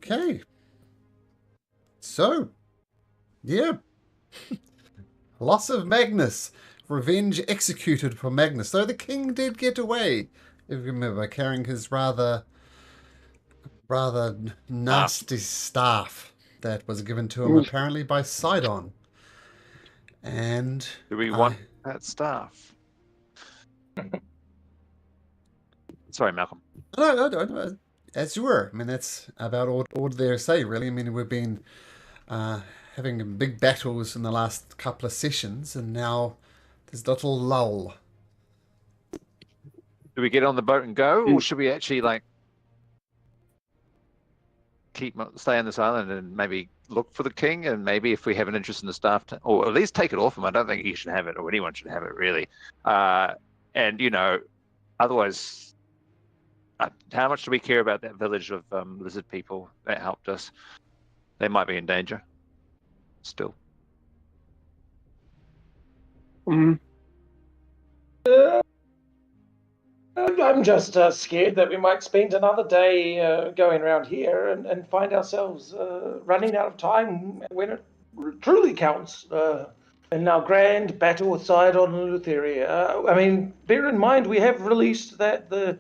Okay. So, yeah. Loss of Magnus. Revenge executed for Magnus. Though the king did get away, if you remember, carrying his rather nasty staff that was given to him apparently by Sidon. And Do we want that staff? Sorry, Malcolm. no, as you were. I mean, that's about all there to say, really. I mean, we've been having big battles in the last couple of sessions, and now there's a little lull. Do we get on the boat and go, or should we actually stay on this island and maybe look for the king, and maybe if we have an interest in the staff, or at least take it off him? I don't think he should have it, or anyone should have it, really. And otherwise, how much do we care about that village of lizard people that helped us? They might be in danger still. I'm just scared that we might spend another day going around here and find ourselves running out of time when it truly counts in our grand battle with Sidon and Aotearoa. I mean, bear in mind we have released that the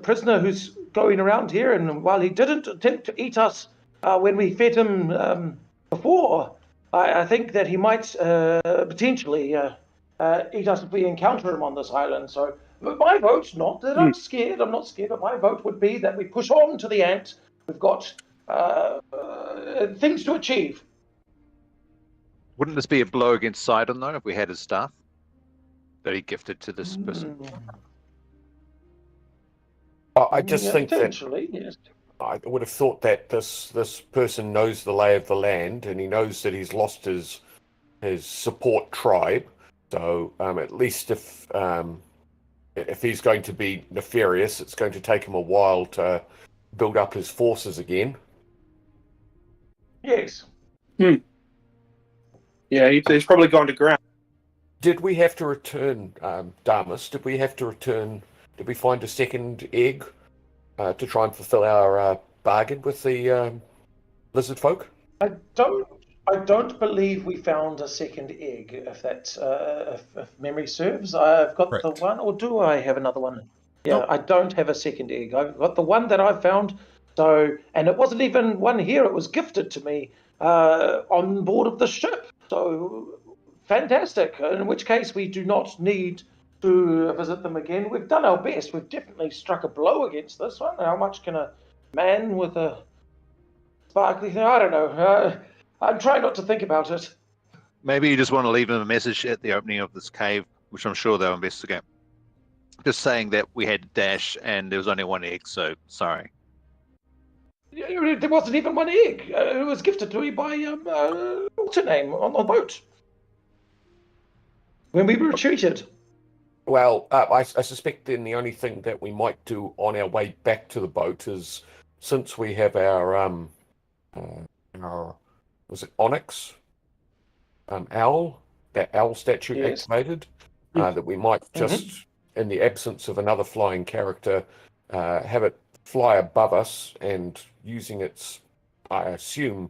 prisoner who's going around here, and while he didn't attempt to eat us when we fed him before, I think that he might potentially eat us if we encounter him on this island. So my vote, not that I'm not scared, but my vote would be that we push on to the ant. We've got things to achieve. Wouldn't this be a blow against Sidon, though, if we had his staff that he gifted to this person? I just think that yes. I would have thought that this person knows the lay of the land, and he knows that he's lost his support tribe. So at least if he's going to be nefarious, it's going to take him a while to build up his forces again. Yes. Yeah, he's probably gone to ground. Did we have to return, Damus? Did we find a second egg to try and fulfill our bargain with the lizard folk? I don't believe we found a second egg, if that's if memory serves. I've got the one, or do I have another one? Yeah, nope. I don't have a second egg. I've got the one that I found. So, and it wasn't even one here. It was gifted to me on board of the ship. So, fantastic. In which case, we do not need to visit them again. We've done our best. We've definitely struck a blow against this one. How much can a man with a sparkly thing? I don't know. I'm trying not to think about it. Maybe you just want to leave them a message at the opening of this cave, which I'm sure they'll investigate. Just saying that we had dash and there was only one egg, so sorry. There wasn't even one egg. It was gifted to me by what's her name on the boat when we were retreated. Well, I suspect then the only thing that we might do on our way back to the boat is, since we have our was it Onyx owl, that owl statue activated, that we might just, in the absence of another flying character, have it fly above us and, using its, I assume,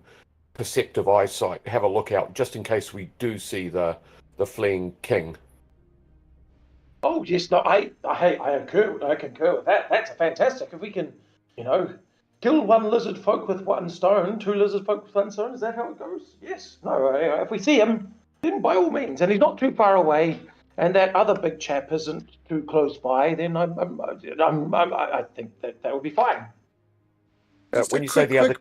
perceptive eyesight, have a look out just in case we do see the fleeing king. Oh yes, no, I concur with that. That's fantastic. If we can, kill one lizard folk with one stone, two lizard folk with one stone. Is that how it goes? Yes. No. If we see him, then by all means, and he's not too far away, and that other big chap isn't too close by, then I think that would be fine. When you say the other,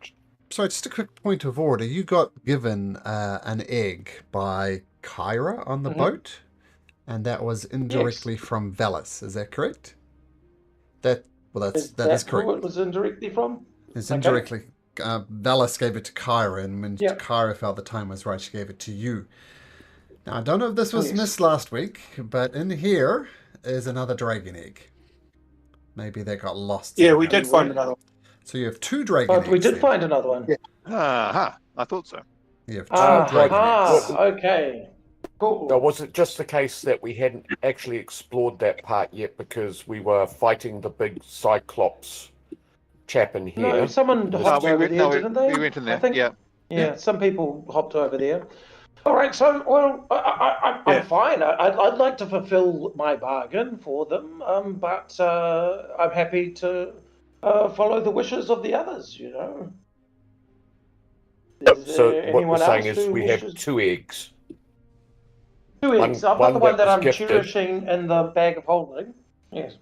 sorry, just a quick point of order. You got given an egg by Kyra on the boat, and that was indirectly from Velis. Is that correct? That is correct. Who it was indirectly from? It's indirectly. Velis gave it to Kyra, and when Kyra felt the time was right, she gave it to you. Now, I don't know if this was missed last week, but in here is another dragon egg. Maybe they got lost. Yeah, we did find another one. So you have two dragon eggs. We did find another one. Yeah. I thought so. You have two dragon eggs. Okay. Cool. Now, was it just the case that we hadn't actually explored that part yet because we were fighting the big Cyclops chap in here. No, someone hopped over there, didn't they? We went in there. I think. Yeah, some people hopped over there. All right, so I'm fine. I'd like to fulfill my bargain for them, but I'm happy to follow the wishes of the others. You know. So what we're saying is we have 2 eggs. 2 eggs. I've got the one that I'm gifted. cherishing in the bag of holding. Yes.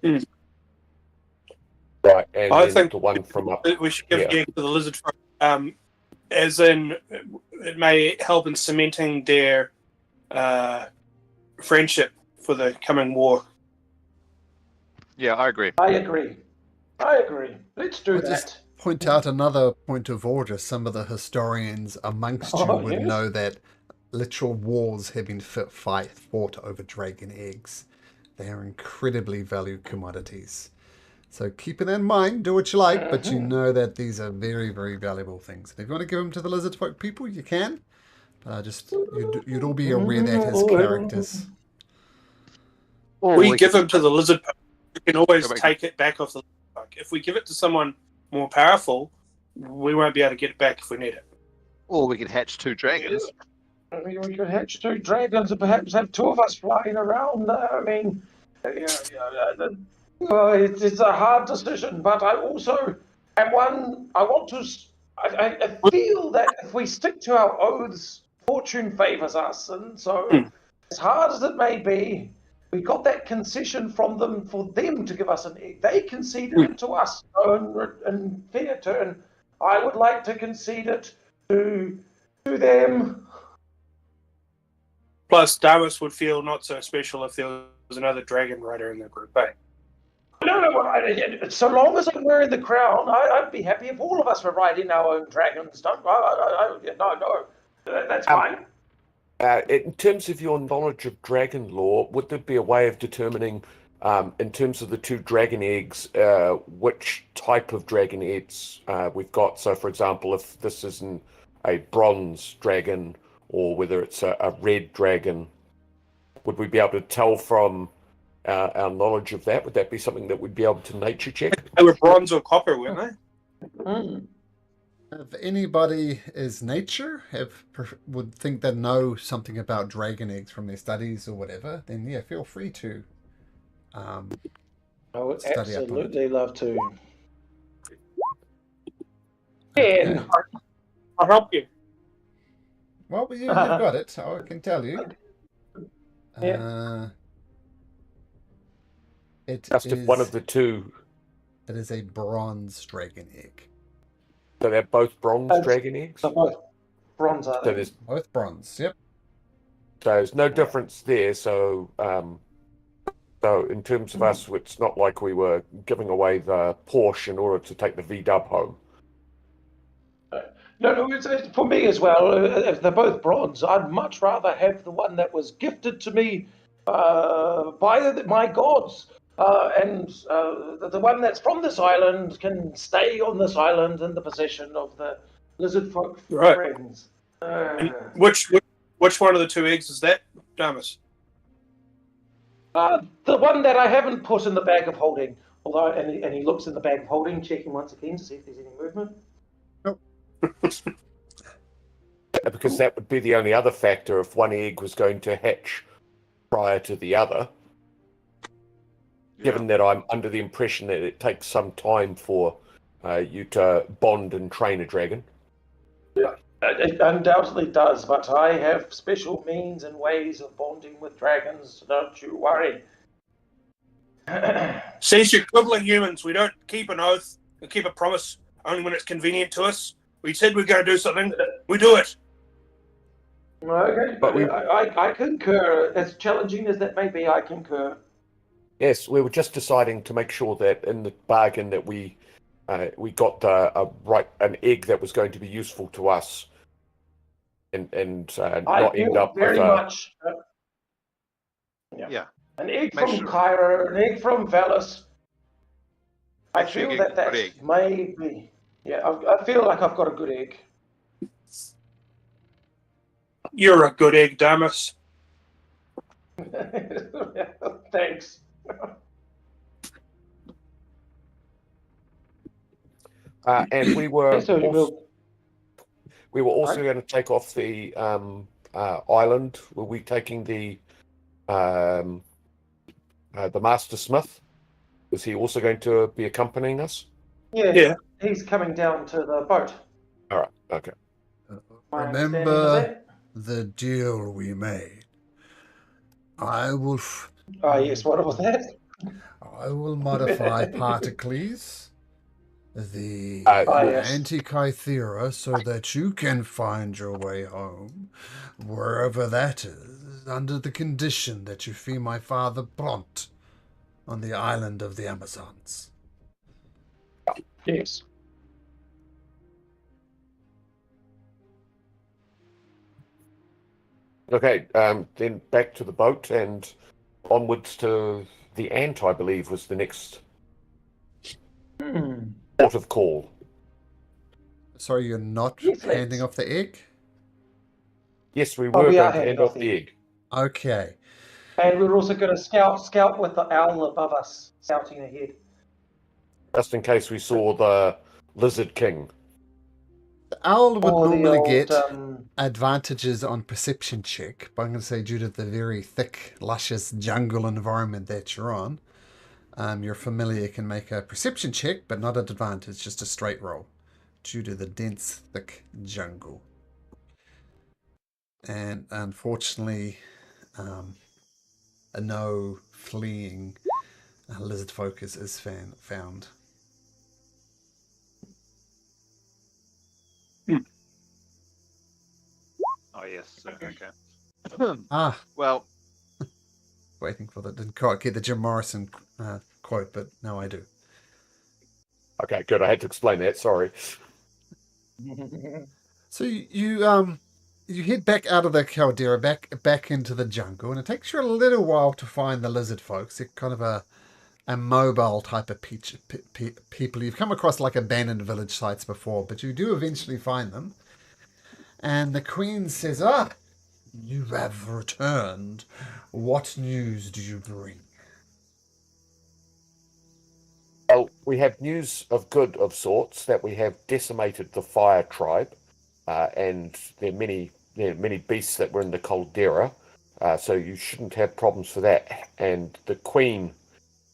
Right, and I then think the one from up we should give here. the egg to the lizard folk, as in it may help in cementing their friendship for the coming war. Yeah, I agree. I agree. Let's do that. Just point out another point of order. Some of the historians amongst you would know that literal wars have been fought over dragon eggs. They are incredibly valued commodities. So keep it in mind, do what you like, but you know that these are very, very valuable things. And if you want to give them to the lizard folk people, you can. But you'd all be aware that as characters. We give them to the lizard folk. We can always take it back off the lizard folk. If we give it to someone more powerful, we won't be able to get it back if we need it. Or we could hatch 2 dragons. We could hatch 2 dragons and perhaps have 2 of us flying around. I mean, it's a hard decision, but I also am one. I feel that if we stick to our oaths, fortune favors us, and so as hard as it may be, we got that concession from them for them to give us an egg. They conceded it to us, in fair turn. I would like to concede it to them. Plus, Davis would feel not so special if there was another dragon rider in the group, eh? No, so long as I'm wearing the crown, I'd be happy if all of us were riding our own dragons. No, that's fine. In terms of your knowledge of dragon lore, would there be a way of determining, in terms of the 2 dragon eggs, which type of dragon eggs we've got? So, for example, if this isn't a bronze dragon or whether it's a red dragon, would we be able to tell from our knowledge of that? Would that be something that we'd be able to nature check? They were bronze or copper, weren't they? If anybody is nature, would think they know something about dragon eggs from their studies or whatever, then yeah, feel free to. I would absolutely love to. Okay. I'll help you. Well, you've got it. I can tell you. If one of the 2. It is a bronze dragon egg. So they're both bronze dragon eggs? They're both bronze, are they? Both bronze, yep. So there's no difference there. So, in terms of us, it's not like we were giving away the Porsche in order to take the V-dub home. No, it's for me as well. If they're both bronze, I'd much rather have the one that was gifted to me by my gods. And the one that's from this island can stay on this island in the possession of the lizard folk friends. Which one of the 2 eggs is that, Damas? The one that I haven't put in the bag of holding. Although, and he looks in the bag of holding, checking once again to see if there's any movement. Nope. Because that would be the only other factor if one egg was going to hatch prior to the other. Given that I'm under the impression that it takes some time for you to bond and train a dragon. Yeah, it undoubtedly does, but I have special means and ways of bonding with dragons, don't you worry. Since you're quibbling humans, we don't keep an oath, we keep a promise only when it's convenient to us. We said we're going to do something, we do it. Okay, but I concur. As challenging as that may be, I concur. Yes, we were just deciding to make sure that in the bargain that we got an egg that was going to be useful to us, and not end up very with much. Yeah. An egg from Kyra, an egg from Valis. I feel that may be. Yeah, I feel like I've got a good egg. You're a good egg, Damas. Thanks. And we were So also going to take off the island. Were we taking the Master Smith? Was he also going to be accompanying us? Yeah, he's coming down to the boat. All right. Okay. My understanding is Remember that? the deal we made. I will. Yes. What was that? I will modify Particles, the yes. Anti-Kythera, so that you can find your way home, wherever that is, under the condition that you free my father Bront on the island of the Amazons. Yes. Okay. Then back to the boat and onwards to the Ant, I believe, was the next port of call. Sorry, you're not handing off the egg? Yes, we were we are going to hand off the egg. Okay. And we're also going to scout with the owl above us, scouting ahead. Just in case we saw the Lizard King. The owl would normally get um, advantages on perception check, but I'm going to say due to the very thick, luscious jungle environment that you're on, your familiar can make a perception check, but not an advantage, just a straight roll, due to the dense, thick jungle. And unfortunately, no fleeing lizard focus is found. Oh yes. Okay. Well, Well, waiting for that. Didn't quite get the Jim Morrison quote, but now I do. Okay, good. I had to explain that. Sorry. So you head back out of the caldera, back into the jungle, and it takes you a little while to find the lizard folks. They're kind of a mobile type of people. You've come across like abandoned village sites before, but you do eventually find them. And the queen says, you have returned. What news do you bring? Well, we have news of good of sorts that we have decimated the fire tribe, and there are many beasts that were in the caldera, so you shouldn't have problems for that. And the queen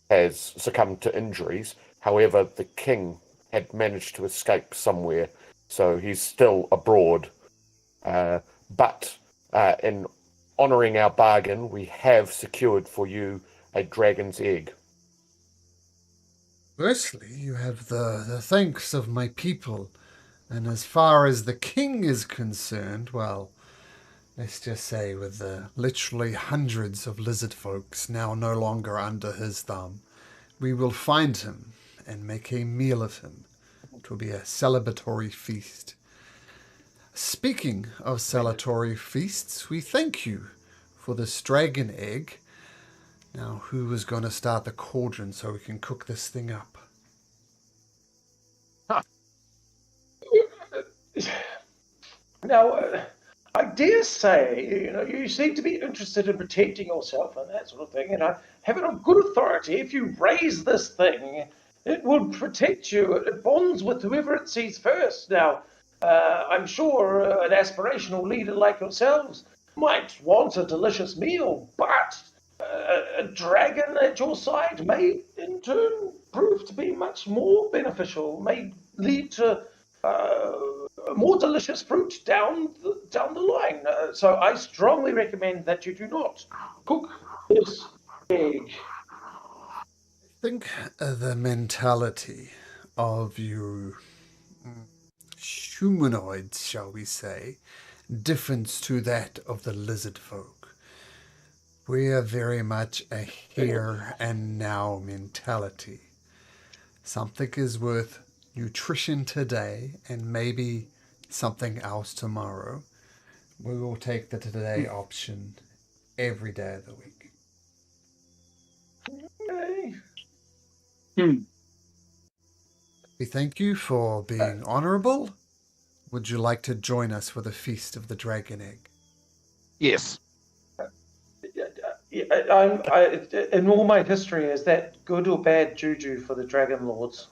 has succumbed to injuries. However, the king had managed to escape somewhere, so he's still abroad. But in honouring our bargain, we have secured for you a dragon's egg. Firstly, you have the thanks of my people, and as far as the king is concerned, well, let's just say with the literally hundreds of lizard folks now no longer under his thumb, we will find him and make a meal of him. It will be a celebratory feast. Speaking of celebratory feasts, we thank you for this dragon egg. Now, who is going to start the cauldron so we can cook this thing up? Now, I dare say, you seem to be interested in protecting yourself and that sort of thing, and I have it on good authority. If you raise this thing, it will protect you. It bonds with whoever it sees first. Now, I'm sure an aspirational leader like yourselves might want a delicious meal, but a dragon at your side may, in turn, prove to be much more beneficial, may lead to more delicious fruit down the line. So I strongly recommend that you do not cook this egg. I think the mentality of you humanoids, shall we say, differs to that of the lizard folk. We are very much a here and now mentality. Something is worth nutrition today and maybe something else tomorrow. We will take the today option every day of the week. Okay. We thank you for being honorable. Would you like to join us for the Feast of the Dragon Egg? yes. In all my history, is that good or bad juju for the Dragon Lords?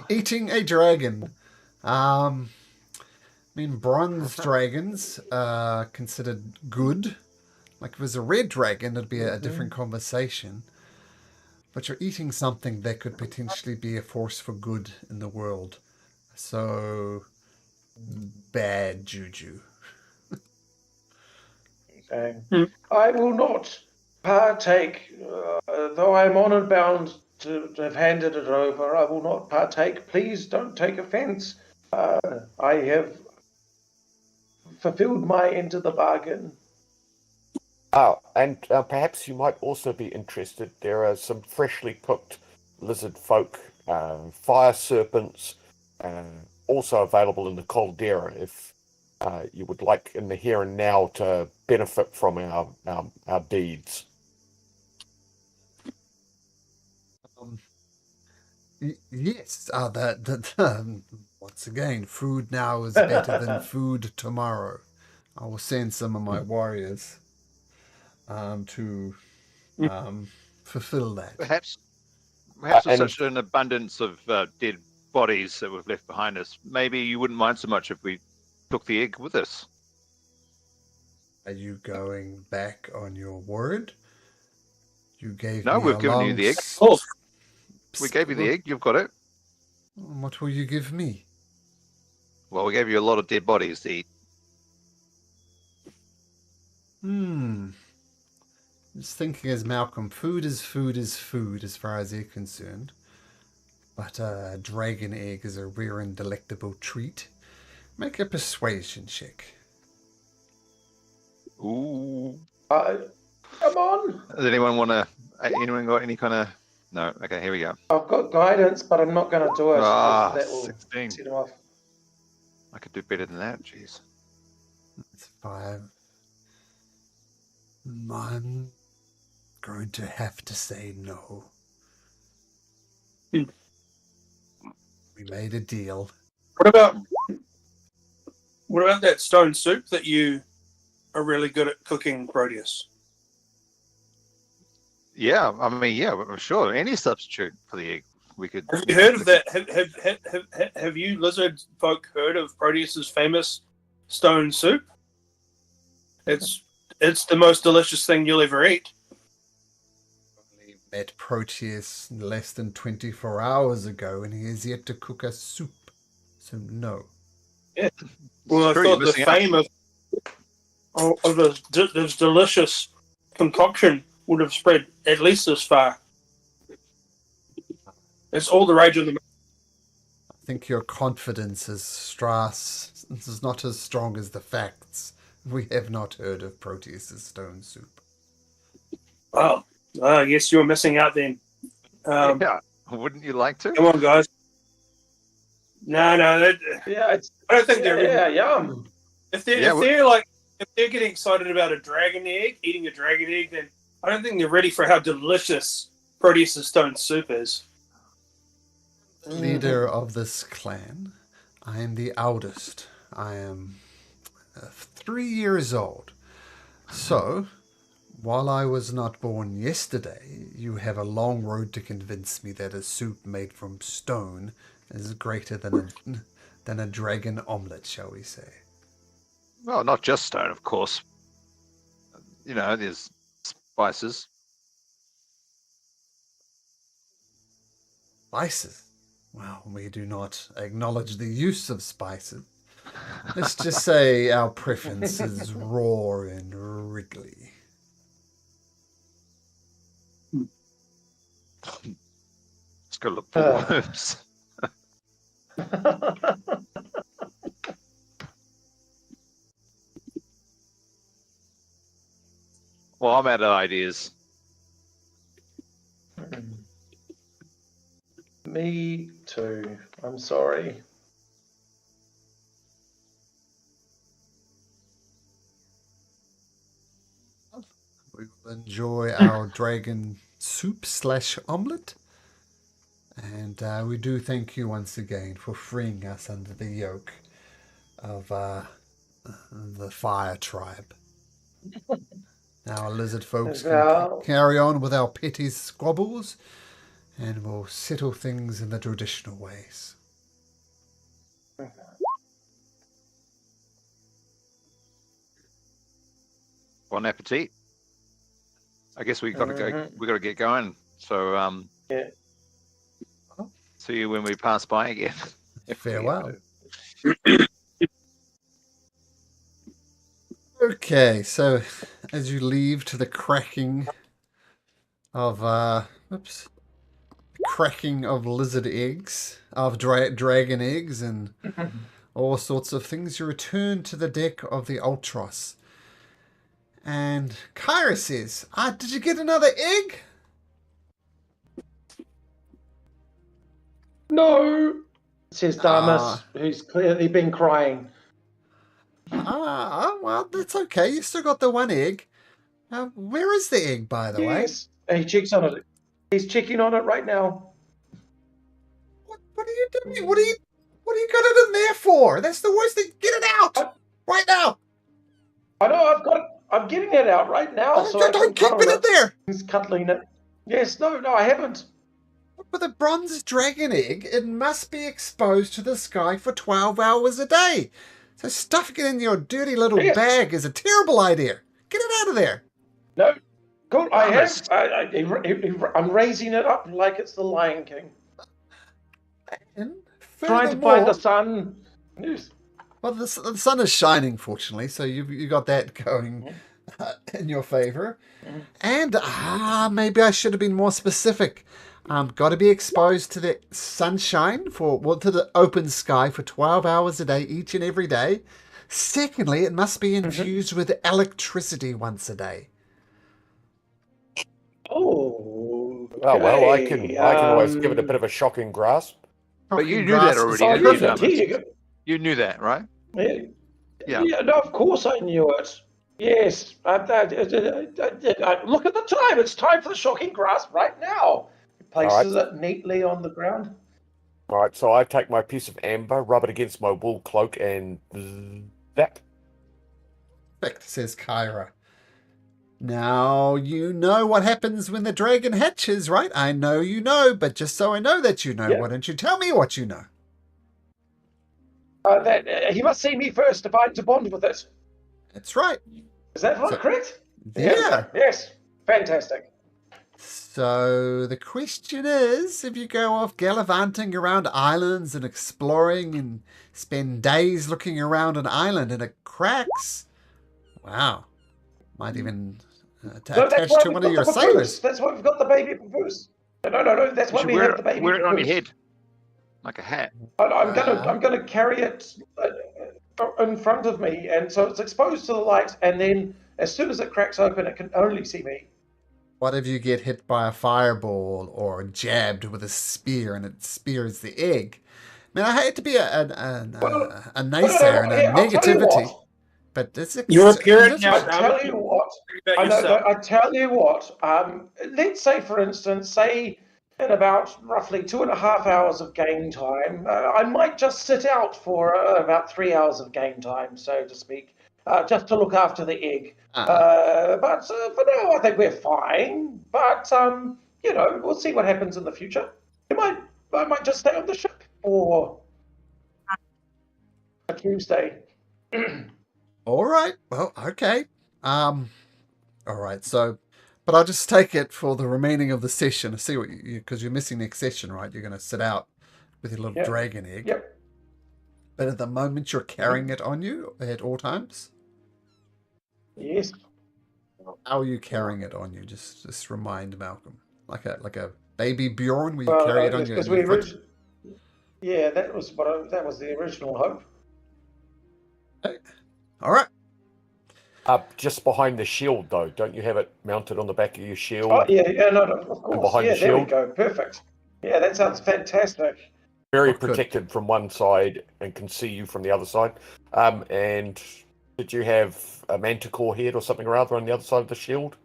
Eating a dragon. I mean, bronze dragons are considered good. Like if it was a red dragon, it'd be a different conversation. But you're eating something that could potentially be a force for good in the world. So, bad juju. Okay. I will not partake, though I am honored bound to have handed it over. I will not partake. Please don't take offense. I have fulfilled my end of the bargain. And perhaps you might also be interested. There are some freshly cooked lizard folk, fire serpents, also available in the caldera if you would like in the here and now to benefit from our deeds. Yes, once again, food now is better than food tomorrow. I will send some of my warriors to fulfill that. Perhaps with such an abundance of dead bodies that we've left behind us, maybe you wouldn't mind so much if we took the egg with us. Are you going back on your word? You gave No, me we've a given long you the egg. Oh, We gave you the egg. You've got it. What will you give me? Well, we gave you a lot of dead bodies to eat. Just thinking as Malcolm, food is food is food as far as you're concerned. But a dragon egg is a rare and delectable treat. Make a persuasion check. Ooh. Come on. Does anyone got any kind of... No. Okay, here we go. I've got guidance, but I'm not going to do it. That will 16. set him off. I could do better than that. Jeez. That's 5. I'm going to have to say no. We made a deal. What about that stone soup that you are really good at cooking, Proteus? Yeah, I mean, yeah, I'm sure any substitute for the egg we could. Have you heard of that? Have you lizard folk heard of Proteus's famous stone soup? It's the most delicious thing you'll ever eat. Only met Proteus less than 24 hours ago, and he has yet to cook us soup. So no. Yeah. Well, I thought the fame of this delicious concoction would have spread at least this far. It's all the rage of the... I think your confidence is not as strong as the facts. We have not heard of Proteus's stone soup. Well, I guess you're missing out then. Yeah, wouldn't you like to? Come on, guys. No. I don't think they're... Yeah, yum. If they're getting excited about eating a dragon egg, then I don't think they're ready for how delicious Proteus's stone soup is. Leader of this clan. I am the eldest. I am 3 years old. So, while I was not born yesterday, you have a long road to convince me that a soup made from stone is greater than a dragon omelette, shall we say. Well, not just stone, of course. You know, there's spices. Spices? Well, we do not acknowledge the use of spices. Let's just say our preference is raw and wriggly. Let's go look for worms. Well, I'm out of ideas. Me too. I'm sorry. We will enjoy our dragon soup / omelette. And we do thank you once again for freeing us under the yoke of the fire tribe. Now, lizard folks can carry on with our petty squabbles, and we'll settle things in the traditional ways. Bon appetit. I guess we got to go. We got to get going. So Yeah. see you when we pass by again. Farewell. Okay, so as you leave to the cracking of cracking of lizard eggs, of dragon eggs, and all sorts of things, you return to the deck of the Ultros. And Kyra says, did you get another egg? No, says Damas, who's clearly been crying. Well, that's okay. You still got the one egg. Where is the egg, by the way? Yes, and he checks on it. He's checking on it right now. What are you doing? What are you got it in there for? That's the worst thing. Get it out right now. I know. I'm getting it out right now. Don't keep it in there. He's cuddling it. Yes. No. I haven't. With a bronze dragon egg, it must be exposed to the sky for 12 hours a day. So stuffing it in your dirty little bag is a terrible idea. Get it out of there. No. Cool. I have. I'm raising it up like it's the Lion King. And trying to find the sun. Well, the sun is shining, fortunately, so you got that going in your favor. And maybe I should have been more specific. Got to be exposed to the sunshine to the open sky for 12 hours a day, each and every day. Secondly, it must be infused with electricity once a day. Oh, okay. Well, I can always give it a bit of a shocking grasp. But you knew that already. You knew that, right? Yeah. No, of course I knew it. Yes. Look at the time. It's time for the shocking grasp right now. He places it neatly on the ground. All right, so I take my piece of amber, rub it against my wool cloak, and that. Perfect, says Kyra. Now, you know what happens when the dragon hatches, right? I know you know, but just so I know that you know, why don't you tell me what you know? That he must see me first to bond with it. That's right. Is that correct? Yeah. Yes. Fantastic. So the question is, if you go off gallivanting around islands and exploring and spend days looking around an island and it cracks, wow, might even attach to one of your sailors. That's why we've got the baby papoose. No. That's why we have the baby papoose. Wear it on your head, like a hat. I'm gonna carry it in front of me, and so it's exposed to the light. And then, as soon as it cracks open, it can only see me. What if you get hit by a fireball or jabbed with a spear and it spears the egg? I mean, I hate to be a naysayer and a negativity. But you're a parent now. I tell you what. Let's say, for instance, in about roughly 2.5 hours of game time, I might just sit out for about 3 hours of game time, so to speak, just to look after the egg. But for now, I think we're fine. But we'll see what happens in the future. I might just stay on the ship for a Tuesday. All right. Well, okay. All right. So, but I'll just take it for the remaining of the session. I see what because you're missing next session, right? You're going to sit out with your little dragon egg. Yep. But at the moment, you're carrying it on you at all times. Yes. How are you carrying it on you? Just remind Malcolm, like a baby Bjorn, where you carry it on your foot. Yeah, that was the original hope. Okay. All right. Just behind the shield, though. Don't you have it mounted on the back of your shield? Oh, yeah, no, of course. Behind the there shield? We go. Perfect. Yeah, that sounds fantastic. Very protected from one side and can see you from the other side. And did you have a manticore head or something or other on the other side of the shield?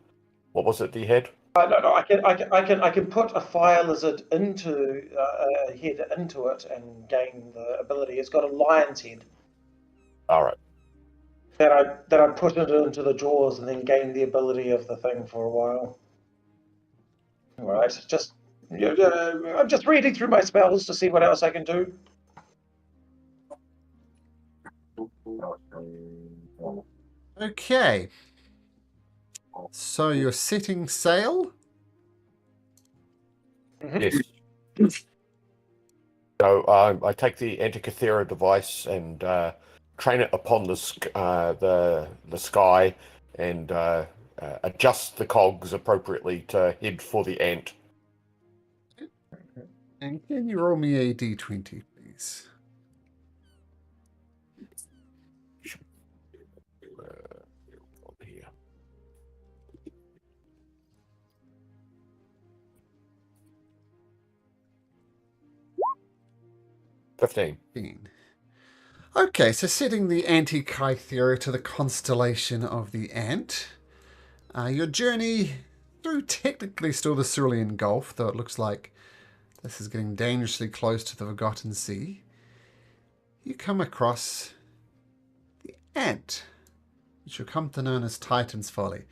What was it that you had? No. I can put a fire lizard into a head into it and gain the ability. It's got a lion's head. All right. That I put it into the jaws and then gain the ability of the thing for a while. All right, just I'm just reading through my spells to see what else I can do. Okay. So you're setting sail? Yes. So I take the Antikythera device and train it upon the sky and adjust the cogs appropriately to head for the ant. And can you roll me a d20, please? Here. $15. Okay, so setting the Antikythera to the constellation of the Ant. Your journey through technically still the Cerulean Gulf, though it looks like this is getting dangerously close to the Forgotten Sea. You come across the Ant, which you'll come to know as Titan's Folly.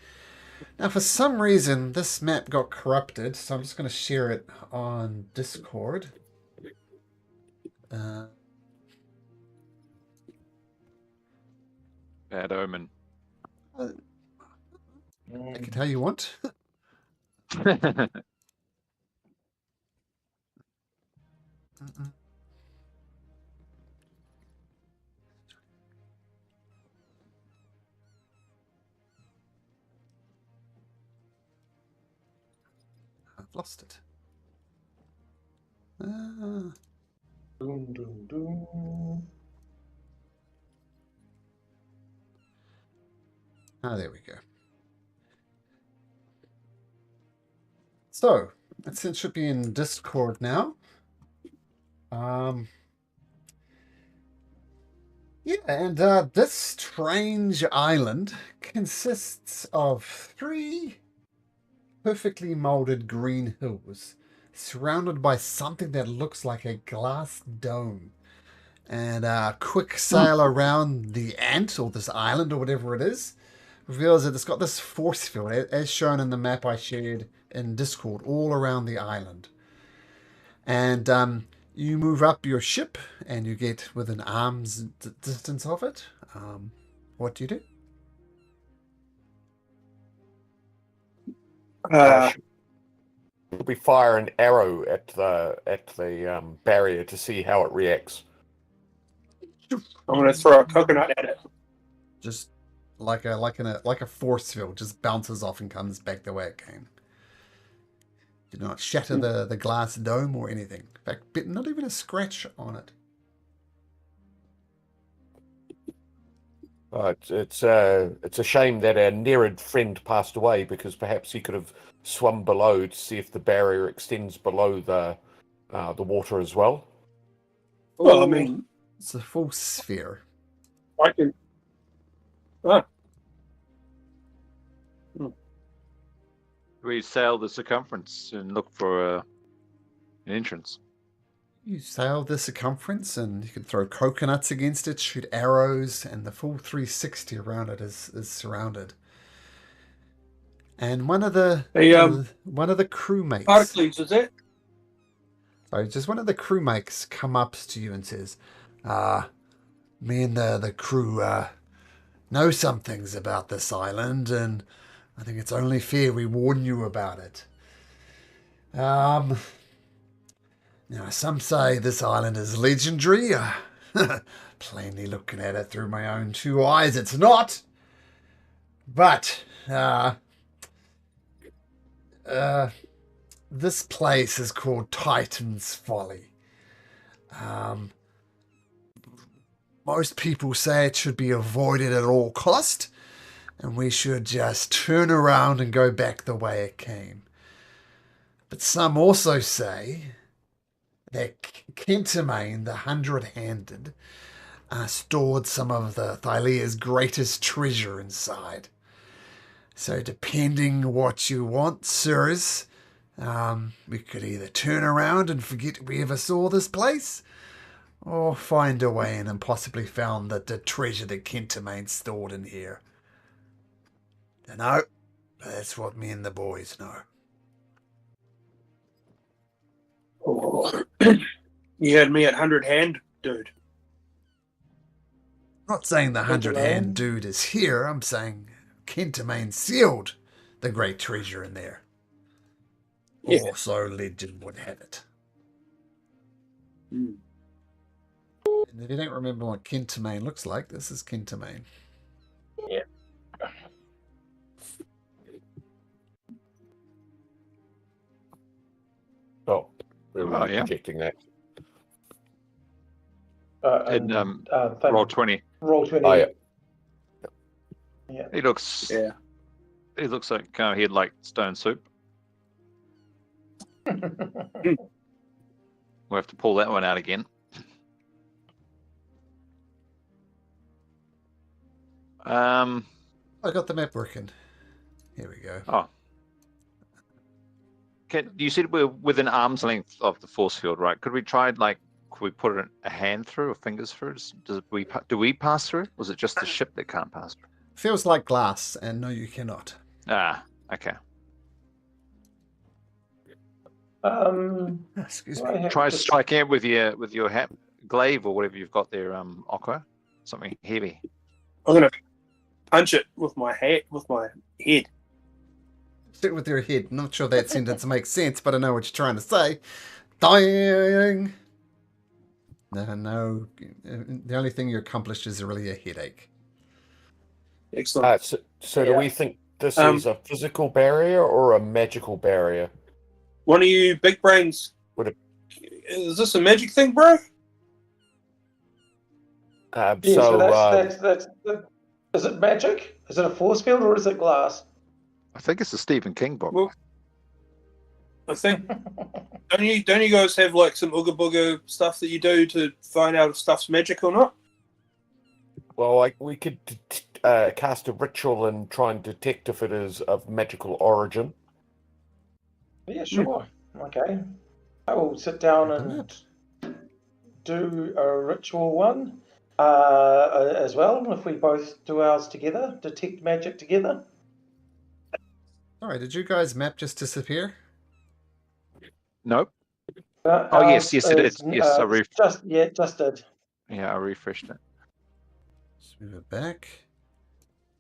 Now, for some reason, this map got corrupted, so I'm just going to share it on Discord. Bad omen. Make it how you want. I've lost it. Doom, doom, doom. There we go. So, it should be in Discord now. Yeah, and this strange island consists of 3 perfectly molded green hills surrounded by something that looks like a glass dome. And a quick sail around the Ant, or this island, or whatever it is, reveals that it's got this force field, as shown in the map I shared in Discord, all around the island. And you move up your ship, and you get within arm's distance of it. What do you do? We fire an arrow at the barrier to see how it reacts. I'm going to throw a coconut at it. Just like a force field, just bounces off and comes back the way it came. Did not shatter the glass dome or anything. In fact, not even a scratch on it. It's a shame that our Nereid friend passed away, because perhaps he could have swum below to see if the barrier extends below the water as well. Well, I mean, it's a full sphere. I can. We sail the circumference and look for an entrance. You sail the circumference, and you can throw coconuts against it, shoot arrows, and the full 360 around it is surrounded. And one of the crewmates. Articles, is it? Sorry, just one of the crewmates come up to you and says, me and the crew know some things about this island, and I think it's only fair we warn you about it. Now, some say this island is legendary. Plainly looking at it through my own 2 eyes, it's not. But this place is called Titan's Folly. Most people say it should be avoided at all cost, and we should just turn around and go back the way it came. But some also say that Kentamane, the 100-handed, stored some of the Thylea's greatest treasure inside. So depending what you want, sirs, we could either turn around and forget we ever saw this place, or find a way in and possibly found the treasure that Kentamane stored in here. Dunno, but that's what me and the boys know. Oh. You had me at 100 hand, dude. I'm not saying the 100-hand dude is here. I'm saying Quintermain sealed the great treasure in there. Yeah. Or so legend would have it. Mm. And if you don't remember what Quintermain looks like, this is Quintermain. Yeah. Oh, we're really yeah. projecting that. Roll 20. Roll 20. Oh, yeah. Yeah. He looks like he had like stone soup. We'll have to pull that one out again. I got the map working. Here we go. Oh. You said we're within arm's length of the force field, right? Could we put a hand through or fingers through? Do we pass through? Or is it just the ship that can't pass through? Feels like glass, and no, you cannot. Ah, okay. Excuse me. Try striking it with your glaive or whatever you've got there, Aqua. Something heavy. I'm gonna punch it with my head. Sit with your head. Not sure that sentence makes sense, but I know what you're trying to say. Dying. No. The only thing you accomplished is really a headache. Excellent. So do we think this is a physical barrier or a magical barrier? One of you big brains. Is this a magic thing, bro? That's is it magic? Is it a force field or is it glass? I think it's a Stephen King book. Well, I think don't you guys have like some ooga booga stuff that you do to find out if stuff's magic or not? Well, we could cast a ritual and try and detect if it is of magical origin. Yeah, sure. Okay. I will sit down and do a ritual one as well. If we both do ours together, detect magic together. Sorry, did you guys' map just disappear? Nope. Yes, it did. Yes, I just did. Yeah, I refreshed it. Let's move it back.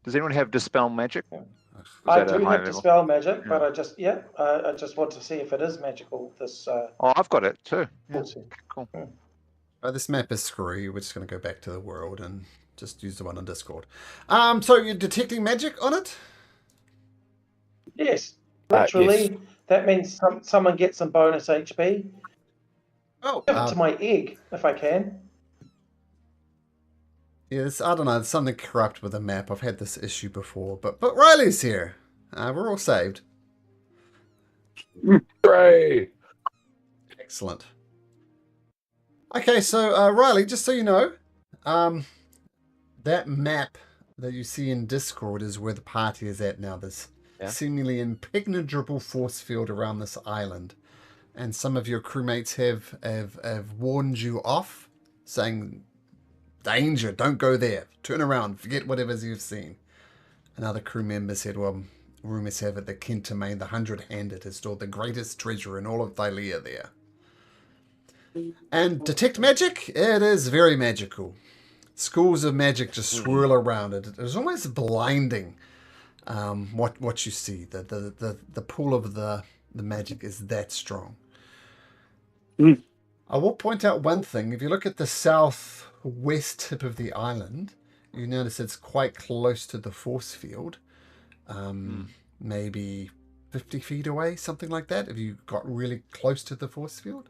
Does anyone have Dispel Magic? I do have Dispel Magic, but I just want to see if it is magical. I've got it too. Yeah. Cool. This map is screwy. We're just going to go back to the world and just use the one on Discord. So you're detecting magic on it? Yes. Literally, yes. That means someone gets some bonus HP. Oh, Give it to my egg, if I can. Yes, I don't know. There's something corrupt with the map. I've had this issue before, but Riley's here. We're all saved. Hooray! Excellent. Okay, so Riley, just so you know, that map that you see in Discord is where the party is at now. There's seemingly impenetrable force field around this island, and some of your crewmates have warned you off, saying, "Danger! Don't go there. Turn around. Forget whatever you've seen." Another crew member said, "Well, rumors have it that Quintermain, the 100-handed, has stored the greatest treasure in all of Thylea there." And detect magic? It is very magical. Schools of magic just swirl around it. It is almost blinding. What you see, the pool of the magic is that strong. I will point out one thing. If you look at the southwest tip of the island, you notice it's quite close to the force field. Maybe 50 feet away, something like that, if you got really close to the force field.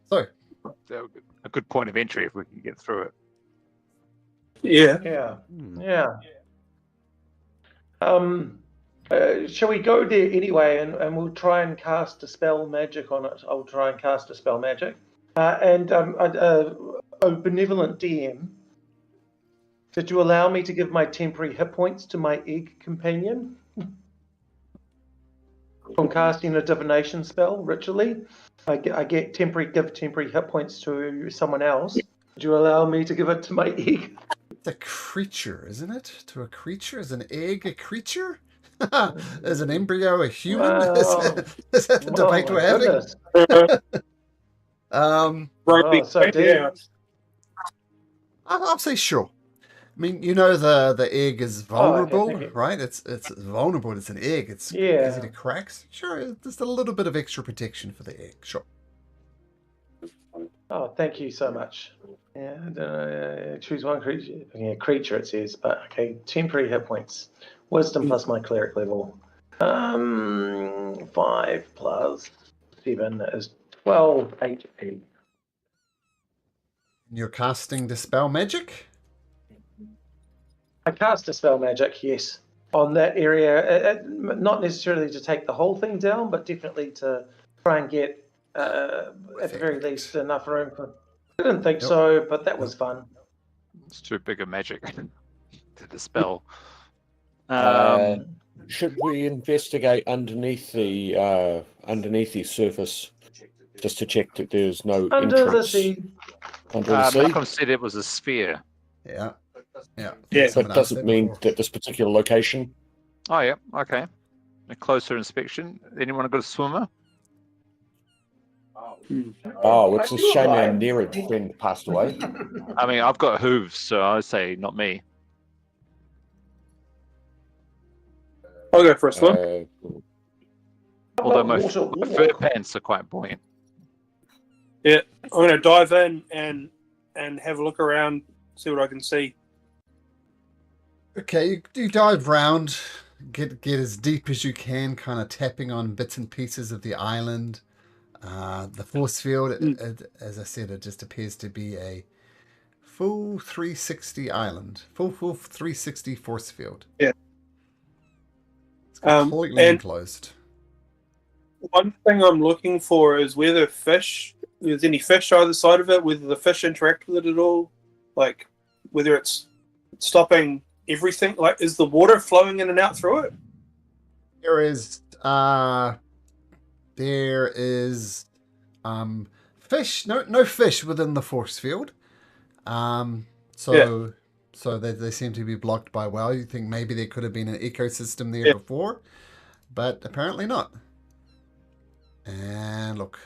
So, a good point of entry if we can get through it. Yeah. Shall we go there anyway, and we'll try and cast Dispel Magic on it. I'll try and cast Dispel Magic. A benevolent DM, did you allow me to give my temporary hit points to my egg companion? From casting a divination spell ritually, I get give temporary hit points to someone else. Would you allow me to give it to my egg? It's a creature, isn't it? To a creature? Is an egg a creature? Is an embryo a human? Well, is that the debate we're having? Yeah. I'll say sure. I mean, the egg is vulnerable, okay, right? It's vulnerable. It's an egg. It's Yeah. easy to crack. Sure, just a little bit of extra protection for the egg. Sure. Oh, thank you so much. Yeah, choose one creature. Yeah, creature it says, but okay, temporary hit points. Wisdom plus my cleric level. 5 plus 7 is 12 HP. You're casting Dispel Magic? I cast Dispel Magic, yes, on that area. Not necessarily to take the whole thing down, but definitely to try and get, at the very least, enough room for. I didn't think so, but that was fun. It's too big a magic to dispel. Should we investigate underneath the surface just to check that there's no Under the entrance? sea. Under the sea? Malcolm said it was a sphere. Yeah. But doesn't mean that this particular location. Oh, yeah. Okay. A closer inspection. Anyone got a swimmer? Oh, it's a shame our nearest friend passed away. I mean, I've got hooves, so I say not me. I'll go for a swim. Although my fur pants are quite buoyant. Yeah, I'm going to dive in and have a look around, see what I can see. Okay, you dive round, get as deep as you can, kind of tapping on bits and pieces of the island. The force field, as I said, it just appears to be a full 360 island, full 360 force field. Yeah, it's completely enclosed. One thing I'm looking for is whether there's any fish either side of it, whether the fish interact with it at all, like whether it's stopping everything. Like, is the water flowing in and out through it? There is fish. No fish within the force field. So they seem to be blocked by well. You think maybe there could have been an ecosystem there before, but apparently not. And look.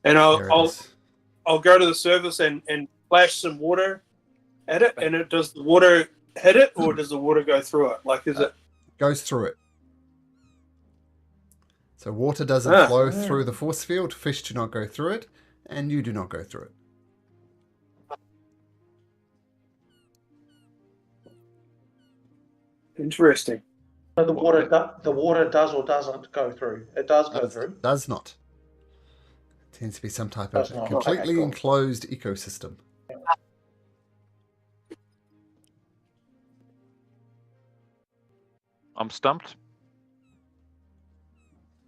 And I'll go to the surface and flash some water at it. And does the water hit it, or does the water go through it? Like, is it goes through it? So water doesn't flow through the force field. Fish do not go through it, and you do not go through it. Interesting? So the water does or doesn't go through. It does go through. Does not. It tends to be some type of completely enclosed ecosystem. I'm stumped.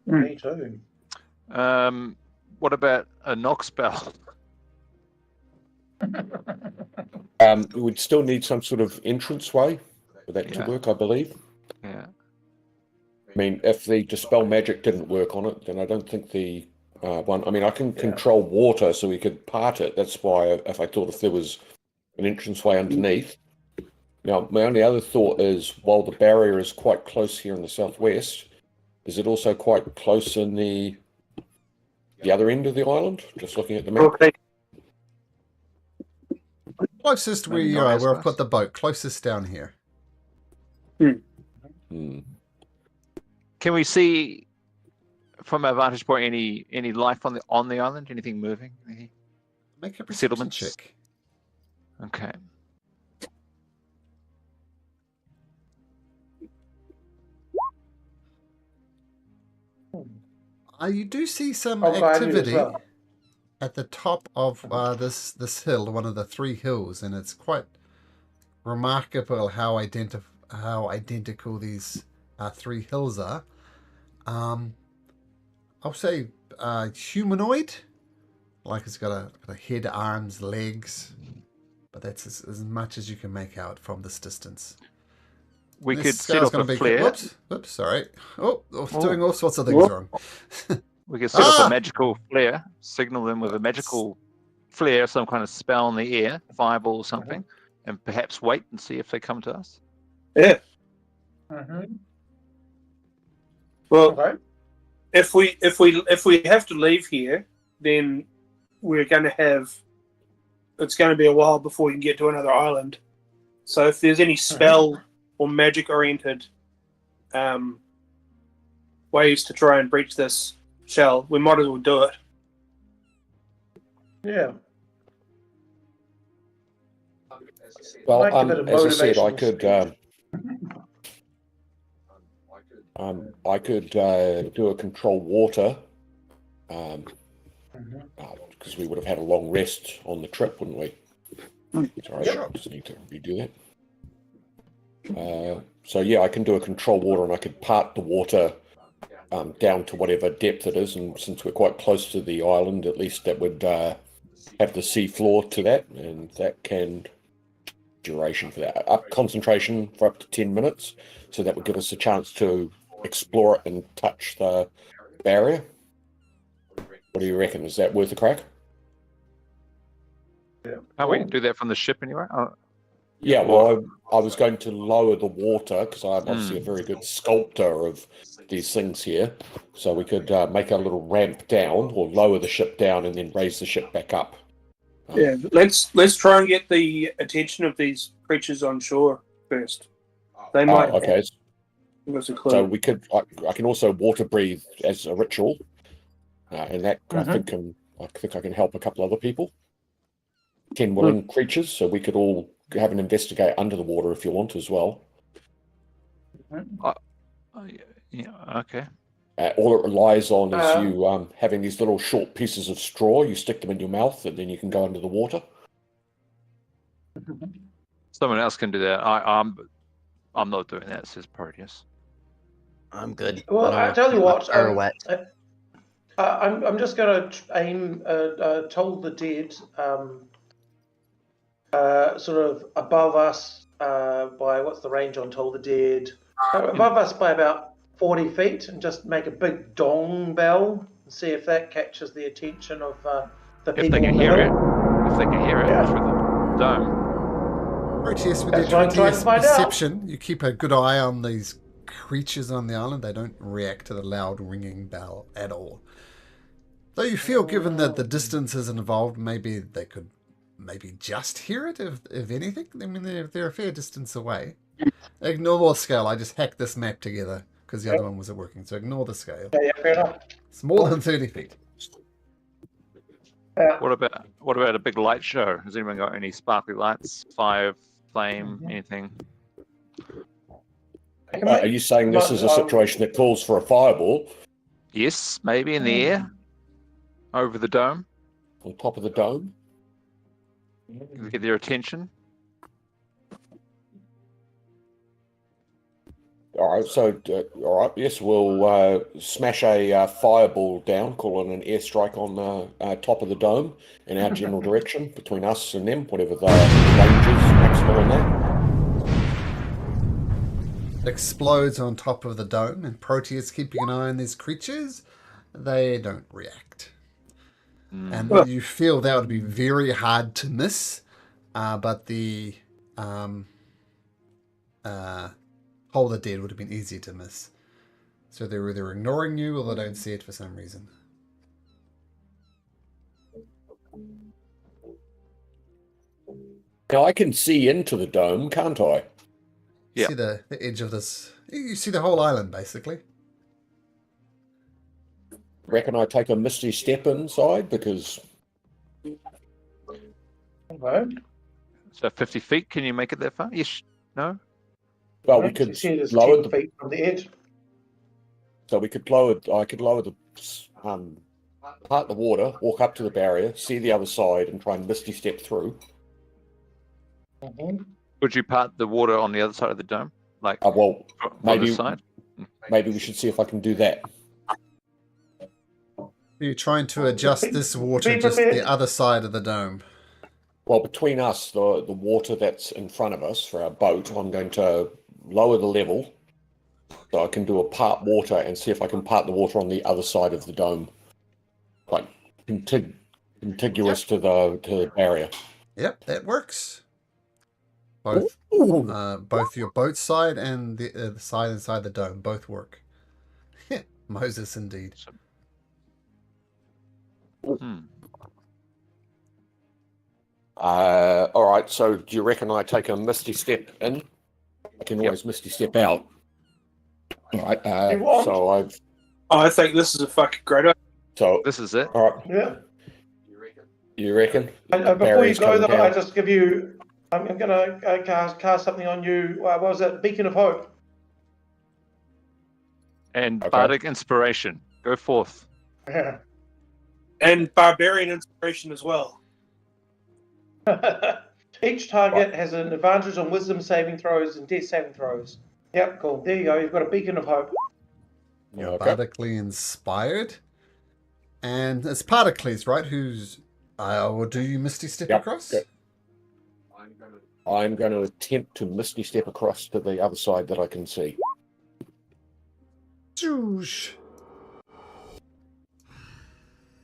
Me too. What about a knock spell? We'd still need some sort of entranceway for that to work, I believe. Yeah. I mean, if the Dispel Magic didn't work on it, then I don't think the one... I mean, I can control water so we could part it. That's why if I thought if there was an entranceway underneath. Now, my only other thought is, while the barrier is quite close here in the southwest, is it also quite close in the other end of the island? Just looking at the map. Okay. Closest where I've put the boat. Closest down here. Can we see from our vantage point any life on the island? Anything moving? Make a perception settlements check. Okay. You do see some activity at the top of this hill, one of the 3 hills, and it's quite remarkable how identical these 3 hills are. I'll say humanoid, like it's got a head, arms, legs, but that's as much as you can make out from this distance. We could set up a flare. Whoops, sorry. Doing all sorts of things wrong. We could set up a magical flare, signal them with a magical flare, some kind of spell in the air, fireball or something, and perhaps wait and see if they come to us. Yeah. Well, Okay. if we have to leave here, then we're going to have. It's going to be a while before we can get to another island. So if there's any spell or magic oriented ways to try and breach this shell, we might as well do it. Yeah. Well, Might give it a as I said, I motivational could I could do a control water because we would have had a long rest on the trip, wouldn't we? Sorry, I just need to redo that. So yeah, I can do a control water, and I could part the water down to whatever depth it is, and since we're quite close to the island, at least that would have the sea floor to that, and that can duration for that up concentration for up to 10 minutes, so that would give us a chance to explore it and touch the barrier. What do you reckon? Is that worth a crack? Oh, we can do that from the ship anyway. Oh. Yeah, well, I was going to lower the water because I'm obviously a very good sculptor of these things here. So we could make a little ramp down or lower the ship down and then raise the ship back up. Yeah, let's try and get the attention of these creatures on shore first. They might okay. give us a clue. So we could. I can also water breathe as a ritual, and that I think I can help a couple other people. 10 willing creatures, so we could all have an investigate under the water if you want as well. Yeah, okay. All it relies on is you having these little short pieces of straw. You stick them in your mouth, and then you can go under the water. Someone else can do that. I'm not doing that, says Proteus. I'm good. Well, I tell you what, wet. I'm just going to aim Toll the Dead sort of above us by, what's the range on Toll the Dead? Above us by about 40 feet, and just make a big dong bell and see if that catches the attention of the people. If they can hear it. If they can hear it through the dome. Proteus, with your 20th perception, you keep a good eye on these creatures on the island. They don't react to the loud ringing bell at all. Though you feel, given that the distance is involved, maybe they could just hear it, if anything. I mean, they're a fair distance away. Ignore the scale. I just hacked this map together because the other one wasn't working, so ignore the scale. Yeah, fair enough. It's more than 30 feet. What about a big light show? Has anyone got any sparkly lights, fire, flame, anything? Are you saying this is a situation that calls for a fireball? Yes, maybe in the air, over the dome. On top of the dome? Get their attention. All right, so, yes, we'll smash a fireball down, call it an airstrike on the top of the dome in our general direction, between us and them, whatever the range is, maximal on that. It explodes on top of the dome, and Proteus keeping an eye on these creatures. They don't react. And you feel that would be very hard to miss, but the Hold the Dead would have been easy to miss. So they're either ignoring you or they don't see it for some reason. Now I can see into the dome, can't I? Yeah. See the edge of this. You see the whole island, basically. Reckon I take a misty step inside because... Okay. So 50 feet, can you make it that far? Yes. No? Well, we could see there's lower 10 feet from the edge. So we could lower. I could lower the part the water, walk up to the barrier, see the other side, and try and misty step through. Would you part the water on the other side of the dome? Like, well, on the side? Maybe we should see if I can do that. Are you trying to adjust this water just the other side of the dome? Well, between us, the water that's in front of us for our boat, I'm going to lower the level so I can do a part water and see if I can part the water on the other side of the dome, like contiguous to the barrier. Yep, that works. Both your boat side and the side inside the dome both work. Moses, indeed. All right, so do you reckon I take a misty step in? I can always misty step out. All right, so I think this is a fucking great idea. So this is it. All right. Yeah. You reckon? Before you go, though, I just give you. I'm going to cast something on you. What was it? Beacon of Hope. And bardic inspiration. Go forth. Yeah. And barbarian inspiration as well. Each target has an advantage on wisdom saving throws and death saving throws. Yep, cool. There you go. You've got a Beacon of Hope. You're bardically inspired. And it's Particles, right? Who's... will do you Misty Step across? Good. I'm going to attempt to Misty Step across to the other side that I can see. Zoosh.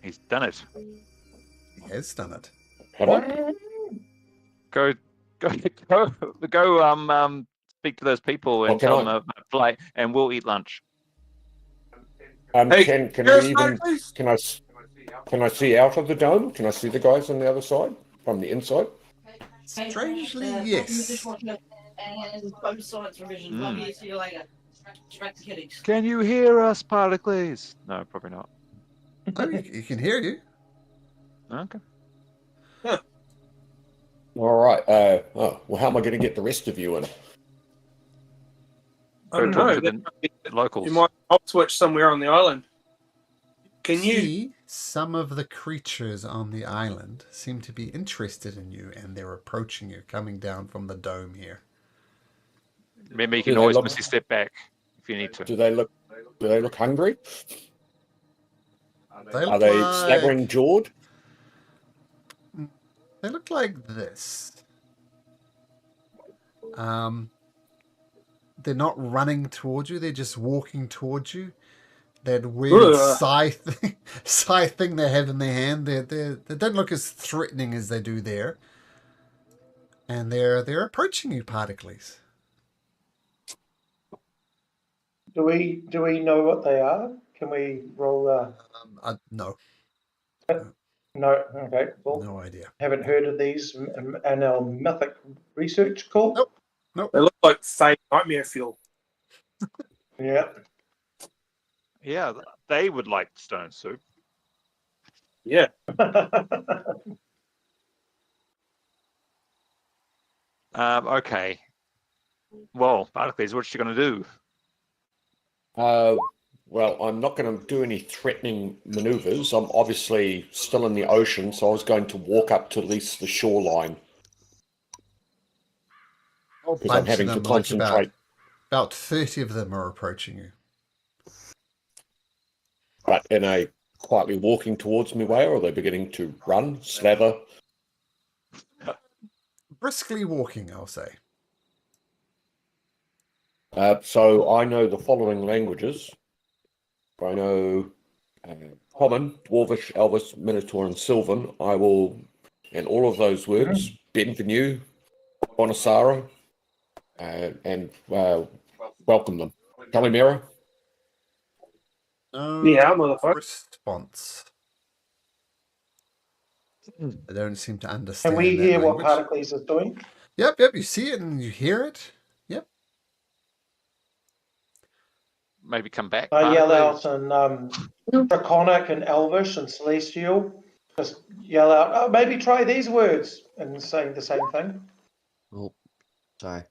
He's done it. He has done it. Have I? Go, speak to those people and tell them about flight, and we'll eat lunch. Hey, can I see out of the dome? Can I see the guys on the other side from the inside? Strangely, yes. Can you hear us, Particles? No, probably not. Oh, he can hear you. Okay. All right. Well, how am I going to get the rest of you in? I don't know. The locals. You might switch somewhere on the island. Can you see some of the creatures on the island seem to be interested in you, and they're approaching you, coming down from the dome here. Remember, you can always misty step back if you need to. Do they look hungry? Are they staggering jawed? They look like this. They're not running towards you, they're just walking towards you. That weird scythe thing they have in their hand, they don't look as threatening as they do there. And they're approaching you, Particles. Do we know what they are? Can we roll? No. No. Okay. Cool. No idea. Haven't heard of these in our mythic research. Cool. Nope. They look like fake nightmare fuel. Yeah. Yeah, they would like stone soup. Yeah. Okay. Well, Particles, what you going to do? Well, I'm not going to do any threatening maneuvers. I'm obviously still in the ocean, so I was going to walk up to at least the shoreline. Because I'm having to concentrate. About 30 of them are approaching you. But in a quietly walking towards me way, or are they beginning to run, slather? Briskly walking, I'll say. So I know the following languages. I know Common, Dwarvish, Elvis, Minotaur, and Sylvan. I will, in all of those words, Bienvenue, Bonasara, and welcome them. Calimera. Motherfucker. Response. They don't seem to understand. Can we hear language. what Particles is doing? Yep. You see it and you hear it. Yep. Maybe come back. I yell out in Draconic and Elvish and Celestial. Just yell out, oh, maybe try these words, and saying the same thing. Oh, sorry.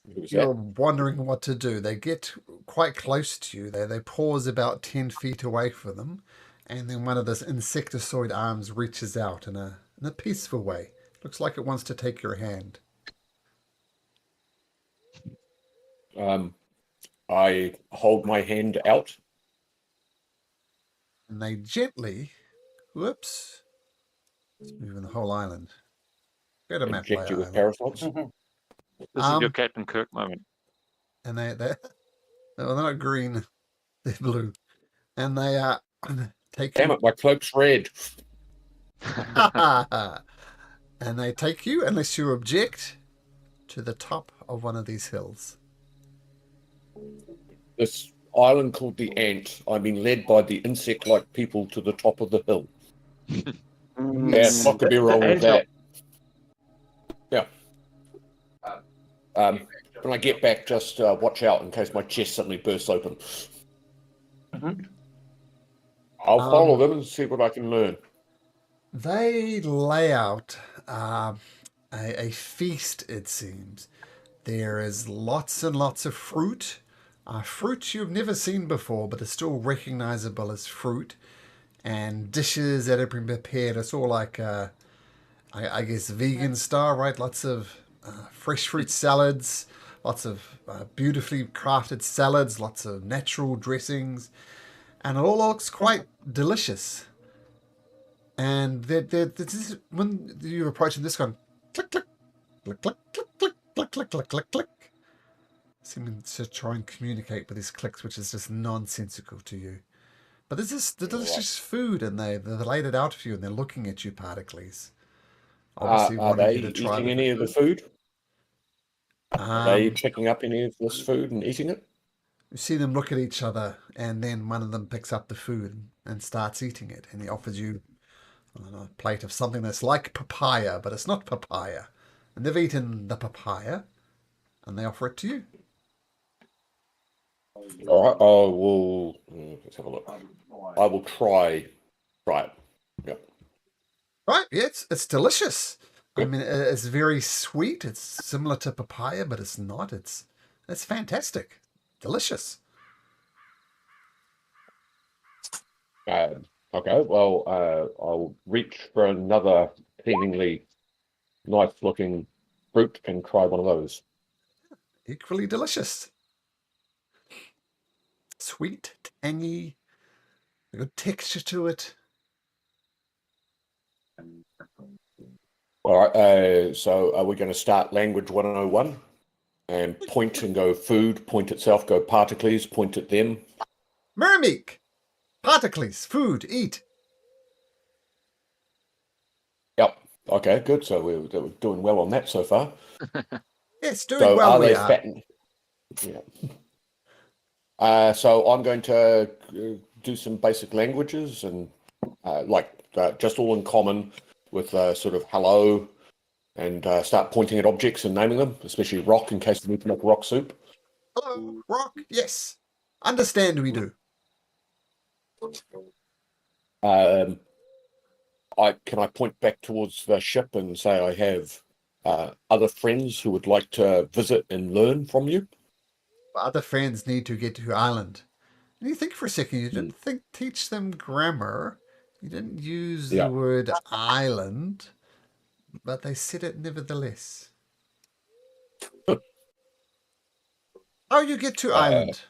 You're wondering what to do. They get quite close to you. They pause about 10 feet away from them, and then one of those insectoid arms reaches out in a peaceful way. Looks like it wants to take your hand. I hold my hand out. And they gently, whoops, it's moving the whole island. Better map Inject you with island. parasites. This is your Captain Kirk moment. And they're not green, they're blue. And they take Damn you. it, my cloak's red. And they take you, unless you object, to the top of one of these hills. This island called the Ant. I'm being led by the insect-like people to the top of the hill. Yeah, what could be wrong with that? Yeah. When I get back, just watch out in case my chest suddenly bursts open. I'll follow them and see what I can learn. They lay out a feast, it seems. There is lots and lots of fruit. Fruit you've never seen before, but is still recognizable as fruit. And dishes that have been prepared. It's all like, I guess, vegan style, right? Lots of fresh fruit salads, lots of beautifully crafted salads, lots of natural dressings. And it all looks quite delicious. And when you're approaching this one, click, click, click, click, click, click, click, click, click, click, click. Seeming to try and communicate with these clicks, which is just nonsensical to you. But this is the delicious food, and they laid it out for you, and they're looking at you, Particles. Obviously, Are they you to try eating any of the food? Are they Um, picking up any of this food and eating it? you see them look at each other, and then one of them picks up the food and starts eating it, and he offers you, I don't know, a plate of something that's like papaya, but it's not papaya. And they've eaten the papaya, and they offer it to you. All right. I will. Let's have a look. I will try it. Yeah. Right? Yeah, it's delicious. Good. I mean, it's very sweet. It's similar to papaya, but it's not. It's fantastic. Delicious. Okay. Well, I'll reach for another seemingly nice-looking fruit and try one of those. Equally delicious. Sweet, tangy, a good texture to it. All right. So are we going to start language 101 and point and go food, point itself, go particles, point at them? Mermeek! Particles, food, eat. Yep. Okay, good. So we're doing well on that so far. Yes, doing So well are we they are. fattened? Yeah. So I'm going to do some basic languages and just all in common with sort of hello and start pointing at objects and naming them, especially rock in case we need to make rock soup. Hello, rock, yes. Understand we do. Can I point back towards the ship and say I have other friends who would like to visit and learn from you? Other friends need to get to your island. And you think for a second, you didn't teach them grammar. You didn't use the word island, but they said it nevertheless. How you get to island?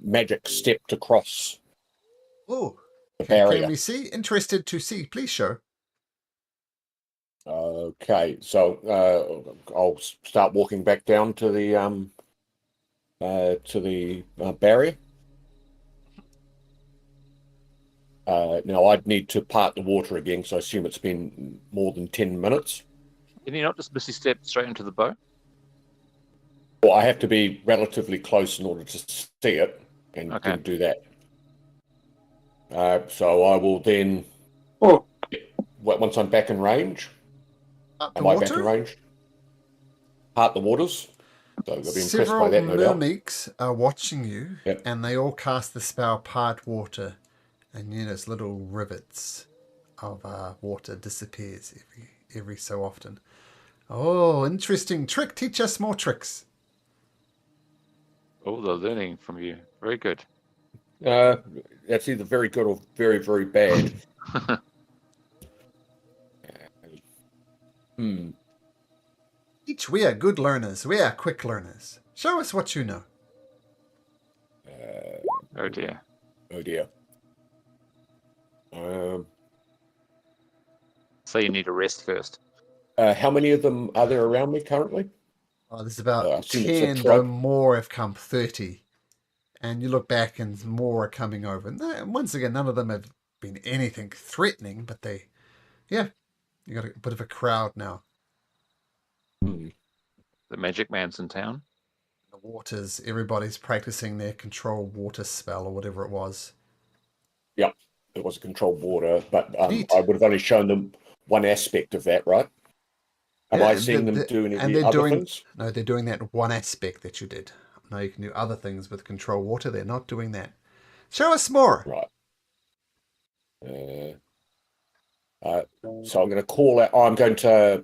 Magic stepped across Oh, the barrier. Can we see? Interested to see. Please show. Okay, so I'll start walking back down to the barrier. Now I'd need to part the water again, so I assume it's been more than 10 minutes. Can you not just misty step straight into the boat? Well, I have to be relatively close in order to see it, and can do that. So I will then, once I'm back in range, am I back in range? Part the waters. So I'll be impressed by that, no doubt. Several mermeeks are watching you, and they all cast the spell part water, and you notice little rivets of water disappears every so often. Oh, interesting trick. Teach us more tricks. Oh, they're learning from you. Very good. That's either very good or very, very bad. We are good learners. We are quick learners. Show us what you know. Oh dear. Oh dear. So you need a rest first. How many of them are there around me currently? Oh, there's about 10, though more have come, 30. And you look back and more are coming over. And once again, none of them have been anything threatening, but you got a bit of a crowd now. The magic man's in town. waters. Everybody's practicing their control water spell or whatever it was. Yep, it was a controlled water, but Neat. I would have only shown them one aspect of that, right? Am I seeing them do any other things? No, they're doing that one aspect that you did. No, you can do other things with control water. They're not doing that. Show us more. Right. So I'm going to call out. I'm going to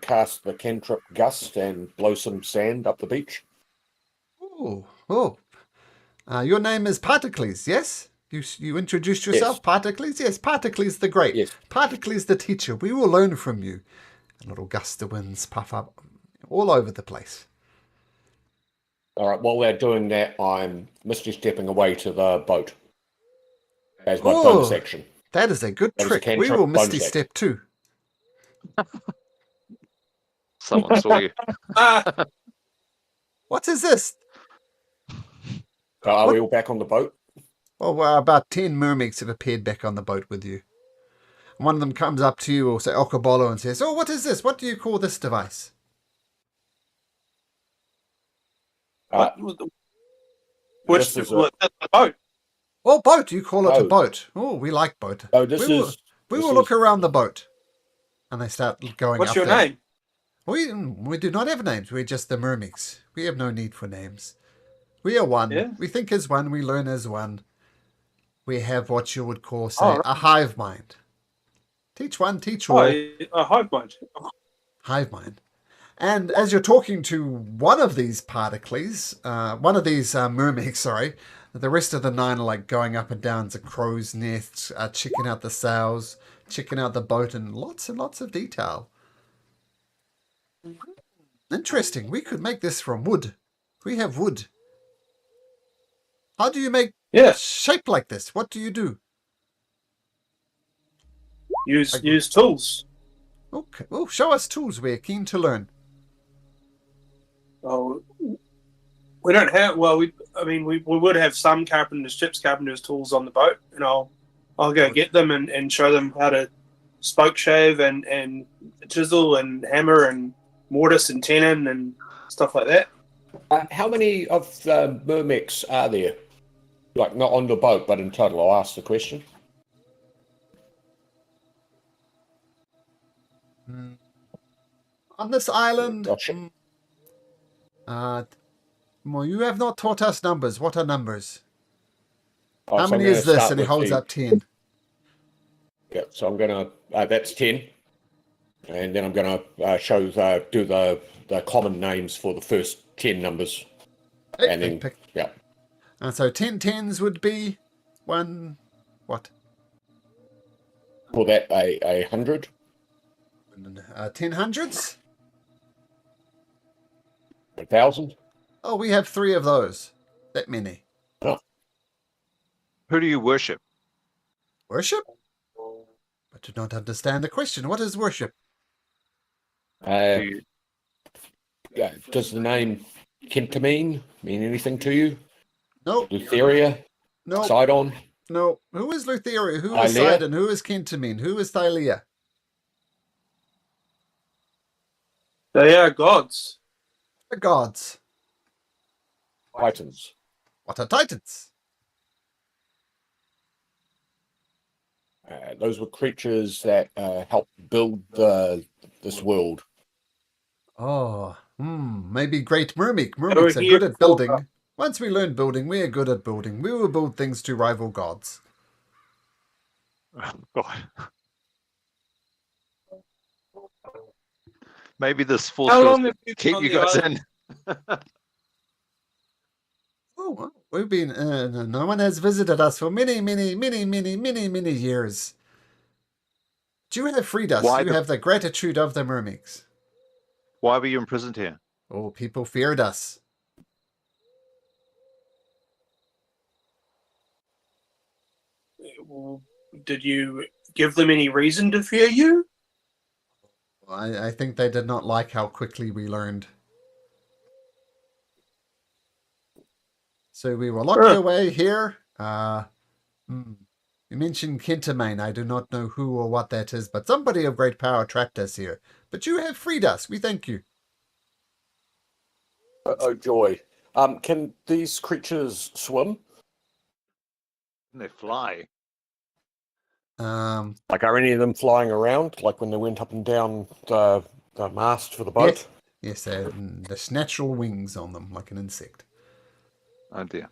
cast the cantrip gust and blow some sand up the beach. Oh. Your name is Particles, yes? You introduced yourself, yes. Particles? Yes, Particles the Great. Yes. Particles the teacher. We will learn from you. A little gust of winds puff up all over the place. All right, while they're doing that, I'm misty stepping away to the boat as my bonus action. That is a good trick. We will misty step too. Someone saw you. What is this? Are we all back on the boat? Well, about 10 mermaids have appeared back on the boat with you. One of them comes up to you, or say Okobolo, and says, "Oh, what is this? What do you call this device?" Which is the boat? Oh, boat. You call it a boat. Oh, we like boat. Oh, we will look around the boat. And they start going What's up your there. name? We do not have names. We're just the mermaids. We have no need for names. We are one. Yeah. We think as one. We learn as one. We have what you would call, say, a hive mind. Teach one, teach all. A hive mind. Hive mind. And as you're talking to one of these particles, one of these mermaids, sorry, the rest of the 9 are like going up and down to crow's nests, checking out the sails, checking out the boat, and lots of detail. Interesting. We could make this from wood. We have wood. How do you make shape like this? What do you do? Use tools. Okay. Well, show us tools. We're keen to learn. Oh, we don't have. Well, we would have some ship's carpenters tools on the boat, and I'll go get them and show them how to spoke shave and chisel and hammer and mortise and tenon and stuff like that. How many of the mermaids are there? Like, not on the boat, but in total. I'll ask the question. On this island, well, you have not taught us numbers. What are numbers? How many is this? And he holds up 10. Yeah, so I'm going to, that's 10. And then I'm going to do the common names for the first 10 numbers. And then, yeah. And so 10 tens would be one, what? For that, a 100. 10 hundreds? 1,000. Oh, we have 3 of those. That many. Oh. Who do you worship? Worship? I do not understand the question. What is worship? Does the name Kentamine mean anything to you? No. Lutheria? No. Sidon? No. Who is Lutheria? Who is Thylea? Sidon? Who is Kentamine? Who is Thylea? They are gods. The gods. Titans. What are Titans? Those were creatures that helped build this world. Oh, maybe great mermaid. Mermaids are good at building. Once we learn building, we are good at building. We will build things to rival gods. Oh, God. Maybe this force will keep you guys in. Oh, we've been. No one has visited us for many years. Do you have freed us? You have the gratitude of the mermaids. Why were you imprisoned here? Oh, people feared us. Did you give them any reason to fear you? I think they did not like how quickly we learned. So we were locked away here. You mentioned Kentamine. I do not know who or what that is, but somebody of great power trapped us here. But you have freed us. We thank you. Oh, joy. Can these creatures swim? Can they fly? Like, are any of them flying around? Like when they went up and down the mast for the boat? Yes, there's natural wings on them, like an insect. Oh dear.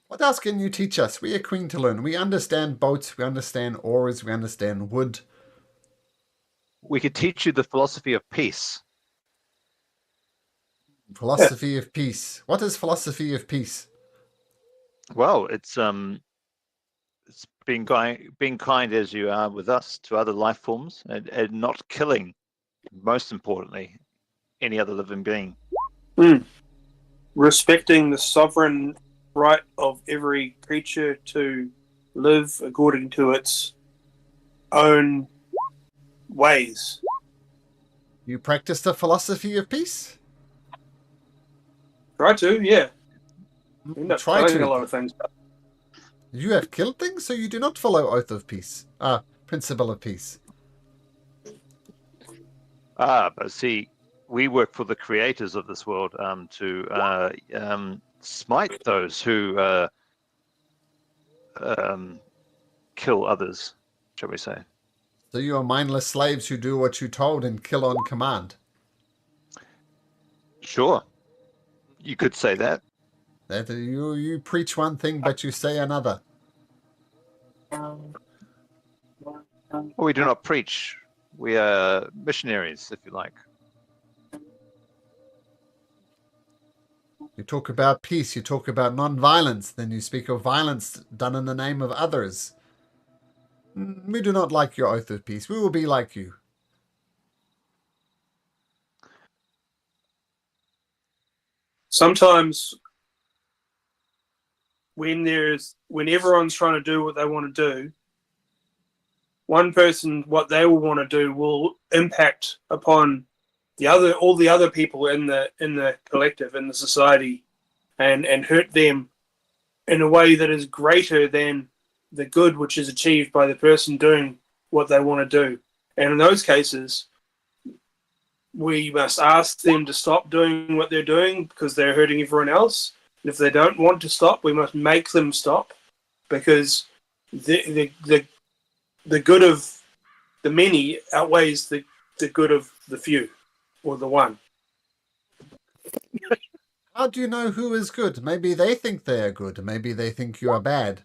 What else can you teach us? We are keen to learn. We understand boats, we understand oars, we understand wood. We could teach you the philosophy of peace. Philosophy of peace. What is philosophy of peace? Well, it's being kind as you are with us to other life forms, and not killing, most importantly, any other living being. Respecting the sovereign right of every creature to live according to its own ways. You practice the philosophy of peace? Try to, yeah. End up Try killing to. a lot of things. You have killed things, so you do not follow oath of peace. Principle of peace. But see, we work for the creators of this world to smite those who kill others, shall we say. So you are mindless slaves who do what you're told and kill on command. Sure. You could say that. That you preach one thing, but you say another. Well, we do not preach. We are missionaries, if you like. You talk about peace, you talk about non-violence, then you speak of violence done in the name of others. We do not like your oath of peace. We will be like you. Sometimes when everyone's trying to do what they want to do, one person, what they will want to do will impact upon all the other people in the collective, in the society, and hurt them in a way that is greater than the good which is achieved by the person doing what they want to do. And in those cases, we must ask them to stop doing what they're doing because they're hurting everyone else. And if they don't want to stop, we must make them stop, because the good of the many outweighs the good of the few, or the one. How do you know who is good? Maybe they think they are good. Maybe they think you are bad.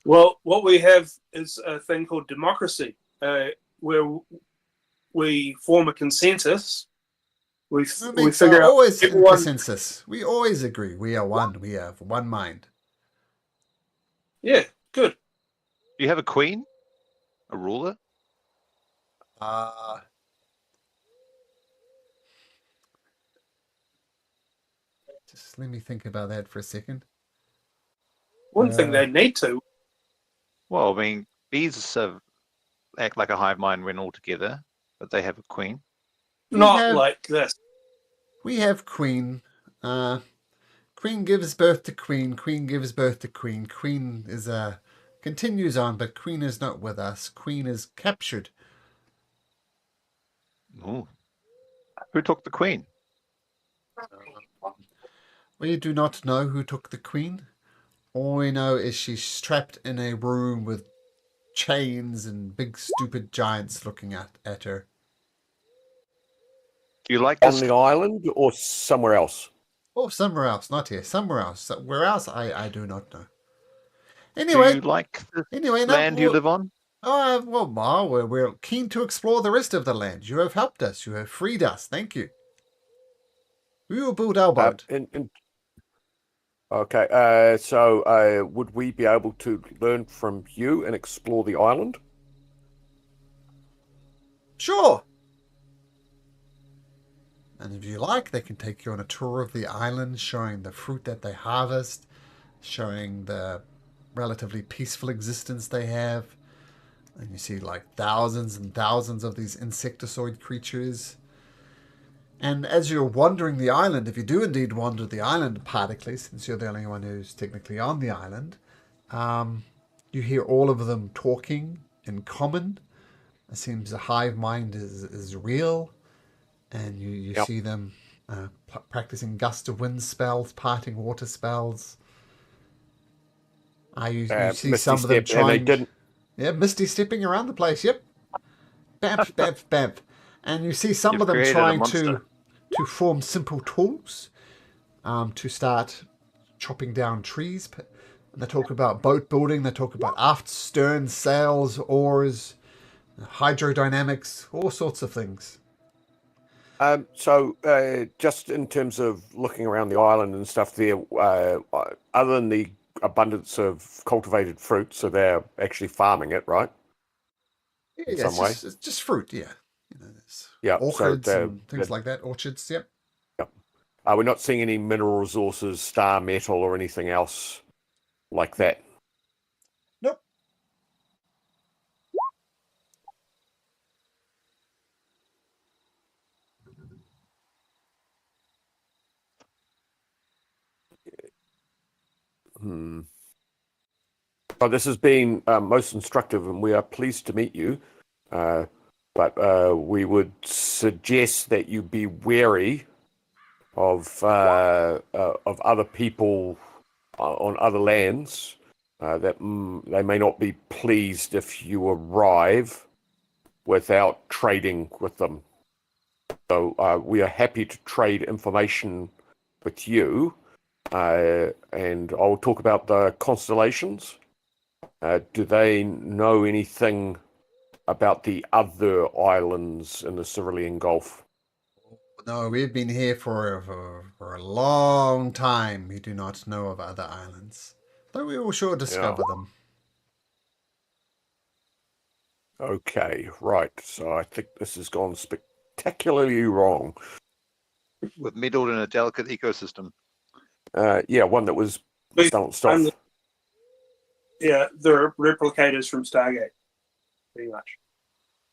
Well, what we have is a thing called democracy, where we form a consensus. We figure out always everyone... in consensus. We always agree. We are one. We have one mind. Yeah, good. Do you have a queen? A ruler? Just let me think about that for a second. Wouldn't think they need to. Well, I mean, bees act like a hive mind when all together, but they have a queen. Like this. We have queen. Queen gives birth to queen. Queen gives birth to queen. Queen is continues on, but queen is not with us. Queen is captured. Ooh. Who took the queen? We do not know who took the queen. All we know is she's trapped in a room with chains and big stupid giants looking at her. Do you like on this? the island or somewhere else? Oh, somewhere else, not here. Somewhere else. Where else? I do not know. Anyway, do you like the land you live on? Well, Ma, we're keen to explore the rest of the land. You have helped us. You have freed us. Thank you. We will build our boat. Okay, so would we be able to learn from you and explore the island? Sure. And if you like, they can take you on a tour of the island, showing the fruit that they harvest, showing the relatively peaceful existence they have. And you see like thousands and thousands of these insectoid creatures. And as you're wandering the island, if you do indeed wander the island, particularly, since you're the only one who's technically on the island, you hear all of them talking in common. It seems the hive mind is real, and you see them practicing gust of wind spells, parting water spells. You see some of them trying. And they didn't. Yeah, misty stepping around the place. Yep. Bamf, bamf, bamf. And you see some You've of them created a trying monster. to form simple tools to start chopping down trees. They talk about boat building. They talk about aft, stern, sails, oars, hydrodynamics, all sorts of things. So, just in terms of looking around the island and stuff there, other than the abundance of cultivated fruit, so they're actually farming it, right? In some way. It's just fruit, yeah. There's Yeah, orchids so and things like that. Orchards, yep. We're not seeing any mineral resources, star metal, or anything else like that. Nope. Well, this has been most instructive, and we are pleased to meet you. But we would suggest that you be wary of other people on other lands. That they may not be pleased if you arrive without trading with them. So we are happy to trade information with you, and I'll talk about the constellations. Do they know anything about the other islands in the Cerulean Gulf? No, we've been here for a long time. We do not know of other islands, though we will sure discover them. Okay, right. So I think this has gone spectacularly wrong. We've meddled in a delicate ecosystem. Yeah, one that was balanced off. Yeah, they're replicators from Stargate, pretty much.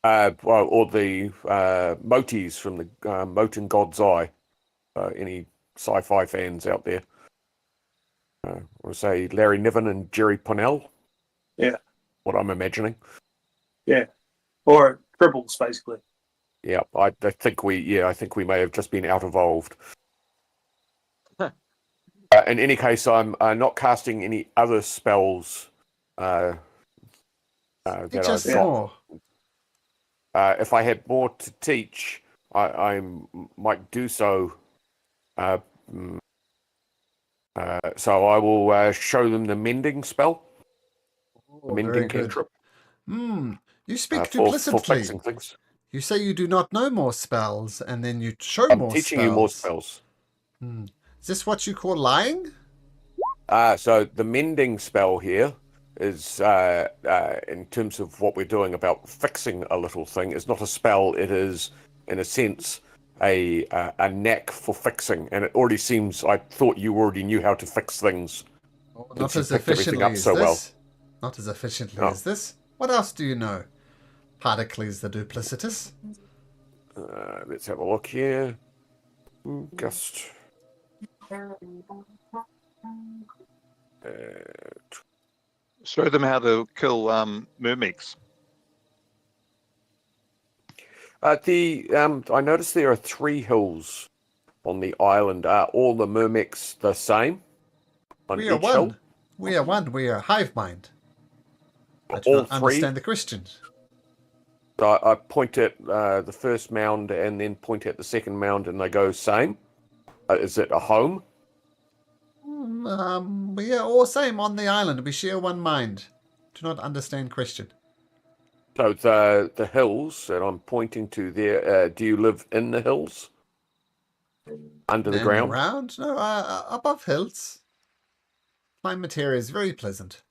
Or the Motis from the Mote in God's Eye. Any sci-fi fans out there? Or say Larry Niven and Jerry Pournelle? Yeah. What I'm imagining. Yeah. Or triples, basically. Yeah, I think we may have just been out evolved. In any case, I'm not casting any other spells. Teach us more. If I had more to teach, I might do so. So I will show them the mending spell, the mending cantrip. You speak for duplicitly. fixing things. You say you do not know more spells, and then you show more spells. I'm teaching you more spells. Is this what you call lying? So the mending spell here is, in terms of what we're doing about fixing a little thing, is not a spell. It is, in a sense, a knack for fixing. And it already seems, I thought you already knew how to fix things. Not as efficiently as this. Not as efficiently as this. What else do you know? Particles the duplicitous. Let's have a look here. Just... Show them how to kill mermaids. I noticed there are 3 hills on the island. Are all the mermaids the same? We are one. Hill? We are one. We are hive mind. I do not understand the Christians. So I point at the first mound and then point at the second mound, and they go same. Is it a home? We are all same on the island. We share one mind. Do not understand Christian. So the hills that I'm pointing to there, do you live in the hills? Under the ground? Around? No, above hills. Climate here is very pleasant.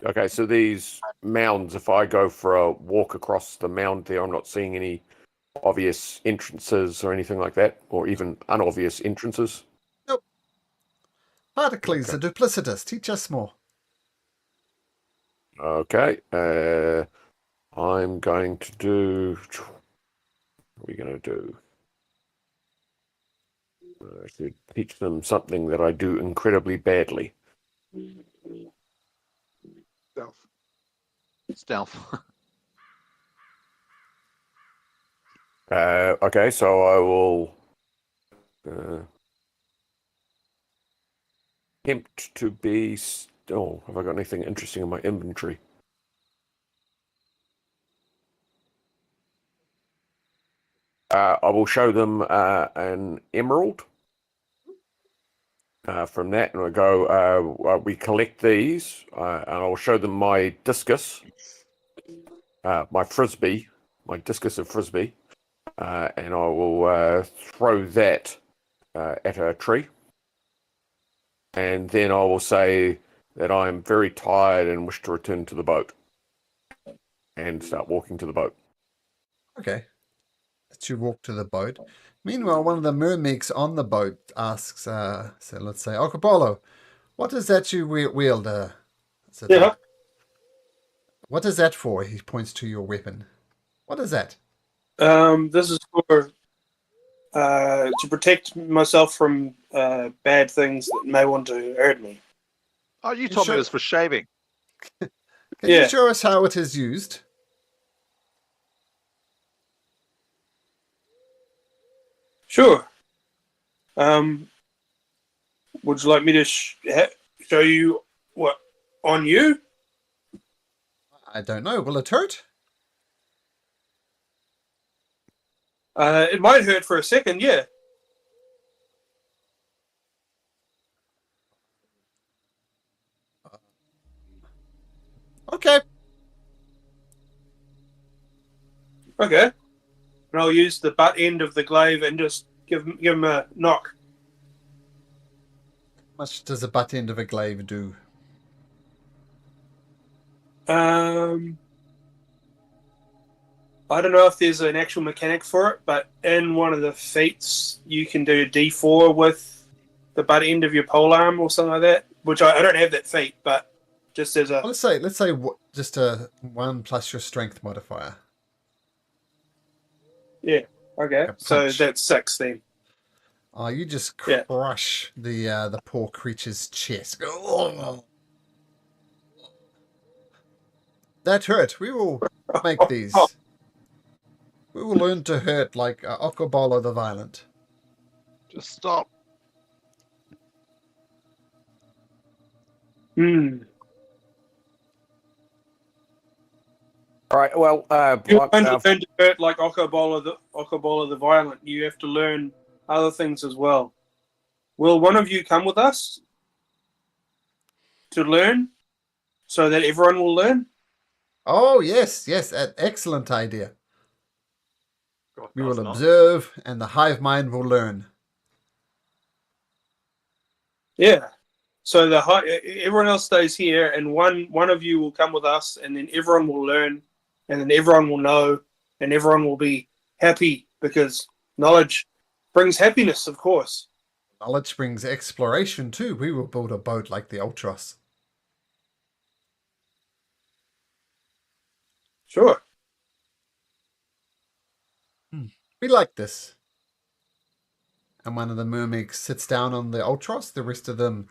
Okay, so these mounds, if I go for a walk across the mound there, I'm not seeing any obvious entrances or anything like that, or even unobvious entrances? Nope. Particles are duplicitous. Teach us more. Okay. I'm going to do... What are we going to do? I should teach them something that I do incredibly badly. Stealth. Okay, so I will attempt to be. Oh, have I got anything interesting in my inventory? I will show them an emerald. From that, and we go. We collect these, and I'll show them my discus, my frisbee, my discus of frisbee, and I will throw that at a tree, and then I will say that I am very tired and wish to return to the boat, and start walking to the boat. Okay. Let you walk to the boat. Meanwhile, one of the mermaids on the boat asks, so let's say, Okapolo, what is that you wield? Yeah. What is that for? He points to your weapon. What is that? This is for to protect myself from bad things that may want to hurt me. Oh, you told me it was for shaving. Can you show us how it is used? Sure. Would you like me to show you what on you? I don't know. Will it hurt? It might hurt for a second, yeah. Okay. Okay. And I'll use the butt end of the glaive and just give him a knock. How much does the butt end of a glaive do? I don't know if there's an actual mechanic for it, but in one of the feats, you can do a D4 with the butt end of your polearm or something like that. Which I don't have that feat, but just as a Well, let's say just a 1 plus your strength modifier. yeah. Okay, so that's 6 then. Oh, you just crush the poor creature's chest. Oh. That hurt. We will make these. We will learn to hurt like Okobolo the Violent. Just stop. Hmm. All right. Well, You don't learn to hurt like Okobolo the Violent. You have to learn other things as well. Will one of you come with us to learn, so that everyone will learn? Oh yes, an excellent idea. God, We will not. observe, and the hive mind will learn. Yeah. So everyone else stays here, and one of you will come with us, and then everyone will learn, and then everyone will know, and everyone will be happy because knowledge brings happiness, of course. Knowledge brings exploration too. We will build a boat like the Ultros. Sure. We like this. And one of the mermaids sits down on the Ultros. The rest of them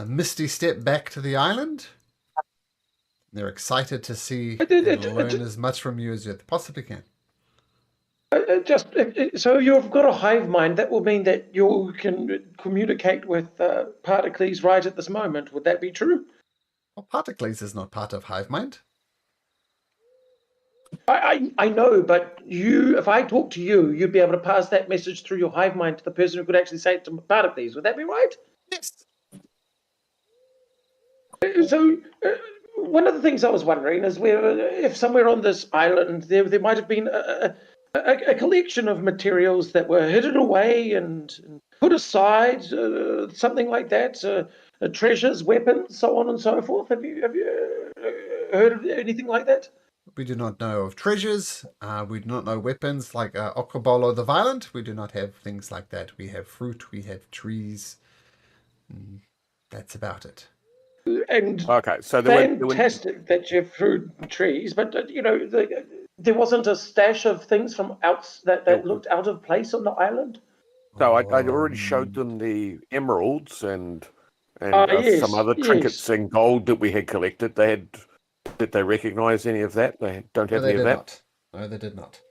misty step back to the island. They're excited to see and learn as much from you as you possibly can. So you've got a hive mind. That will mean that you can communicate with Particles right at this moment. Would that be true? Well, Particles is not part of hive mind. I know, but if I talk to you, you'd be able to pass that message through your hive mind to the person who could actually say it to Particles. Would that be right? Yes. So one of the things I was wondering is if somewhere on this island there might have been a collection of materials that were hidden away and put aside, something like that, treasures, weapons, so on and so forth. Have you heard of anything like that? We do not know of treasures. We do not know weapons like Okobolo the Violent. We do not have things like that. We have fruit. We have trees. That's about it. And okay, so fantastic that you have fruit and trees, but there wasn't a stash of things from that looked out of place on the island. So I'd already showed them the emeralds and Yes, some other trinkets and gold that we had collected. They had Did they recognise any of that? They don't No, have they any of did that. not. No, they did not.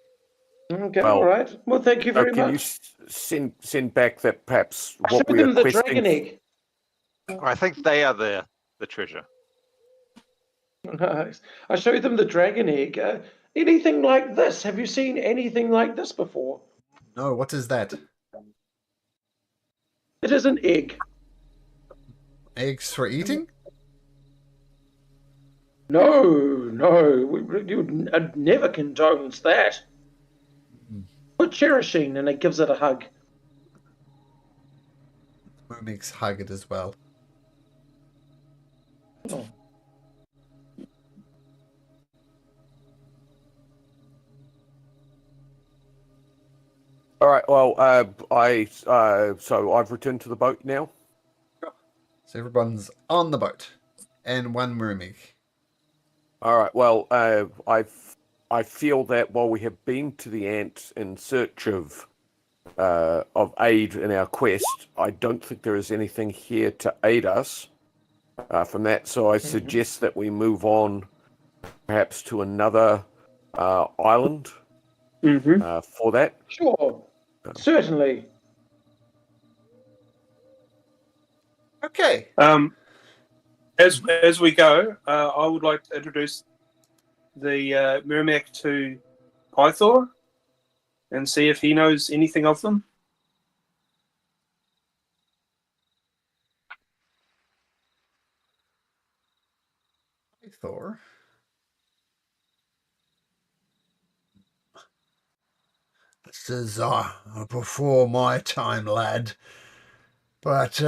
Okay, Well, all right. Well, thank you very can you much. send back that perhaps I what showed we are them the questing? dragon egg. I think they are the treasure. Nice. I showed them the dragon egg. Anything like this? Have you seen anything like this before? No, what is that? It is an egg. Eggs for eating? No, never condones that. Put cherishing, and it gives it a hug. Mumix hug it as well. Oh. All right. Well, so I've returned to the boat now. So everyone's on the boat, and one Murmig. All right. Well, I feel that while we have been to the ant in search of aid in our quest, I don't think there is anything here to aid us from that. So I suggest that we move on, perhaps to another island for that. Sure, certainly. Okay. As we go, I would like to introduce the Merrimack to Pythor and see if he knows anything of them. Thor. This is before my time, lad. But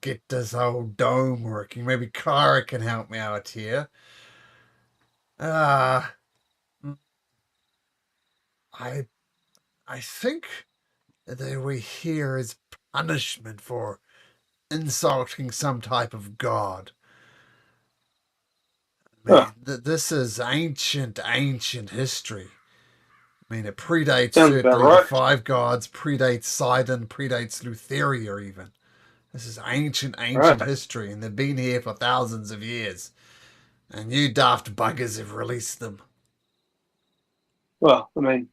get this old dome working. Maybe Kara can help me out here. I think that we here is punishment for insulting some type of god. Man, this is ancient history. I mean, it predates certainly the five gods, predates Sidon, predates Lutheria even. This is ancient history, and they've been here for thousands of years. And you daft buggers have released them. Well, I mean...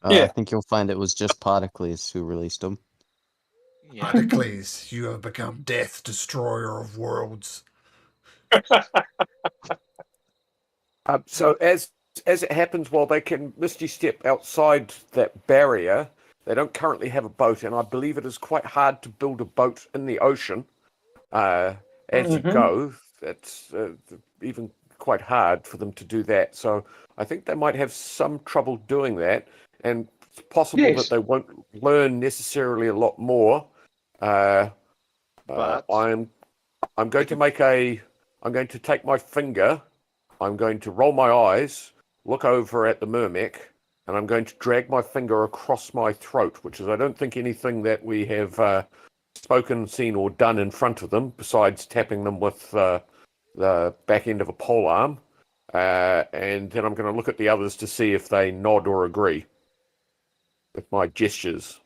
I think you'll find it was just Particles who released them. Yeah. Particles, you have become death, destroyer of worlds. So as it happens, while they can misty step outside that barrier, they don't currently have a boat, and I believe it is quite hard to build a boat in the ocean as you go. It's even quite hard for them to do that. So I think they might have some trouble doing that, and it's possible that they won't learn necessarily a lot more. But I'm going to take my finger, I'm going to roll my eyes, look over at the Mermac, and I'm going to drag my finger across my throat, which is, I don't think, anything that we have spoken, seen, or done in front of them, besides tapping them with the back end of a pole arm. And then I'm going to look at the others to see if they nod or agree with my gestures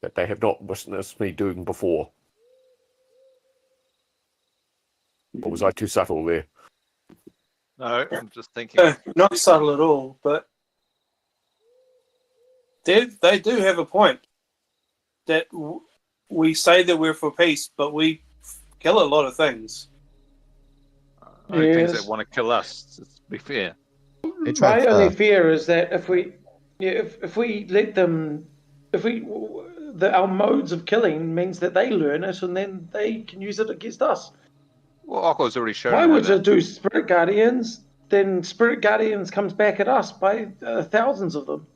that they have not witnessed me doing before. Or was I too subtle there? No, I'm just thinking. Not subtle at all, but they do have a point. That we say that we're for peace, but we kill a lot of things. Only things that want to kill us, to be fair. My only fear is that if we let them, our modes of killing means that they learn it and then they can use it against us. Well, Okko's already shown. Why would you do Spirit Guardians? Then Spirit Guardians comes back at us by thousands of them.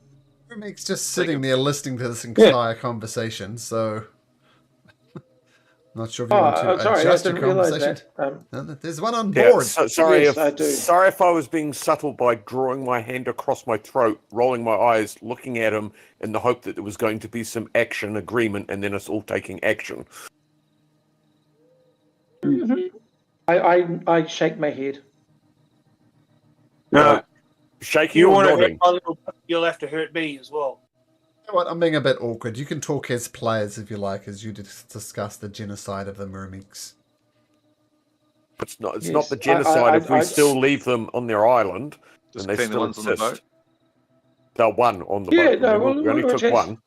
Mermac's just sitting there listening to this entire conversation, so... Not sure if you want to adjust your conversation. There's one on board. Sorry if I was being subtle by drawing my hand across my throat, rolling my eyes, looking at him in the hope that there was going to be some action agreement and then us all taking action. I shake my head. No. Shaking or nodding? You'll have to hurt me as well. You know what? I'm being a bit awkward. You can talk as players if you like, as you discuss the genocide of the Merminks. It's not. It's Yes, not the genocide if we I still leave them on their island Just and they clean the still ones on the exist. boat. The one on the Yeah, boat. no, Remember, we only took check. one.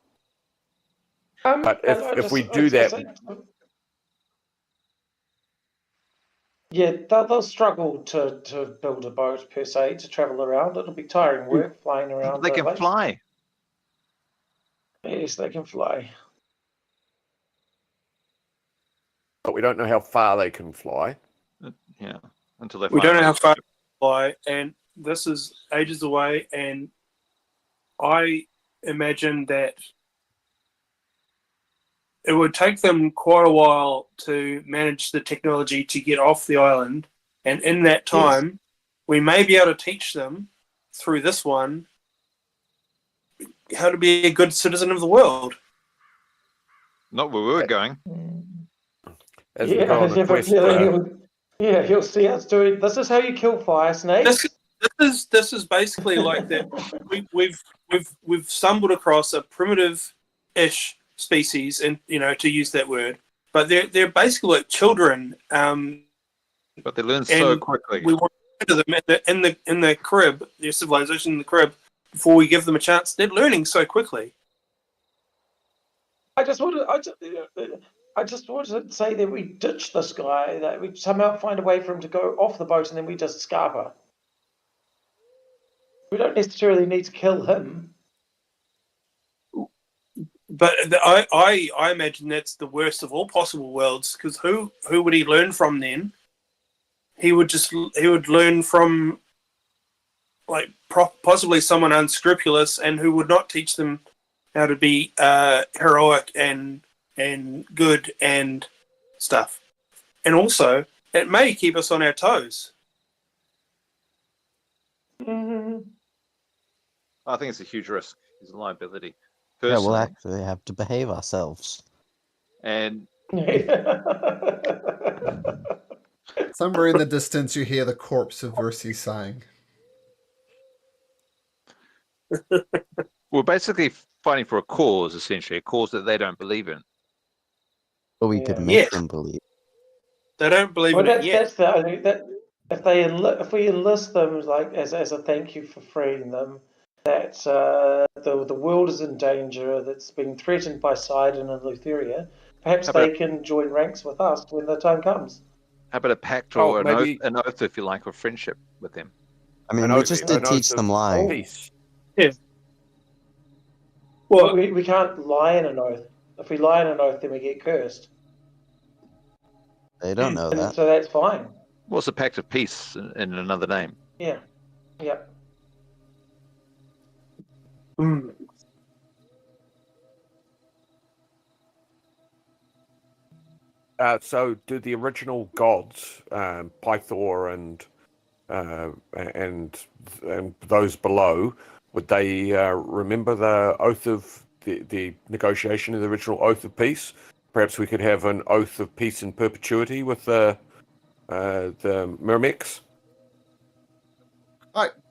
But if we do that, yeah, they'll struggle to build a boat per se to travel around. It'll be tiring work flying around. They the can lake. fly. Yes, they can fly. but we don't know how far they can fly. Yeah, until they. We don't know how far far. to fly, and this is ages away. And I imagine that it would take them quite a while to manage the technology to get off the island. And in that time, we may be able to teach them through this one how to be a good citizen of the world. Not where we were going. As we go on the quest, he'll see us doing. This is how you kill fire snakes. This is basically like that. We've stumbled across a primitive-ish species, and to use that word, but they're basically like children. But they learn so quickly. We want to them in the crib, their civilization in the crib, before we give them a chance. They're learning so quickly. I just wanted to say that we ditch this guy, that we somehow find a way for him to go off the boat, and then we just scarper. We don't necessarily need to kill him. But I imagine that's the worst of all possible worlds, because who would he learn from then? He would learn from like possibly someone unscrupulous and who would not teach them how to be heroic and good and stuff. And also, it may keep us on our toes. Mm-hmm. I think it's a huge risk. It's a liability. Yeah, we'll actually have to behave ourselves. And somewhere in the distance, you hear the corpse of Versi sighing. We're basically fighting for a cause, essentially, a cause that they don't believe in. But we could make them believe. They don't believe in it yet. That's the only that if we enlist them like as a thank you for freeing them, that the world is in danger, that's being threatened by Sidon and Lutheria. Perhaps they can join ranks with us when the time comes. How about a pact or an oath, if you like, of friendship with them? I mean, we just did teach them lying. Peace. Yeah. Well, we can't lie in an oath. If we lie in an oath, then we get cursed. They don't know that. So that's fine. What's a pact of peace in another name? Yeah. Yeah. So, do the original gods, Pythor and those below, would they remember the oath of the negotiation of the original oath of peace? Perhaps we could have an oath of peace in perpetuity with the Mermics.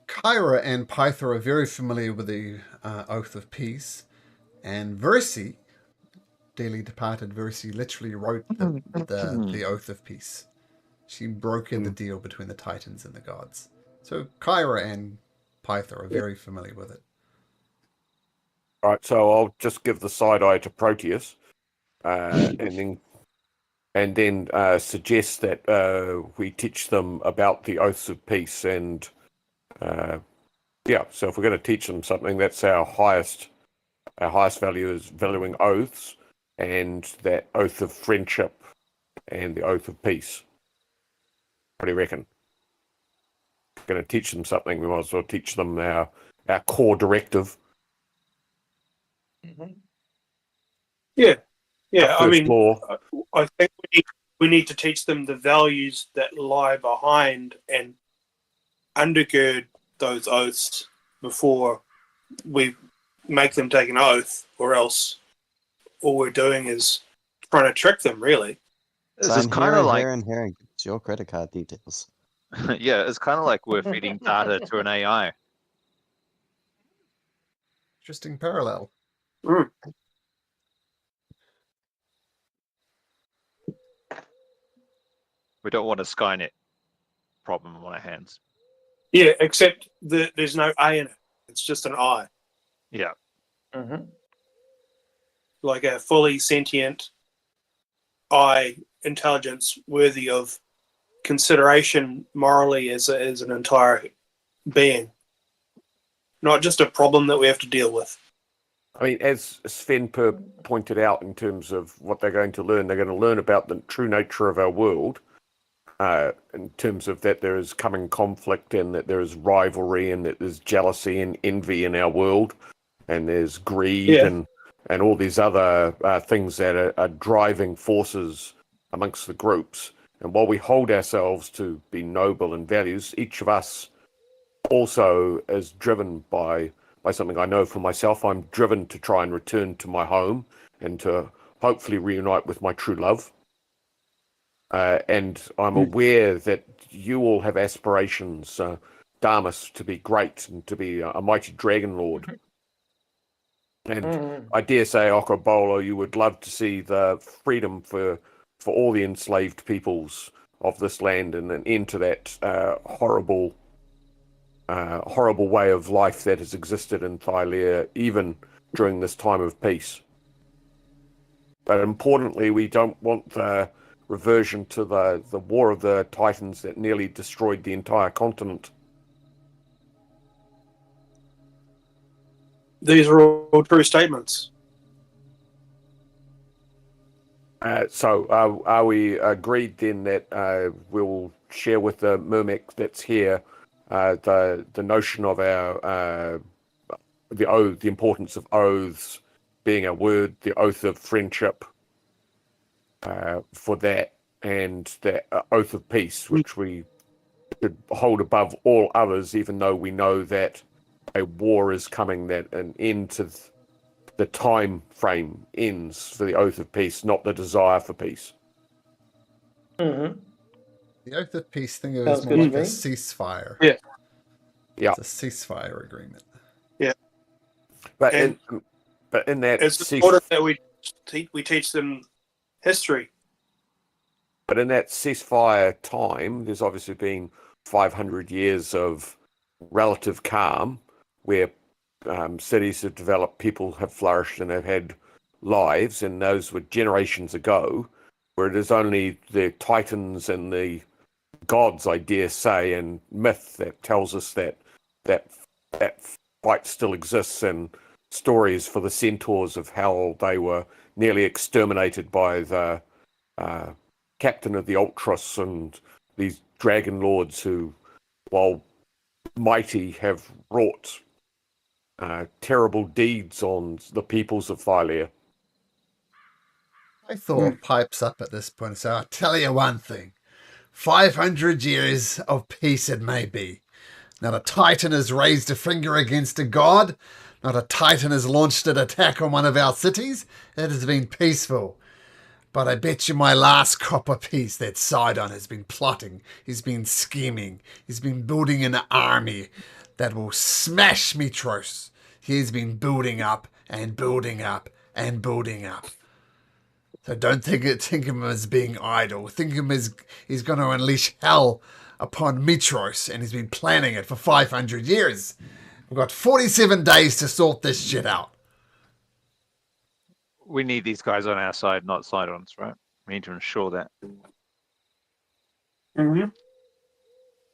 Kyra and Pythor are very familiar with the oath of peace, and Versi, dearly departed Versi, literally wrote the oath of peace. She brokered the deal between the Titans and the gods. So Kyra and Pythor are very familiar with it. All right, so I'll just give the side eye to Proteus, and then suggest that we teach them about the oaths of peace. And so if we're going to teach them something, that's our highest value is valuing oaths, and that oath of friendship and the oath of peace. What do you reckon? If we're going to teach them something, we might as well teach them our core directive. Mm-hmm. Yeah. I mean, law. I think we need to teach them the values that lie behind and undergird those oaths before we make them take an oath, or else all we're doing is trying to trick them, really. So It's kind of like it's your credit card details. yeah, it's kind of like we're feeding data to an AI. Interesting parallel. Mm. We don't want a Skynet problem on our hands. Yeah, except there's no A in it. It's just an I. Yeah. Mm-hmm. Like a fully sentient I intelligence worthy of consideration morally as an entire being. Not just a problem that we have to deal with. I mean, as Sven pointed out, in terms of what they're going to learn about the true nature of our world, in terms of that there is coming conflict and that there is rivalry and that there's jealousy and envy in our world, and there's greed and all these other things that are driving forces amongst the groups. And while we hold ourselves to be noble in values, each of us also is driven by something. I know for myself, I'm driven to try and return to my home and to hopefully reunite with my true love. And I'm aware that you all have aspirations, Damus, to be great and to be a mighty dragon lord. And I dare say, Okobolo, you would love to see the freedom for all the enslaved peoples of this land and an end to that horrible way of life that has existed in Thylea, even during this time of peace. But importantly, we don't want the reversion to the War of the Titans that nearly destroyed the entire continent. These are all true statements. So are we agreed then that we'll share with the Myrmec that's here the notion of our the importance of oaths being a word, the oath of friendship for that, and the oath of peace, which we should hold above all others, even though we know that a war is coming, that an end to the time frame ends for the oath of peace, not the desire for peace. Mm-hmm. The oath of peace thing is more like a ceasefire. Yeah. It's a ceasefire agreement. Yeah. But in that it's important that we teach them history. But in that ceasefire time, there's obviously been 500 years of relative calm where cities have developed, people have flourished and have had lives, and those were generations ago, where it is only the titans and the gods, I dare say, and myth that tells us that fight still exists, and stories for the centaurs of how they were nearly exterminated by the captain of the Ultras and these dragon lords who, while mighty, have wrought terrible deeds on the peoples of Thylea. I thought pipes up at this point and say, I'll tell you one thing. 500 years of peace it may be. Not a titan has raised a finger against a god. Not a titan has launched an attack on one of our cities. It has been peaceful. But I bet you my last copper piece that Sidon has been plotting. He's been scheming. He's been building an army that will smash Mitros. He's been building up and building up and building up. So don't think of him as being idle. Think of him as he's going to unleash hell upon Mitros, and he's been planning it for 500 years. We've got 47 days to sort this shit out. We need these guys on our side, not Sidon's, right? We need to ensure that. Mm-hmm.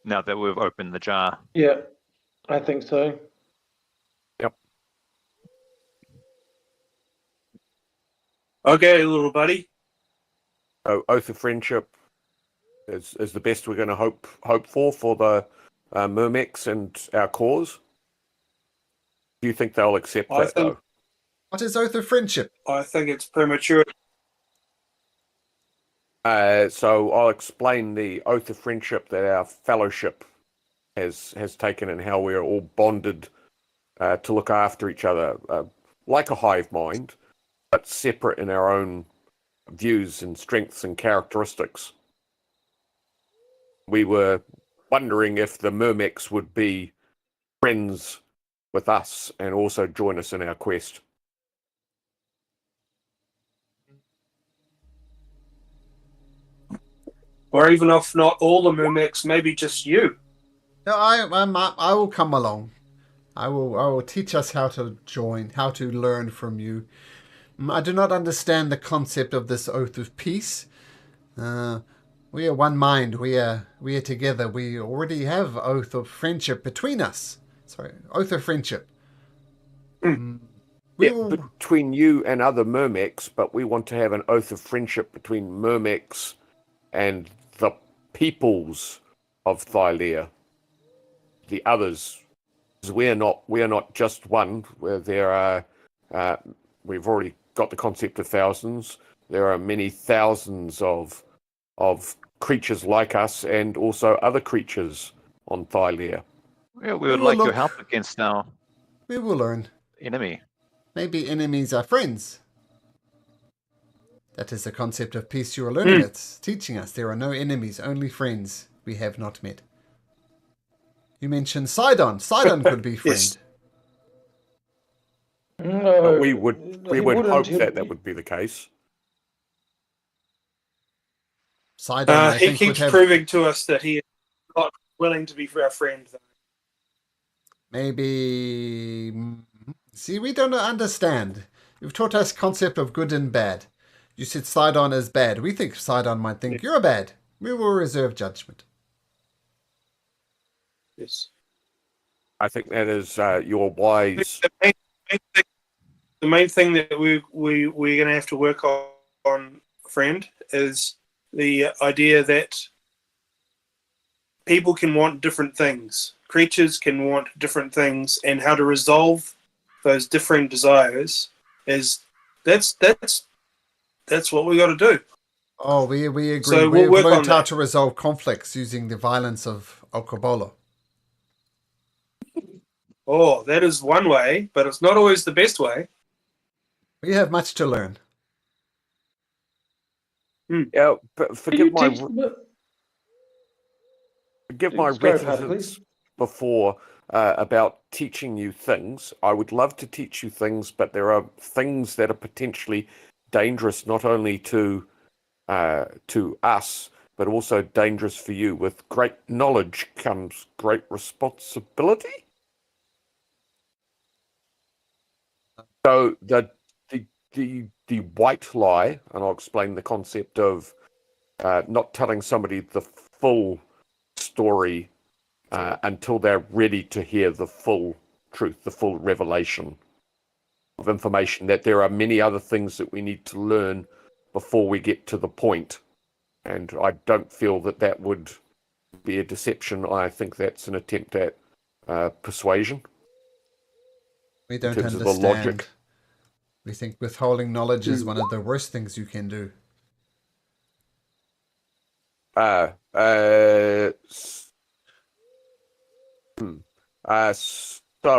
Now that we've opened the jar. Yeah, I think so. Yep. Okay, little buddy. Oath of friendship is the best we're going to hope for the Myrmecs and our cause. Do you think they'll accept that, though? What is oath of friendship? I think it's premature. So I'll explain the oath of friendship that our fellowship has taken and how we're all bonded to look after each other, like a hive mind, but separate in our own views and strengths and characteristics. We were wondering if the Myrmecs would be friends with us and also join us in our quest. Or even if not all the Murmecs, maybe just you. No, I will come along. I will teach us how to join, how to learn from you. I do not understand the concept of this oath of peace. We are one mind. We are together. We already have oath of friendship between us. Sorry, oath of friendship. Between you and other Murmecs, but we want to have an oath of friendship between Murmecs and the peoples of Thylea. The others, we are not just one. Where there are, we've already got the concept of thousands. There are many thousands of creatures like us, and also other creatures on Thylea. Yeah, we would like your help against our. We will learn. Enemy. Maybe enemies are friends. That is the concept of peace you are learning. It's teaching us there are no enemies, only friends we have not met. You mentioned Sidon. Sidon could be friend. Yes. No, We would hope that would be the case. Sidon, I he think, keeps would have... proving to us that he is not willing to be our friend. Maybe... See, we don't understand. You've taught us concept of good and bad. You said Sidon is bad. We think Sidon might think you're bad. We will reserve judgment. Yes. I think that is your wise. The main thing that we're going to have to work on, friend, is the idea that people can want different things. Creatures can want different things, and how to resolve those differing desires is that's what we got to do. Oh, we agree. So We've we'll learned how to resolve conflicts using the violence of Okobolo. Oh, that is one way, but it's not always the best way. We have much to learn. Yeah, but forgive my reticence before about teaching you things. I would love to teach you things, but there are things that are potentially dangerous, not only to us, but also dangerous for you. With great knowledge comes great responsibility. So the white lie, and I'll explain the concept of not telling somebody the full story until they're ready to hear the full truth, the full revelation of information, that there are many other things that we need to learn before we get to the point. And I don't feel that would be a deception. I think that's an attempt at persuasion. We don't in terms understand. Of the logic. We think withholding knowledge is one of the worst things you can do. That's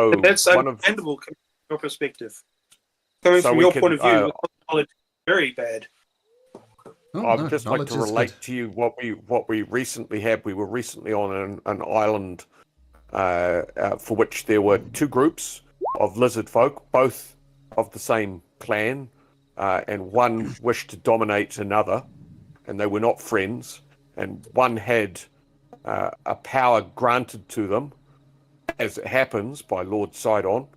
understandable from your perspective. Coming from your point of view, knowledge is very bad. I would just like to relate to you what we recently had. We were recently on an island for which there were two groups of lizard folk, both of the same clan, and one wished to dominate another, and they were not friends. And one had a power granted to them, as it happens, by Lord Sidon,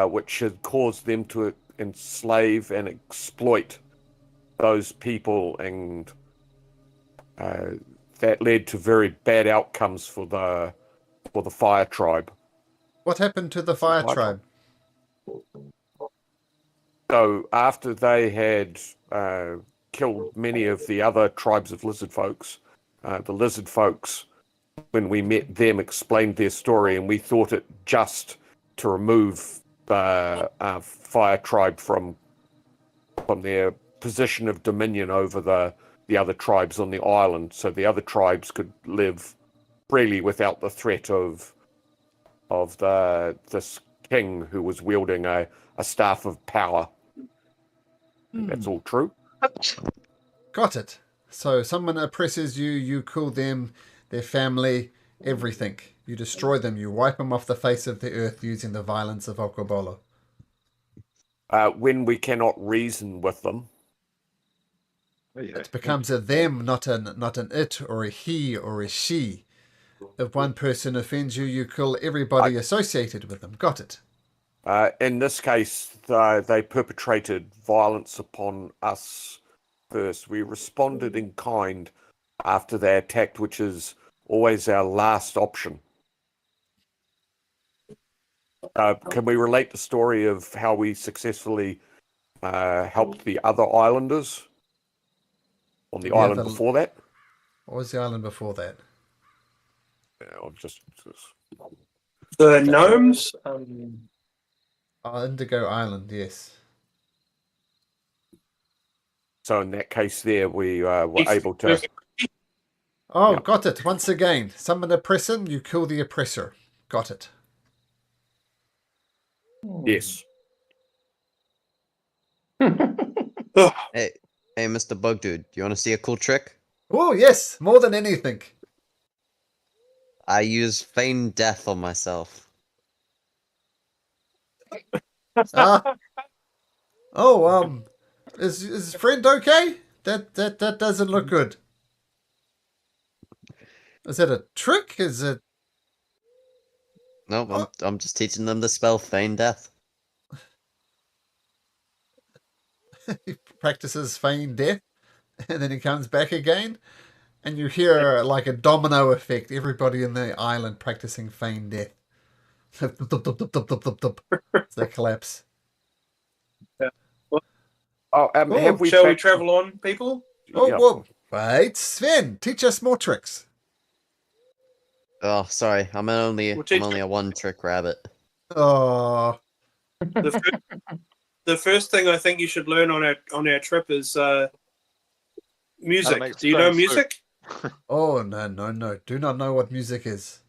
which had caused them to enslave and exploit those people, and that led to very bad outcomes for the Fire Tribe. What happened to the Fire Tribe? So after they had killed many of the other tribes of lizard folks, the lizard folks, when we met them, explained their story, and we thought it just to remove the Fire Tribe from their position of dominion over the other tribes on the island, so the other tribes could live freely without the threat of this king who was wielding a staff of power. That's all true. Got it. So someone oppresses you, you kill them, their family, everything. You destroy them, you wipe them off the face of the earth using the violence of Okobolo. When we cannot reason with them. It becomes a them, not an it or a he or a she. If one person offends you, you kill everybody associated with them. Got it. In this case, they perpetrated violence upon us first. We responded in kind after they attacked, which is always our last option. Can we relate the story of how we successfully helped the other islanders on the island before that? What was the island before that? Yeah, just The gnomes. Indigo Island, yes. So in that case there, we were able to... Oh, yeah. Got it. Once again, summon oppressor, you kill the oppressor. Got it. Yes. Hey, Mr. Bug Dude, do you want to see a cool trick? Oh, yes, more than anything. I use feign death on myself. Is friend okay? That doesn't look good. Is that a trick? Is it? No, I'm just teaching them the spell feign death. He practices feign death, and then he comes back again, and you hear like a domino effect. Everybody in the island practicing feign death. They collapse. Yeah. Shall we travel on, people? Whoa. Wait, Sven, teach us more tricks. Oh, sorry, I'm only a one-trick rabbit. Oh. The first thing I think you should learn on our trip is music. Do you know music? Oh, no. Do not know what music is.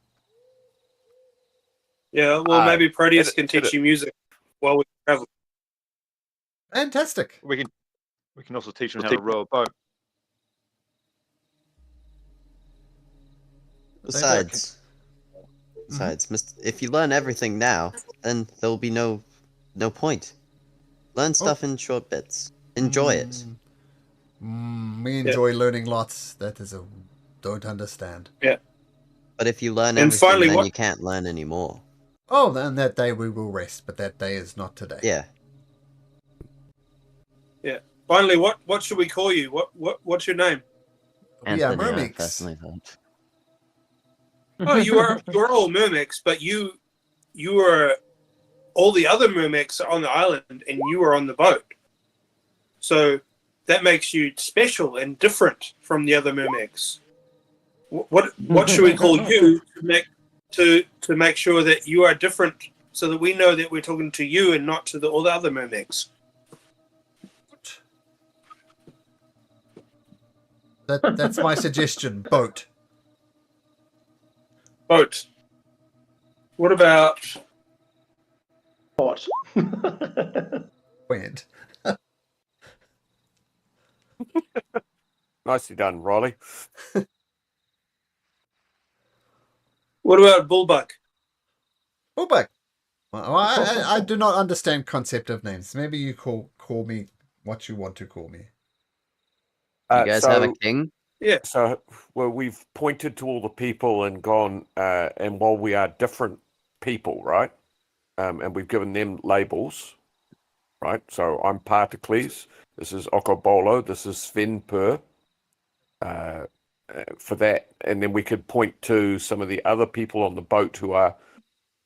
Yeah, well, maybe Proteus can teach you music while we travel. Fantastic. We can also teach them how to row a boat. Besides, if you learn everything now, then there'll be no point. Learn stuff in short bits. Enjoy it. We enjoy learning lots. That is don't understand. Yeah. But if you learn everything, then you can't learn anymore. Oh, then that day we will rest, but that day is not today. Yeah. Yeah. Finally, what should we call you? What's your name? We are Mermix. Personally thought. Oh, you're all Mermix, but you are all the other Mermix are on the island, and you are on the boat. So that makes you special and different from the other Mermix. What should we call you to make sure that you are different, so that we know that we're talking to you and not to all the other Mermix? That's my suggestion. Boat. Boat. What about what? Wind. Nicely done, Riley. What about Bullbuck? Bullbuck. Well, I do not understand concept of names. Maybe you call me what you want to call me. You guys have a king? Yeah. So, we've pointed to all the people and gone, and while we are different people, right? And we've given them labels, right? So I'm Particles. This is Okobolo. This is Sven Per. For that, and then we could point to some of the other people on the boat who are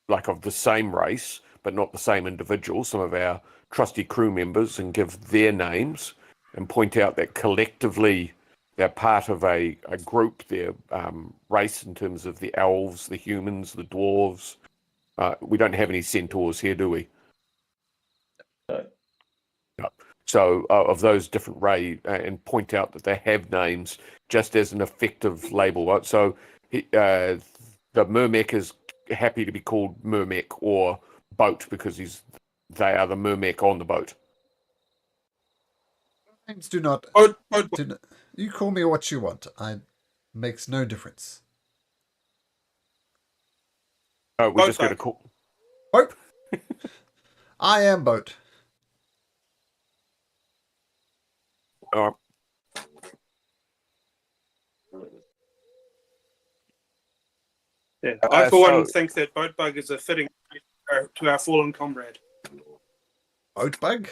like of the same race, but not the same individuals, some of our trusty crew members, and give their names and point out that collectively they're part of a group, their race in terms of the elves, the humans, the dwarves. We don't have any centaurs here, do we? No. No. So of those different and point out that they have names just as an effective label. So the Mermec is happy to be called Mermec or Boat because they are the Mermec on the boat. Names do not. You call me what you want. Makes no difference. Oh, we just got to call. Boat. I am Boat. Yeah, I for one think that Boatbug is a fitting to our fallen comrade. Boatbug?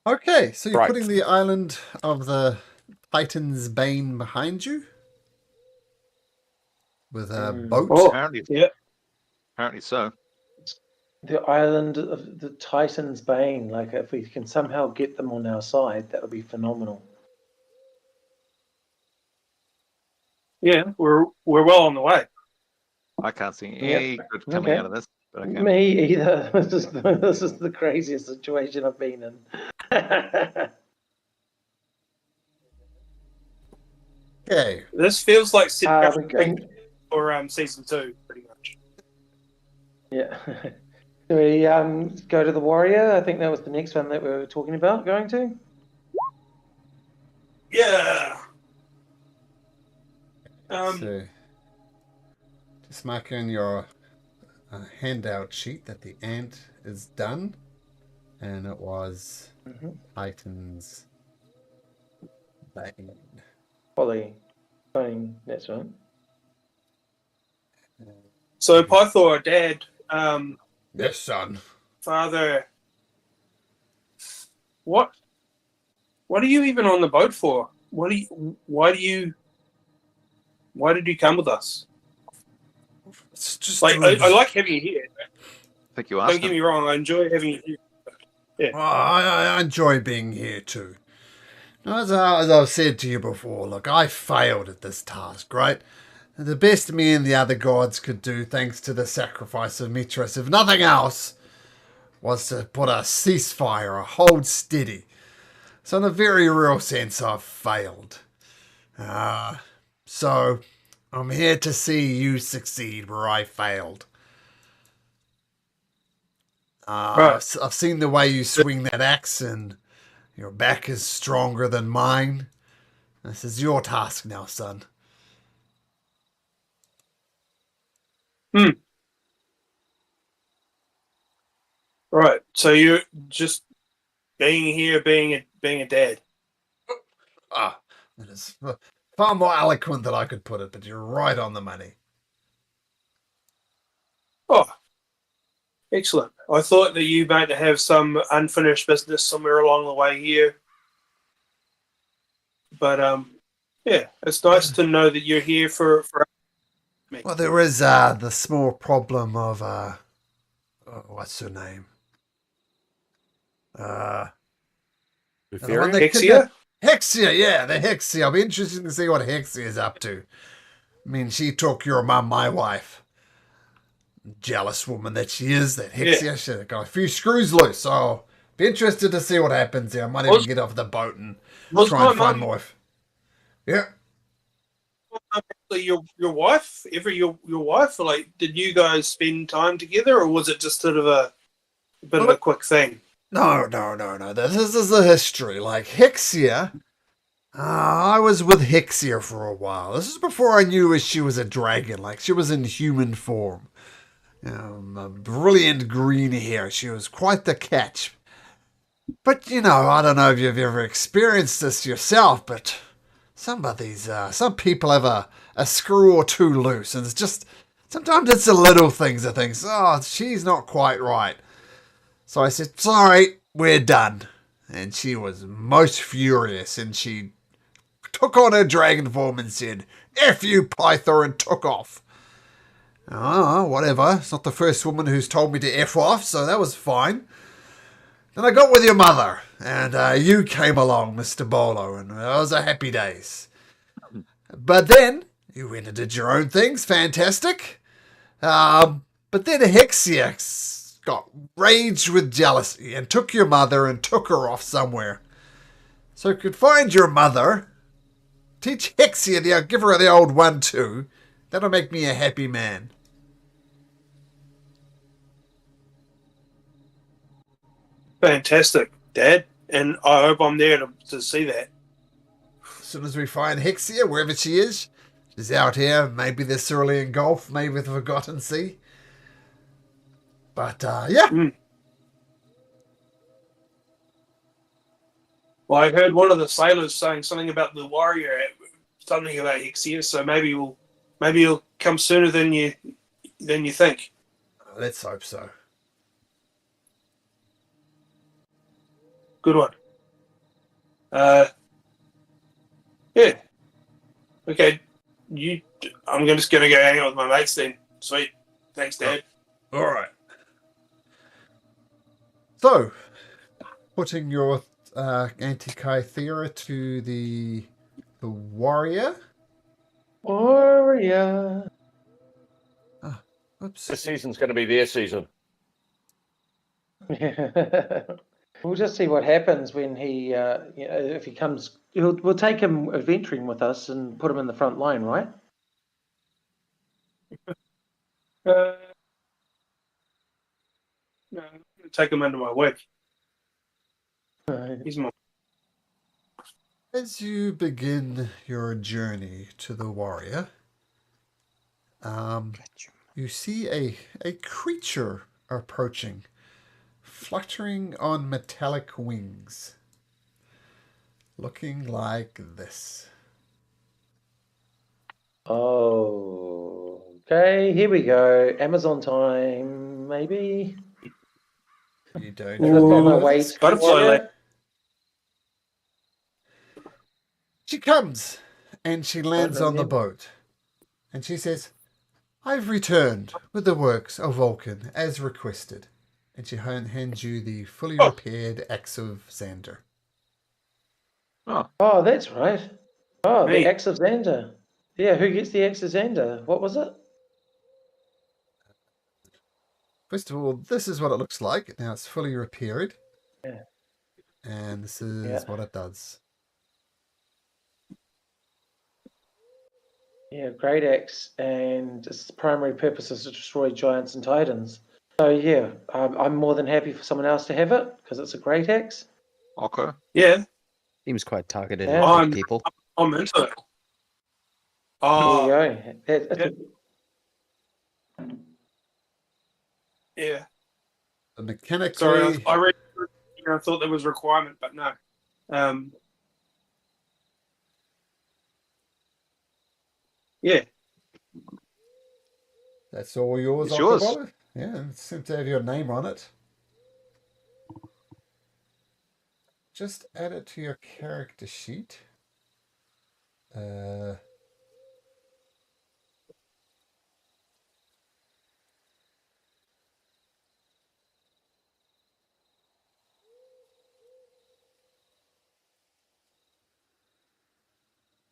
Okay, so you're putting the island of the Titan's Bane behind you? With a boat? Oh, Apparently, yeah. apparently so. The island of the Titan's Bane. Like, if we can somehow get them on our side, that would be phenomenal. Yeah, we're well on the way. I can't see any good coming out of this. But okay. Me either. This is the craziest situation I've been in. Okay. This feels like or season 2, pretty much. Yeah. Do we go to the warrior? I think that was the next one that we were talking about going to. Yeah. So, just mark in your handout sheet that the ant is done, and it was Titan's Bane. Folly. Bane, that's right. So Pythor, Dad, Yes, son. Father, what are you even on the boat for? Why did you come with us? It's just like I like having you here. I think you asked. Don't get me wrong, I enjoy having you here. Yeah. Well, I enjoy being here too. As I've said to you before, look, I failed at this task, right? The best me and the other gods could do, thanks to the sacrifice of Mitras, if nothing else, was to put a ceasefire, a hold steady. So in a very real sense, I've failed. So I'm here to see you succeed where I failed. Right. I've seen the way you swing that axe, and your back is stronger than mine. This is your task now, son. Right. So you're just being here, being a dad. That is far more eloquent than I could put it, but you're right on the money. Oh, excellent. I thought that you might have some unfinished business somewhere along the way here. But yeah, it's nice to know that you're here for me. Well, there is the small problem of what's her name? Hexia? Hexia, yeah, the Hexia. I'll be interested to see what Hexia is up to. I mean, she took your mum, my wife. Jealous woman that she is, that Hexia. She got a few screws loose, so I'll be interested to see what happens here. I might even get off the boat and try and find more. Yeah. Your wife? Your wife? Like, did you guys spend time together, or was it just sort of a bit of a quick thing? No. This is the history. Like, Hexia, I was with Hexia for a while. This is before I knew she was a dragon. Like, she was in human form. Brilliant green hair. She was quite the catch. But, I don't know if you've ever experienced this yourself, but some people have a screw or two loose, and it's just, sometimes it's the little things that think, oh, she's not quite right. So I said, sorry, we're done. And she was most furious, and she took on her dragon form and said, F you, Pythor, and took off. Oh, whatever. It's not the first woman who's told me to F off, so that was fine. Then I got with your mother, and you came along, Mr. Bolo, and it was a happy days. But then, you went and did your own things, fantastic. But then Hexia got raged with jealousy and took your mother and took her off somewhere. So you could find your mother, teach Hexia, give her the old 1-2. That'll make me a happy man. Fantastic, Dad. And I hope I'm there to see that. As soon as we find Hexia, wherever she is, she's out here, maybe the Cerulean Gulf, maybe the Forgotten Sea. But, yeah. Well, I heard one of the sailors saying something about the warrior, something about Hexia. So maybe he'll come sooner than you think. Let's hope so. Good one. Yeah. Okay. I'm just gonna go hang out with my mates then. Sweet. Thanks, Dad. All right. So, putting your anti-Kythera to the warrior. Warrior. Oops. This season's going to be their season. We'll just see what happens when he, if he comes. We'll take him adventuring with us and put him in the front line, right? No, I'm gonna take him under my wing. He's my. As you begin your journey to the warrior, you see a creature approaching, fluttering on metallic wings, looking like this. Oh, okay. Here we go. Amazon time, maybe. You don't I've got my remember weight. this Butterfly creature? lady. She comes and she lands on the them. boat, and she says, "I've returned with the works of Vulcan as requested." And she hands you the fully repaired axe of Xander. Oh, that's right. Oh, Hey. the axe of Xander. Yeah, who gets the axe of Xander? What was it? First of all, this is what it looks like. Now it's fully repaired. Yeah. And this is what it does. Yeah, great axe, and its primary purpose is to destroy giants and titans. So yeah, I'm more than happy for someone else to have it because it's a great axe. Okay. Yeah, Seems quite targeted Yeah. at people. I'm into it. There Oh, you go. yeah. Mechanically, Sorry, I read. I thought there was a requirement, but no. Yeah. that's all yours. It's yours. Ockaballa? Yeah, it seems to have your name on it. Just add it to your character sheet.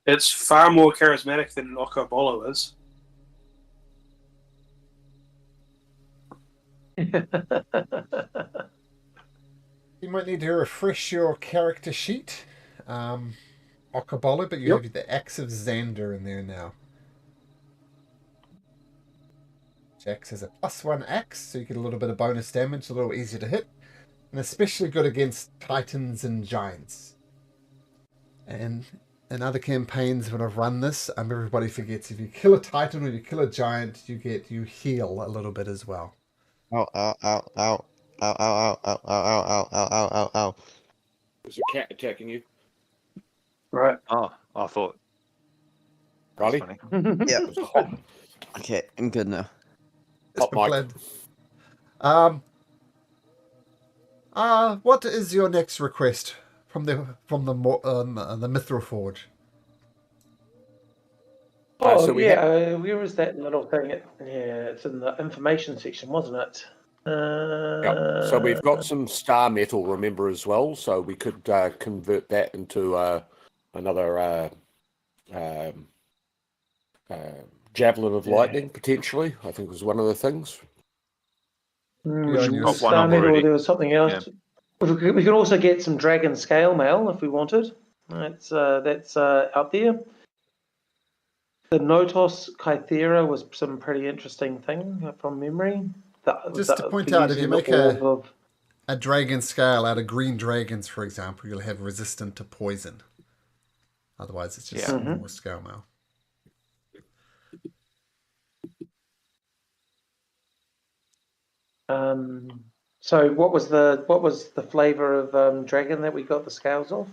It's far more charismatic than Ockaballa is. You might need to refresh your character sheet. Ockaballa, but you have the axe of Xander in there now. Jax has a +1 axe, so you get a little bit of bonus damage, a little easier to hit, and especially good against titans and giants. And in other campaigns when I've run this, everybody forgets if you kill a titan or you kill a giant, you heal a little bit as well. Ow, ow, ow, ow. Ow, ow, ow, ow, ow, ow, ow, ow, ow, ow. There's a cat attacking you. Right. Oh, I thought. Riley? Funny. Yeah. It was hot. Okay, I'm good now. Hot mic. What is your next request from the Mithril Forge? Oh, So we where was that little thing? It's in the information section, wasn't it? Yep. So we've got some star metal, remember, as well. So we could convert that into another javelin of lightning, potentially. I think was one of the things. got one Star of metal, already. there was something else. We could also get some dragon scale mail if we wanted. That's out there. The Notos Kythera was some pretty interesting thing from memory. Just to point out, if you make a dragon scale out of green dragons, for example, you'll have resistant to poison. Otherwise, it's just more scale mail. So what was the flavour of dragon that we got the scales of?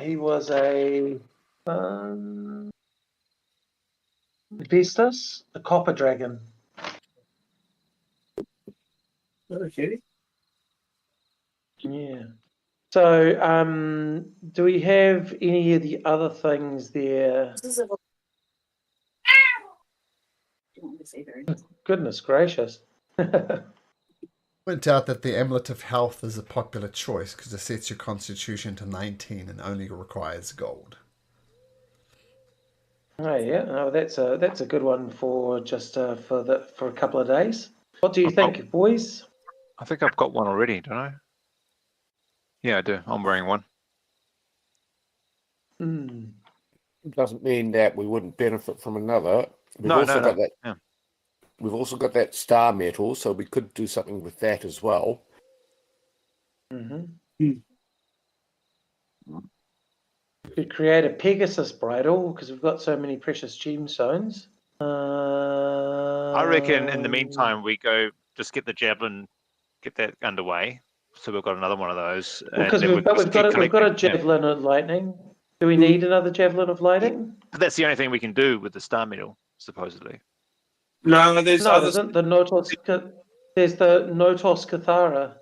He was a Vestus, the copper dragon. Okay. Yeah. So, do we have any of the other things there? Goodness gracious. Point out that the Amulet of Health is a popular choice because it sets your constitution to 19 and only requires gold. Oh yeah, no, that's a good one for just for a couple of days. What do you think, boys? I think I've got one already, don't I? Yeah, I do. I'm wearing one. Doesn't mean that we wouldn't benefit from another. We've No. got that. Yeah. We've also got that star metal, so we could do something with that as well. Could create a Pegasus bridle because we've got so many precious gemstones. I reckon in the meantime we go just get the javelin, get that underway. So we've got another one of those. Because we've got a javelin of lightning. Do we need another javelin of lightning? But that's the only thing we can do with the star medal, supposedly. No, there's others. Isn't the Notos? There's the Notos Cathara,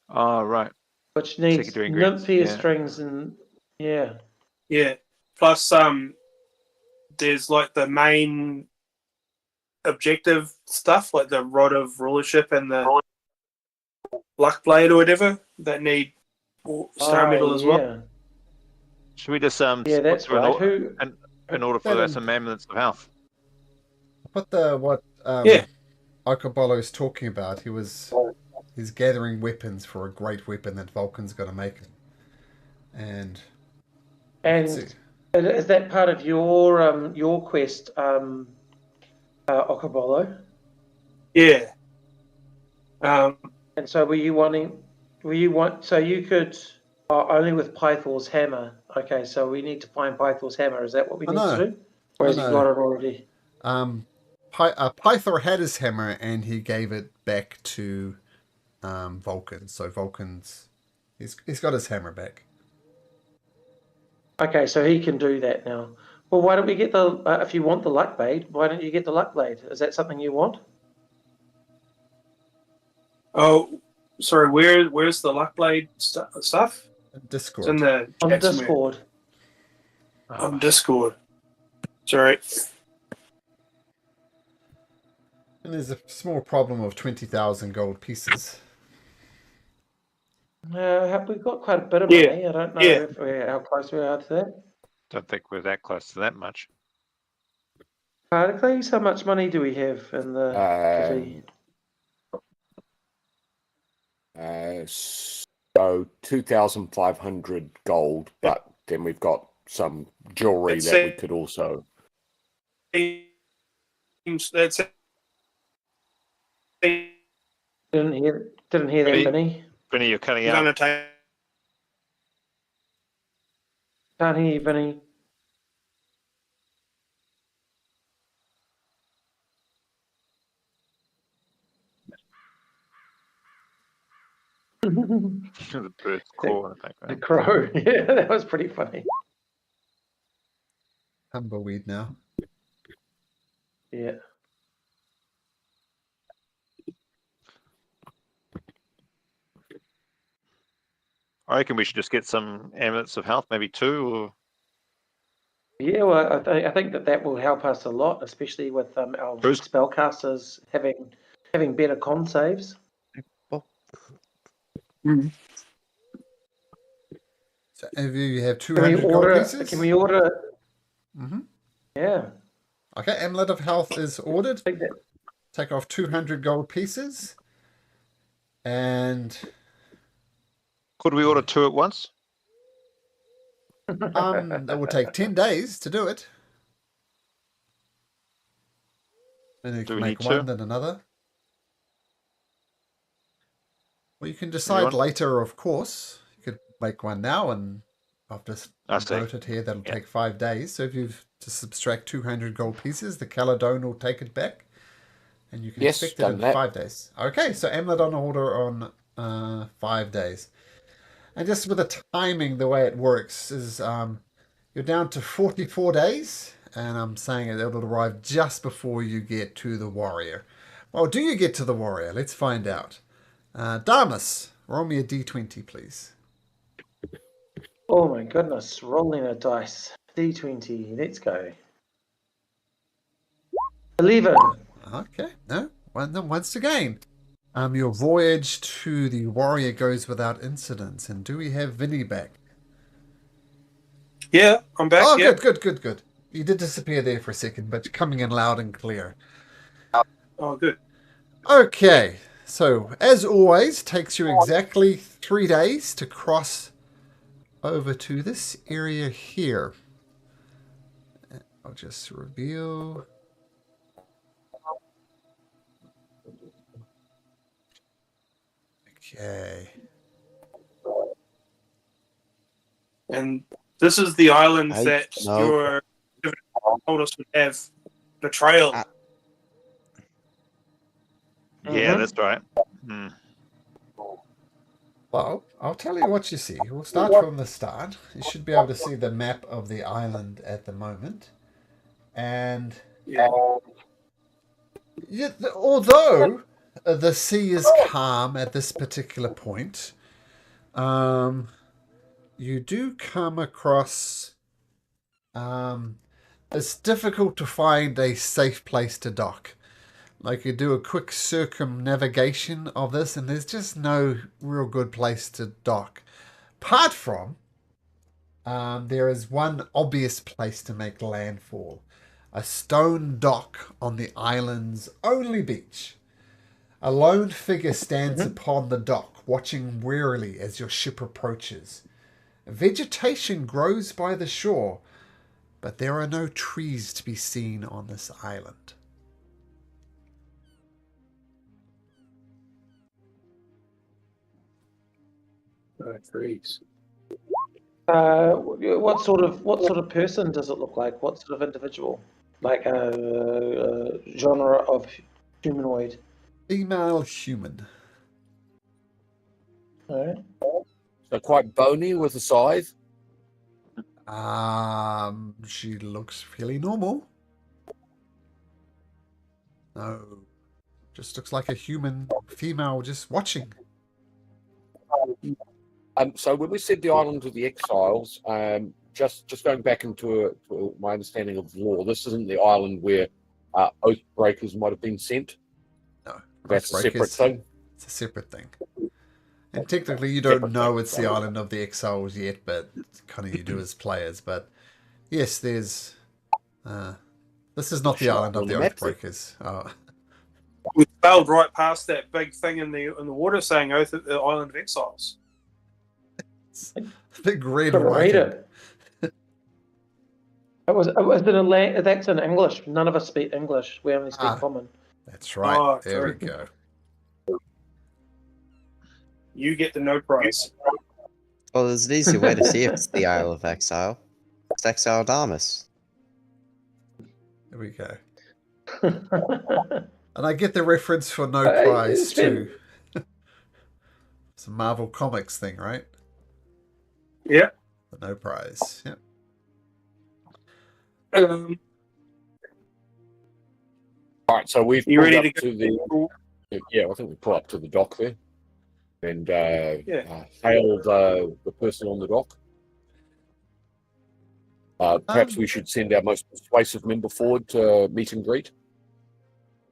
Oh, right. which needs Secondary ingredients, Nymphia yeah. strings and yeah. Yeah. Plus, there's like the main objective stuff, like the Rod of Rulership and the Luck Blade or whatever, that need star medal as well. Should we just Yeah, that's right. Who? In order for some amulets of health? What Okobolo's talking about, he's gathering weapons for a great weapon that Vulcan's going to make. And is that part of your quest, Okobolo? Yeah. And so so you could only with Pythor's hammer. Okay, so we need to find Pythor's hammer. Is that what we need to do? Or has he got it already? Pythor had his hammer and he gave it back to Vulcan. So he's got his hammer back. Okay, so he can do that now. Well, why don't we get the if you want the Luck Blade, why don't you get the Luck Blade? Is that something you want? Oh, sorry. Where's the Luck Blade stuff? Discord. It's in the on Discord. On Discord. Sorry. And there's a small problem of 20,000 gold pieces. We've got quite a bit of money. I don't know how close we are to that. Don't think we're that close to that much. Pericles, how much money do we have in the kitty? So 2,500 gold, but then we've got some jewelry that we could also. That's it. Didn't hear that, Vinny. Vinny, you're cutting out. Can't hear you, Vinny. The bird's call in the background. The crow. Yeah, that was pretty funny. Tumbleweed now. Yeah. I reckon we should just get some amulets of health, maybe 2 or. Yeah, well, I think that will help us a lot, especially with our spellcasters having better con saves. So if you have 200 gold pieces? Can we order? Yeah. Okay, Amulet of Health is ordered. Take off 200 gold pieces. And could we order 2 at once? That will take 10 days to do it. Then you can make one, then another. Well, you can decide later, of course. You could make one now, and I've just noted here that'll take 5 days. So if you've to subtract 200 gold pieces, the Caledon will take it back, and you can expect it in 5 days. Okay, so Amulet on order on 5 days. And just with the timing, the way it works is you're down to 44 days, and I'm saying it'll arrive just before you get to the warrior. Well, do you get to the warrior? Let's find out. Damus, roll me a d20, please. Oh my goodness, rolling a dice. D20, let's go. 11. Okay, no, once again. Your voyage to the warrior goes without incidents. And do we have Vinny back? Yeah, I'm back. Oh, yeah. good. You did disappear there for a second, but you're coming in loud and clear. Oh, good. Okay, so as always, takes you exactly 3 days to cross over to this area here. I'll just reveal. Okay. And this is the island I that know. your told us would have betrayal. Yeah, that's right. Hmm. Well, I'll tell you what you see. We'll start from the start. You should be able to see the map of the island at the moment. And Yeah. although the sea is calm at this particular point, you do come across... it's difficult to find a safe place to dock. Like, you do a quick circumnavigation of this, and there's just no real good place to dock. Apart from, there is one obvious place to make landfall. A stone dock on the island's only beach. A lone figure stands upon the dock, watching wearily as your ship approaches. Vegetation grows by the shore, but there are no trees to be seen on this island. Trees. What sort of person does it look like? What sort of individual? Like a genre of humanoid? Female human. Alright. So quite bony with a scythe. She looks fairly normal. No, just looks like a human female just watching. So when we said the island of the exiles, just going back into my understanding of the law, this isn't the island where oath breakers might have been sent. No, That's a separate thing. It's a separate thing. And technically, you don't know it's the island of the exiles yet, but kind of you do as players. But yes, there's. This is not the island of the oath breakers. Oh. We sailed right past that big thing in the water saying Oath at the Island of Exiles. Big red Couldn't read writing. it. That's in English. None of us speak English. We only speak Common. That's right. Oh, there we true. go. You get the no prize. Well, there's an easy way to see if it's the Isle of Exile. It's Exile Damus. There we go. And I get the reference for no prize too. It's a Marvel Comics thing, right? Yeah. The no prize. Yep. All right, so we've You ready pulled to up to the? Yeah, I think we pull up to the dock there, and hailed the person on the dock. Perhaps we should send our most persuasive member forward to meet and greet.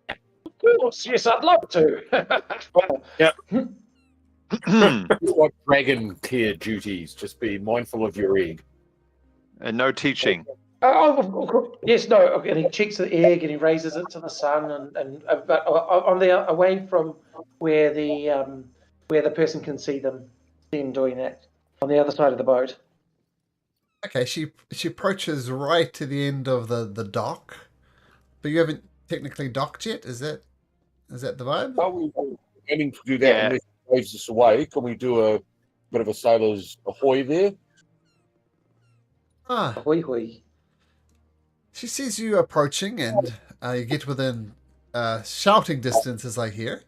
Of course, yes, I'd love to. Yeah. Like dragon clear duties. Just be mindful of your egg. And no teaching. Yes, no. And he checks the egg and he raises it to the sun, but on the away from where the person can see them doing that on the other side of the boat. Okay, she approaches right to the end of the dock, but you haven't technically docked yet. Is that the vibe? Are we aiming to do that Yeah. unless he waves us away? Can we do a bit of a sailor's ahoy there? Hoi hoi. She sees you approaching, and you get within shouting distance, as I hear.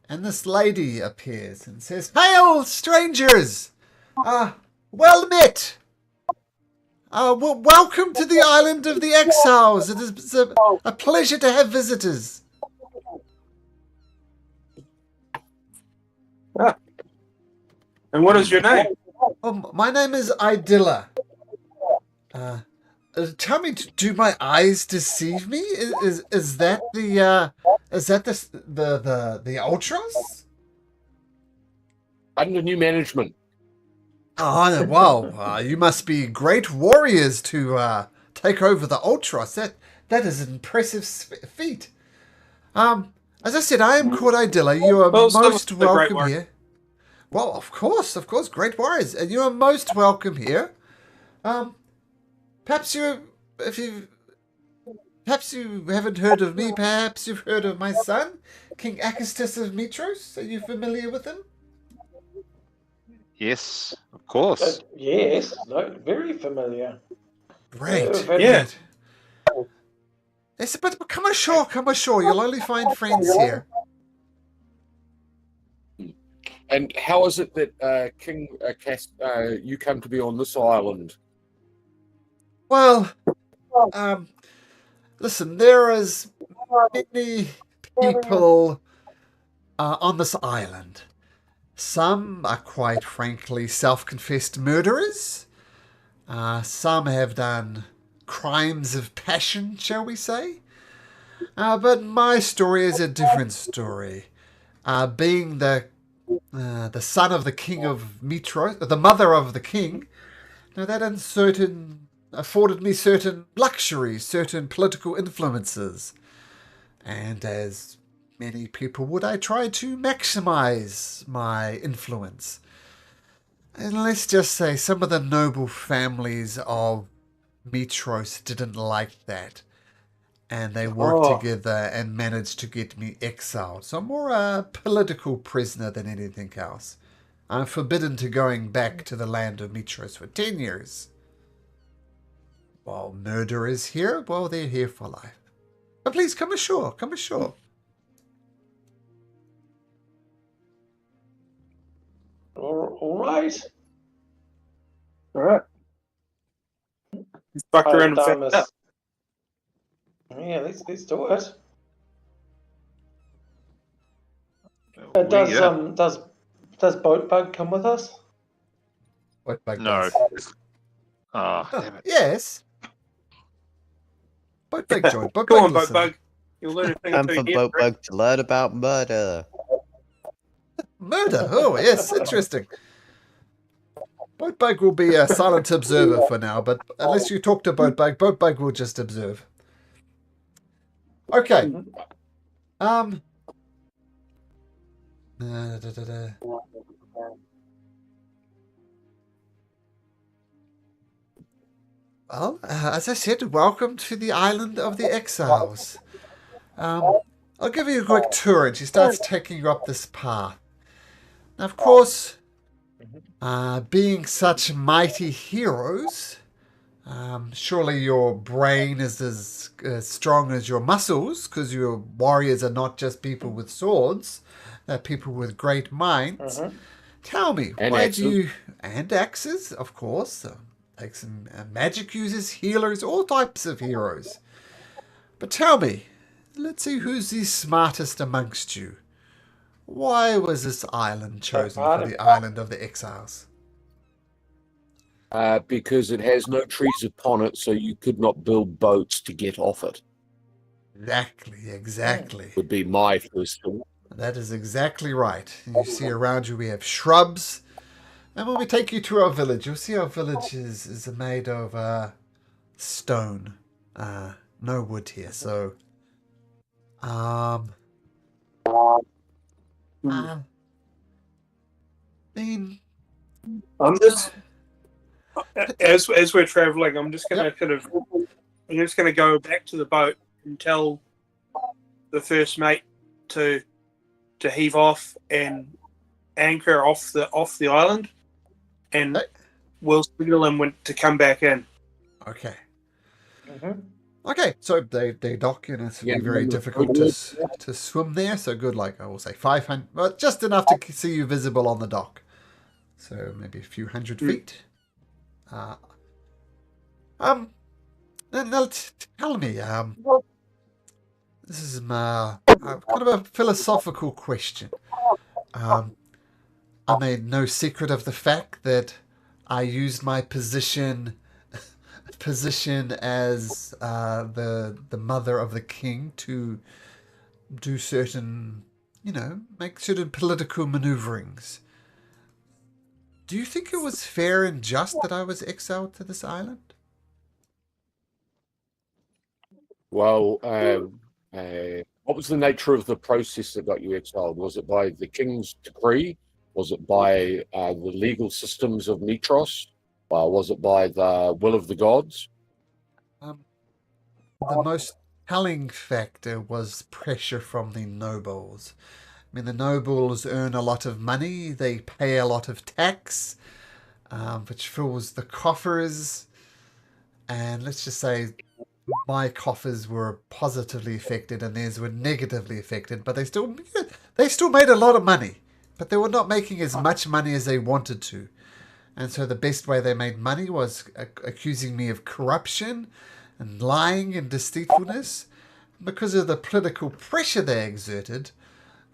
And this lady appears and says, "Hail, strangers! Well met! Welcome to the island of the exiles. It is a pleasure to have visitors. And what is your name? My name is Idilla. Tell me, do my eyes deceive me? Is that the ultras? Under new management. Oh, wow! You must be great warriors to take over the ultras. That is an impressive feat. As I said, I am called Idilla. You are most welcome here. Well, of course, great warriors, and you are most welcome here. Perhaps you haven't heard of me. Perhaps you've heard of my son, King Acastus of Mitros. Are you familiar with him? Yes, of course. Yes, no, very familiar. Great. Yeah. Yes, but come ashore. You'll only find friends here. And how is it that King you come to be on this island? Well, listen, there is many people on this island. Some are quite frankly self-confessed murderers. Some have done crimes of passion, shall we say. But my story is a different story. Being the son of the king of Mitros, the mother of the king, now that afforded me certain luxuries, certain political influences. And as many people would, I tried to maximize my influence. And let's just say some of the noble families of Mitros didn't like that. And they worked together and managed to get me exiled. So I'm more a political prisoner than anything else. I'm forbidden to going back to the land of Mitros for 10 years. While murderers here, well, they're here for life. But please, come ashore. All right. All right. Fucked around and found out. Yeah, let's do it. Does Boatbug come with us? Boatbug No. does. Oh, damn it. Yes. Boatbug joined. Come on, Boatbug. You'll learn a thing or Time two for here. Boatbug to learn about murder. Murder? Oh, yes, interesting. Boatbug will be a silent observer for now, but unless you talk to Boatbug, Boatbug will just observe. Okay. Well, as I said, welcome to the island of the exiles. I'll give you a quick tour, and she starts taking you up this path. Now, of course, being such mighty heroes, surely your brain is as strong as your muscles, because your warriors are not just people with swords, they're people with great minds. Tell me, and axes, of course. Like some magic users, healers, all types of heroes. But tell me, let's see who's the smartest amongst you. Why was this island chosen for the island of the exiles? Because it has no trees upon it, so you could not build boats to get off it. Exactly. Would be my first thought. That is exactly right. You see around you we have shrubs. And when we take you to our village, you'll see our village is made of stone. No wood here, so I mean, I'm just as we're traveling, I'm just gonna go back to the boat and tell the first mate to heave off and anchor off the island, and we'll signal him to come back in. Okay. Okay, so they dock, and it's very difficult to swim there. So good, like I will say 500, well, just enough to see you visible on the dock. So maybe a few hundred feet. Now tell me, this is kind of a philosophical question. I made no secret of the fact that I used my position as the mother of the king to do certain, make certain political maneuverings. Do you think it was fair and just that I was exiled to this island? Well, what was the nature of the process that got you exiled? Was it by the king's decree? Was it by the legal systems of Mitros? Was it by the will of the gods? The most telling factor was pressure from the nobles. I mean, the nobles earn a lot of money. They pay a lot of tax, which fills the coffers. And let's just say my coffers were positively affected and theirs were negatively affected, but they still made a lot of money, but they were not making as much money as they wanted to. And so the best way they made money was accusing me of corruption and lying and deceitfulness. Because of the political pressure they exerted,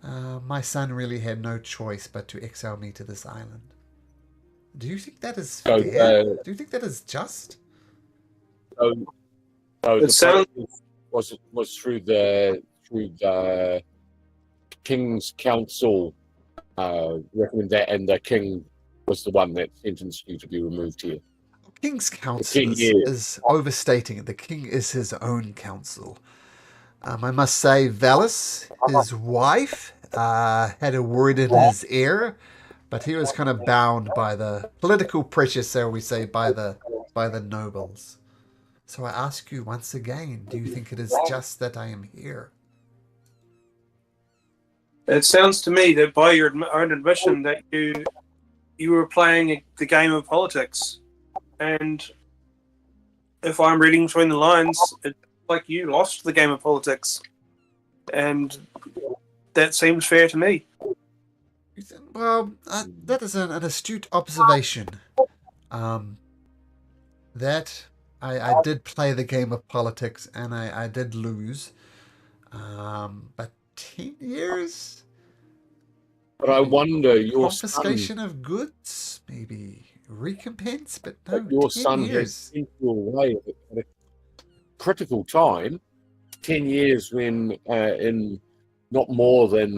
my son really had no choice but to exile me to this island. Do you think that is fair? Do you think that is just? The sound was through the king's council recommend that, and the king was the one that sentenced you to be removed here. King's council is overstating it. The king is his own council. I must say, Valis, his wife, had a word in his ear, but he was kind of bound by the political pressure, so we say, by the nobles. So I ask you once again, do you think it is just that I am here? It sounds to me that by your own admission that you were playing the game of politics. And if I'm reading between the lines, it's like you lost the game of politics. And that seems fair to me. Well, that is an astute observation. That I did play the game of politics and I did lose. But 10 years? But I wonder, your confiscation son, of goods, maybe recompense, but no, your 10 son years. has sent you away at a critical time. 10 years when in not more than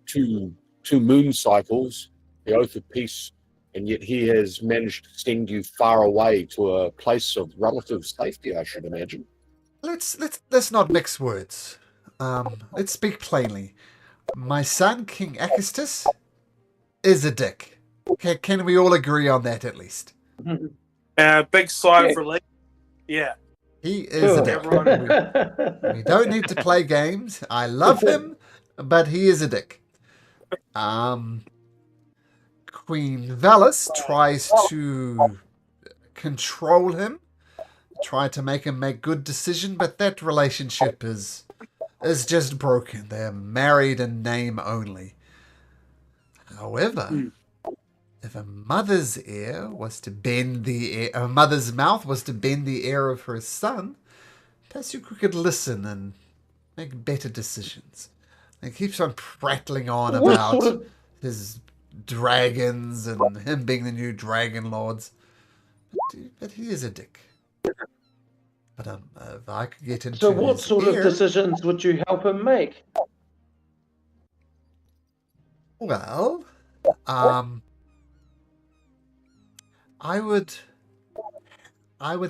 two moon cycles, the oath of peace, and yet he has managed to send you far away to a place of relative safety, I should imagine. Let's not mix words. Let's speak plainly. My son, King Acustus, is a dick. Can we all agree on that at least? Big sigh of relief. Yeah. He is a dick. We don't need to play games. I love him, but he is a dick. Queen Valis tries to control him, try to make him make good decisions, but that relationship is just broken. They're married in name only. However, if a mother's mouth was to bend the ear of her son, perhaps you could listen and make better decisions. He keeps on prattling on about his dragons and him being the new dragon lords. But he is a dick. But if I could get into So what sort of decisions would you help him make? Well, I would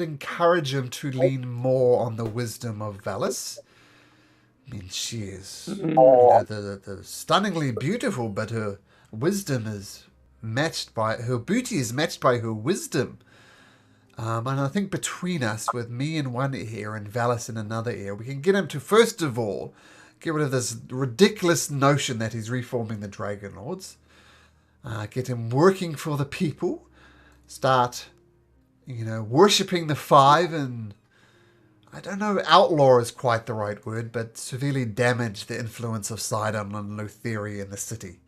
encourage him to lean more on the wisdom of Valis. I mean, she is the stunningly beautiful, but her wisdom is matched by her beauty is matched by her wisdom. And I think between us, with me in one ear and Valis in another ear, we can get him to, first of all, get rid of this ridiculous notion that he's reforming the Dragon Lords. Get him working for the people. Start, worshipping the five, and I don't know, outlaw is quite the right word, but severely damage the influence of Sidon and Lutheri in the city.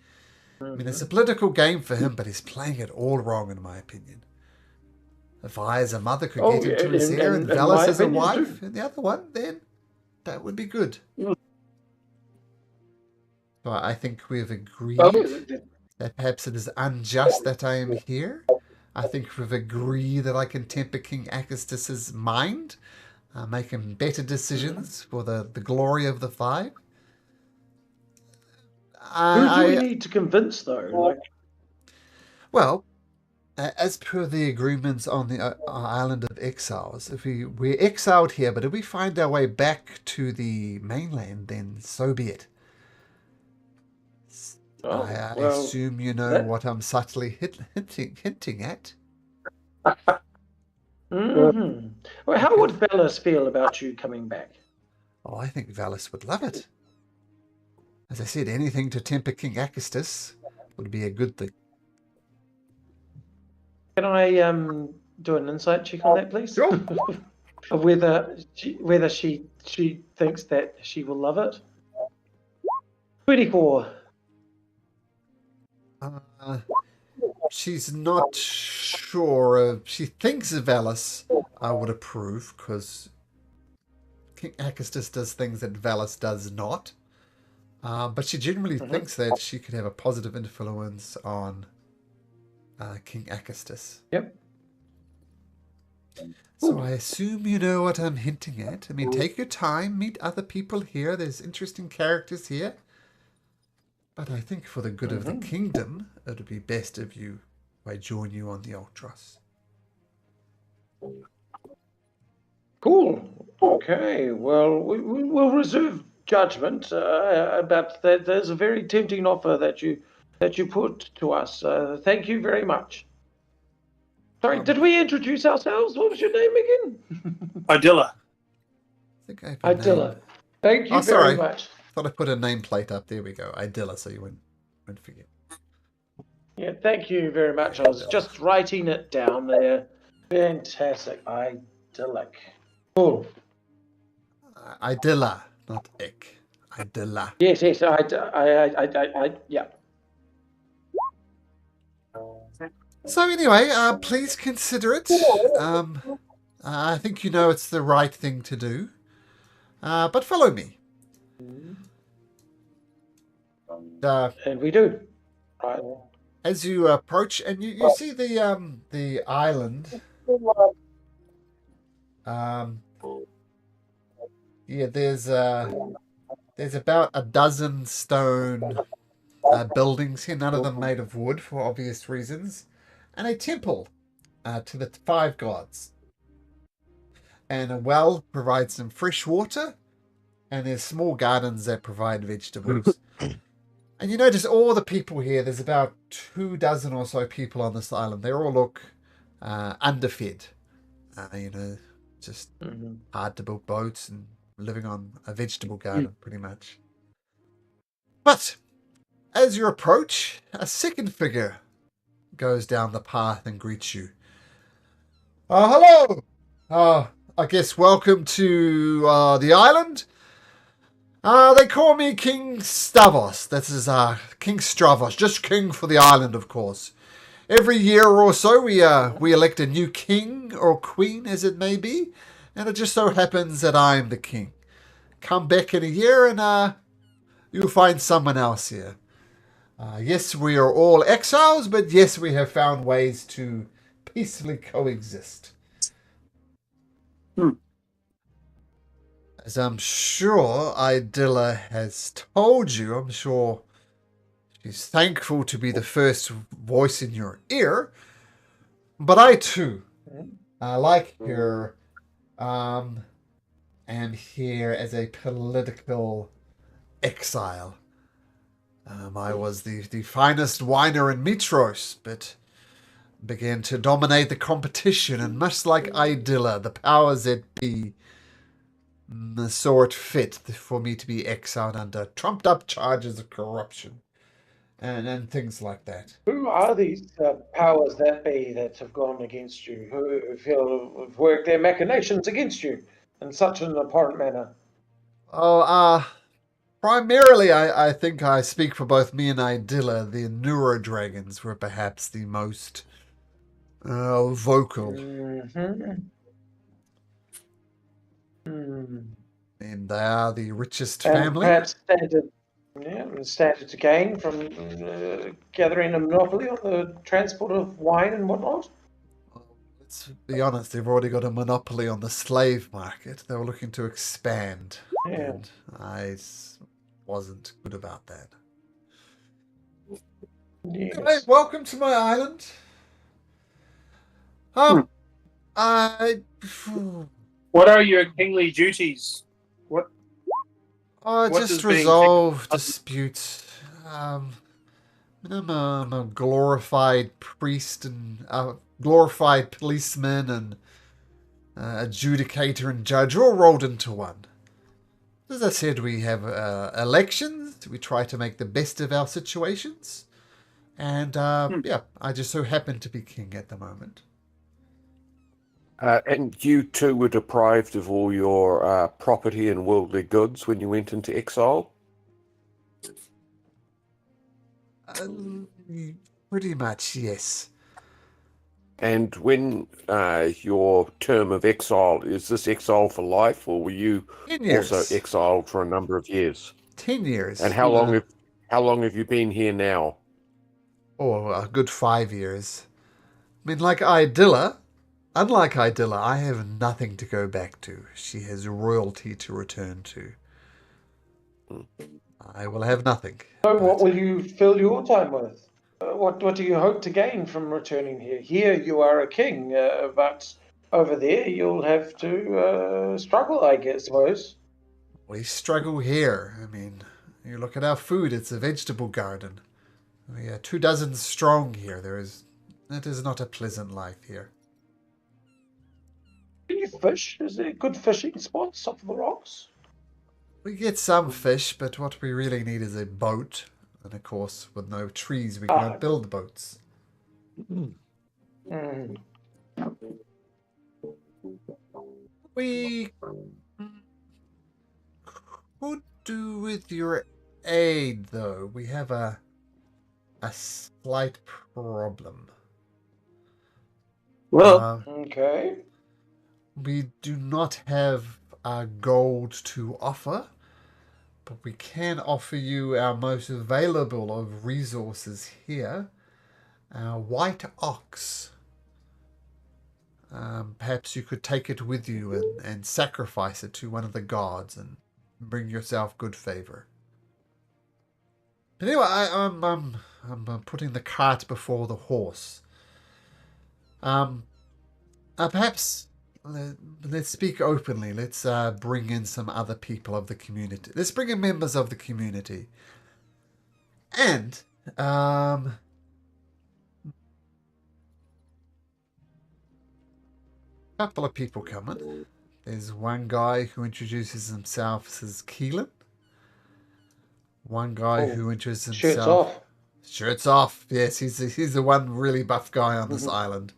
I mean, it's a political game for him, but he's playing it all wrong, in my opinion. If I, as a mother, could get into his hair, and Velas as a wife, and the other one, then that would be good. So I think we've agreed that perhaps it is unjust that I am here. I think we've agreed that I can temper King Acastus's mind, make him better decisions for the glory of the Five. Who do we need to convince, though? Well, as per the agreements on the island of exiles, if we're exiled here, but if we find our way back to the mainland, then so be it. I assume you know what I'm subtly hinting at. Mm-hmm. Well, how would Velas feel about you coming back? Oh, I think Velas would love it. As I said, anything to temper King Acastus would be a good thing. Can I do an insight check on that, please? Sure. whether she thinks that she will love it. 24. She's not sure. She thinks Velas would approve, because King Acastus does things that Velas does not. But she generally thinks that she could have a positive influence on King Acastus. Yep. So I assume you know what I'm hinting at. I mean, take your time, meet other people here. There's interesting characters here. But I think for the good of the kingdom, it would be best if I join you on the Ultras. Cool. Okay. Well, we'll reserve judgment about that. There's a very tempting offer that you put to us. Thank you very much. Sorry, did we introduce ourselves? What was your name again? Idilla. I think I have a name. Thank you very much. Thought I put a nameplate up. There we go. Idilla, so you wouldn't forget. Yeah, thank you very much. I was just writing it down there. Fantastic. Idyllic. Cool. Idilla, not ick. Idilla. Yes. Yeah. So anyway, please consider it. I think you know it's the right thing to do. But follow me. And we do. Right. As you approach, and you see the island. There's about a dozen stone buildings here, none of them made of wood for obvious reasons, and a temple to the five gods. And a well provides some fresh water, and there's small gardens that provide vegetables. And you notice all the people here, there's about 24 or so people on this island. They all look underfed. Just hard to build boats and living on a vegetable garden, pretty much. But as you approach, a second figure goes down the path and greets you. Hello! I guess welcome to the island. They call me King Stavros. This is King Stravos, just king for the island, of course. Every year or so, we elect a new king or queen, as it may be, and it just so happens that I'm the king. Come back in a year, and you'll find someone else here. Yes, we are all exiles, but yes, we have found ways to peacefully coexist. As I'm sure Idilla has told you, I'm sure she's thankful to be the first voice in your ear. But I too, like her, am here as a political exile. I was the finest whiner in Mitros, but began to dominate the competition, and much like Idilla, the powers that be saw it fit for me to be exiled under trumped-up charges of corruption and things like that. Who are these powers that be that have gone against you, who feel have worked their machinations against you in such an abhorrent manner? primarily, I think I speak for both me and Idilla. The neurodragons were perhaps the most vocal. And they are the richest family. Perhaps standard to gain from gathering a monopoly on the transport of wine and whatnot. Let's be honest, they've already got a monopoly on the slave market. They were looking to expand. Yeah. And I wasn't good about that. Yes. Anyway, welcome to my island. What are your kingly duties? What Just does being resolve disputes. I'm a glorified priest and glorified policeman and adjudicator and judge all rolled into one. As I said, we have elections. We try to make the best of our situations. And yeah, I just so happen to be king at the moment. And you too were deprived of all your property and worldly goods when you went into exile? Pretty much, yes. And when your term of exile, is this exile for life, or were you 10 years. also exiled for a number of years? 10 years. And how long have you been here now? Oh, a good 5 years. I mean, unlike Idilla, I have nothing to go back to. She has royalty to return to. I will have nothing. So what will you fill your time with? What do you hope to gain from returning here? Here you are a king, but over there you'll have to struggle, I suppose. We struggle here. I mean, you look at our food, it's a vegetable garden. We are 24 strong here. That is not a pleasant life here. Do you fish? Is there good fishing spots off the rocks? We get some fish, but what we really need is a boat. And of course, with no trees, we cannot build boats. We could do with your aid, though. We have a slight problem. Well, Okay. We do not have gold to offer, but we can offer you our most available of resources here, our white ox. Perhaps you could take it with you and sacrifice it to one of the gods and bring yourself good favor. But anyway, I'm putting the cart before the horse. Perhaps let's speak openly. Let's bring in some other people of the community. Let's bring in members of the community. And couple of people coming. There's one guy who introduces himself as Keelan. One guy who introduces himself. Shirts off. Shirts off. Yes, he's the one really buff guy on this island.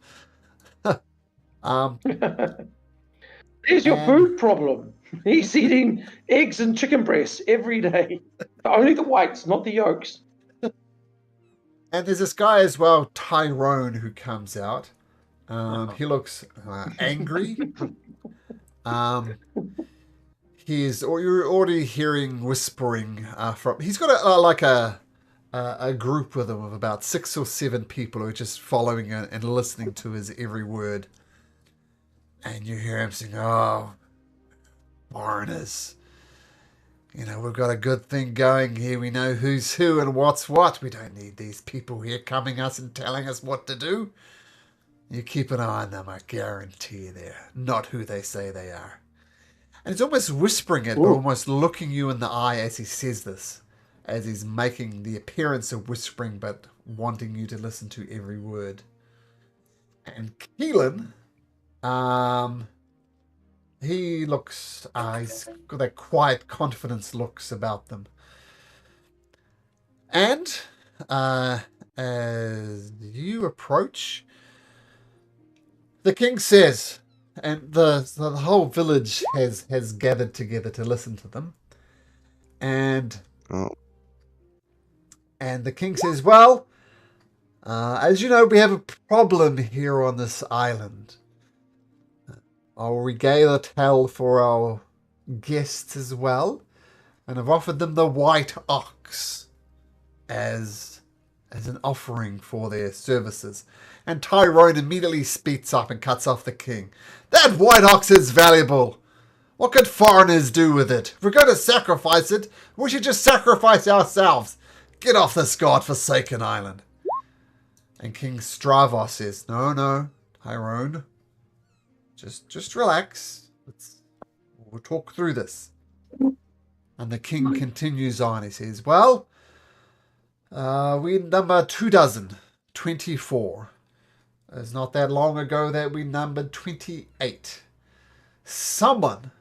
There's your food problem. He's eating eggs and chicken breasts every day. Only the whites, not the yolks. And there's this guy as well, Tyrone, who comes out. He looks angry. You're already hearing whispering from. He's got a group with him of about 6 or 7 people who are just following and listening to his every word. And you hear him saying, "Oh, foreigners. You know, we've got a good thing going here. We know who's who and what's what. We don't need these people here coming us and telling us what to do. You keep an eye on them, I guarantee they're not who they say they are." And he's almost whispering it, but almost looking you in the eye as he says this, as he's making the appearance of whispering, but wanting you to listen to every word. And Keelan, he looks, he's got that quiet confidence looks about them. And as you approach, the king says, and the whole village has gathered together to listen to them. And Oh. and the king says, well, as you know, we have a problem here on this island. I'll regale a tale for our guests as well, and I've offered them the white ox as an offering for their services. And Tyrone immediately speaks up and cuts off the king. That white ox is valuable. What could foreigners do with it? If we're going to sacrifice it, we should just sacrifice ourselves. Get off this god-forsaken island. And King Stravos says, no, Tyrone. Just relax. We'll talk through this. And the king continues on. He says, well, we number 24. It's not that long ago that we numbered 28. Someone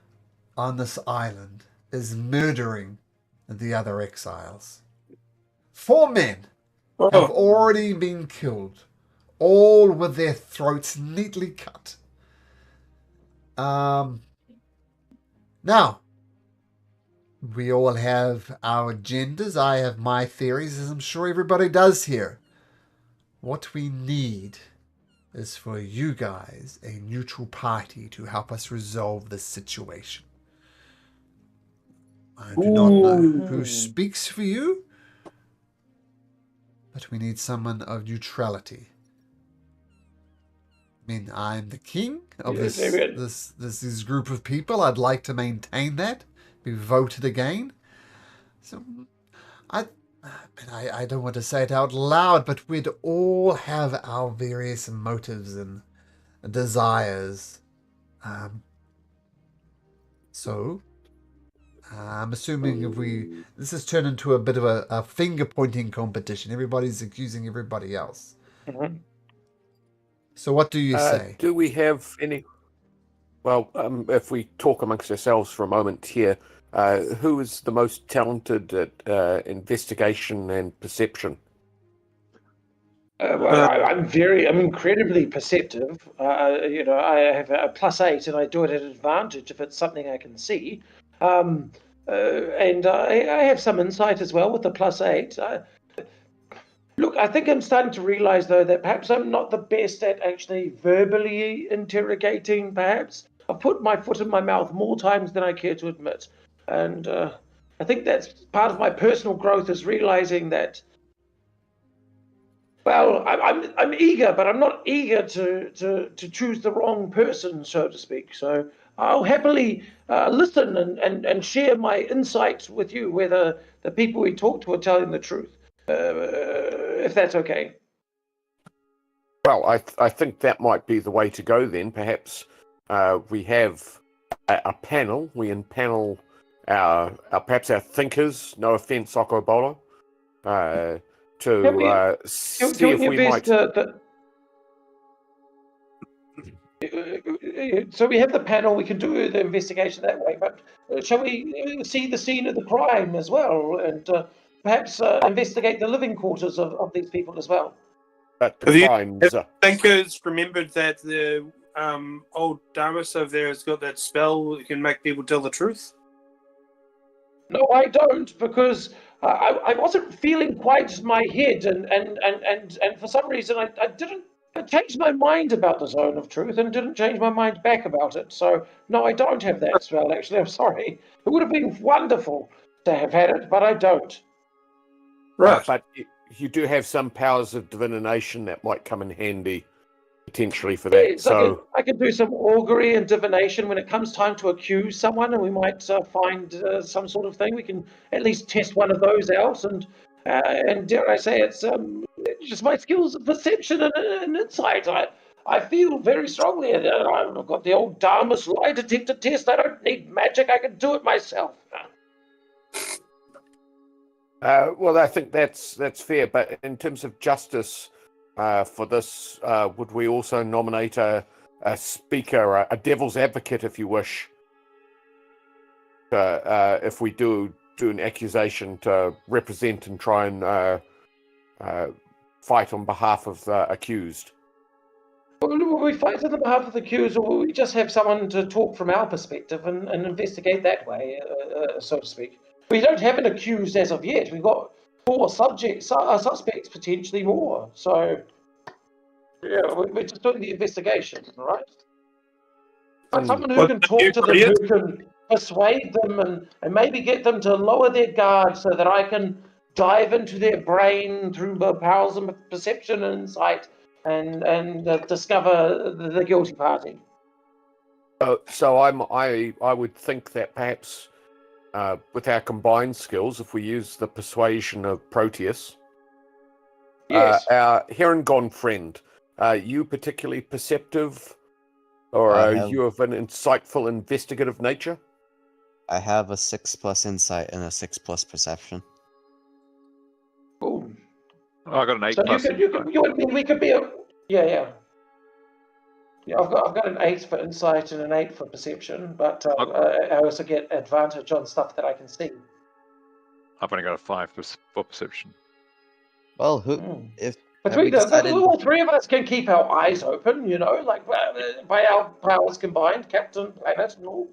on this island is murdering the other exiles. 4 men have already been killed, all with their throats neatly cut. Now, we all have our agendas. I have my theories, as I'm sure everybody does here. What we need is for you guys, a neutral party, to help us resolve this situation. I do not know who speaks for you, but we need someone of neutrality. I mean, I'm the king of this group of people. I'd like to maintain that. Be voted again. So, I don't want to say it out loud, but we'd all have our various motives and desires. So, I'm assuming if this has turned into a bit of a finger-pointing competition. Everybody's accusing everybody else. Mm-hmm. So what do you say? Do we have any... Well, if we talk amongst ourselves for a moment here, who is the most talented at investigation and perception? I'm incredibly perceptive. I have a +8, and I do it at advantage if it's something I can see. And I have some insight as well with the +8. Look, I think I'm starting to realize, though, that perhaps I'm not the best at actually verbally interrogating, perhaps. I've put my foot in my mouth more times than I care to admit. And I think that's part of my personal growth, is realizing that, well, I'm eager, but I'm not eager to choose the wrong person, so to speak. So I'll happily listen and share my insight with you, whether the people we talk to are telling the truth. If that's okay. Well, I think that might be the way to go then. Perhaps we have a panel. We empanel perhaps our thinkers, no offense, Okobola, to see if we might... So we have the panel, we can do the investigation that way, but shall we see the scene of the crime as well, and perhaps investigate the living quarters of these people as well? But the crimes... Thinkers remembered that the old Damas over there has got that spell that can make people tell the truth? No, I don't, because I wasn't feeling quite my head, and for some reason I didn't. I changed my mind about the zone of truth and didn't change my mind back about it. So, no, I don't have that spell, actually. I'm sorry. It would have been wonderful to have had it, but I don't. Right. But you do have some powers of divination that might come in handy, potentially, for that. Yes, so I could do some augury and divination when it comes time to accuse someone, and we might find some sort of thing. We can at least test one of those out, and dare I say, it's just my skills of perception and insight. I feel very strongly that I've got the old Damas lie detector test. I don't need magic. I can do it myself. Well, I think that's fair. But in terms of justice for this, would we also nominate a speaker, a devil's advocate, if you wish, if we do an accusation, to represent and try and fight on behalf of the accused? Will we fight on behalf of the accused, or will we just have someone to talk from our perspective and investigate that way, so to speak? We don't have an accused as of yet. We've got 4 suspects, potentially more. So, yeah, we're just doing the investigation, right? But someone who can talk to them, who can persuade them, and maybe get them to lower their guard so that I can dive into their brain through the powers of perception and insight and discover the guilty party. So I would think that perhaps with our combined skills, if we use the persuasion of Proteus, Yes. our Heron friend, you particularly perceptive, or are you of an insightful, investigative nature? I have a 6+ insight and a 6+ perception. Ooh. Oh, I got an 8 So plus. we could be a yeah. I've got an 8 for insight and an 8 for perception, but I also get advantage on stuff that I can see. I've only got a 5 for perception. Well, if between all 3 of us can keep our eyes open, like by our powers combined, Captain Planet and all.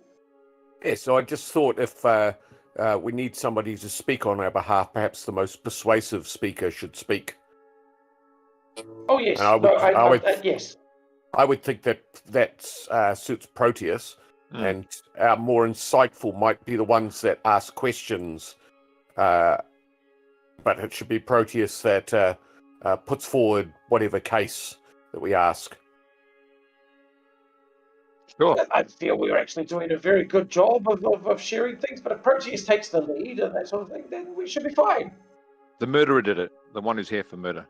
Yeah, so I just thought if we need somebody to speak on our behalf, perhaps the most persuasive speaker should speak. Oh yes, yes. I would think that suits Proteus, and our more insightful might be the ones that ask questions. But it should be Proteus that puts forward whatever case that we ask. Sure. I feel we're actually doing a very good job of sharing things, but if Proteus takes the lead and that sort of thing, then we should be fine. The murderer did it. The one who's here for murder.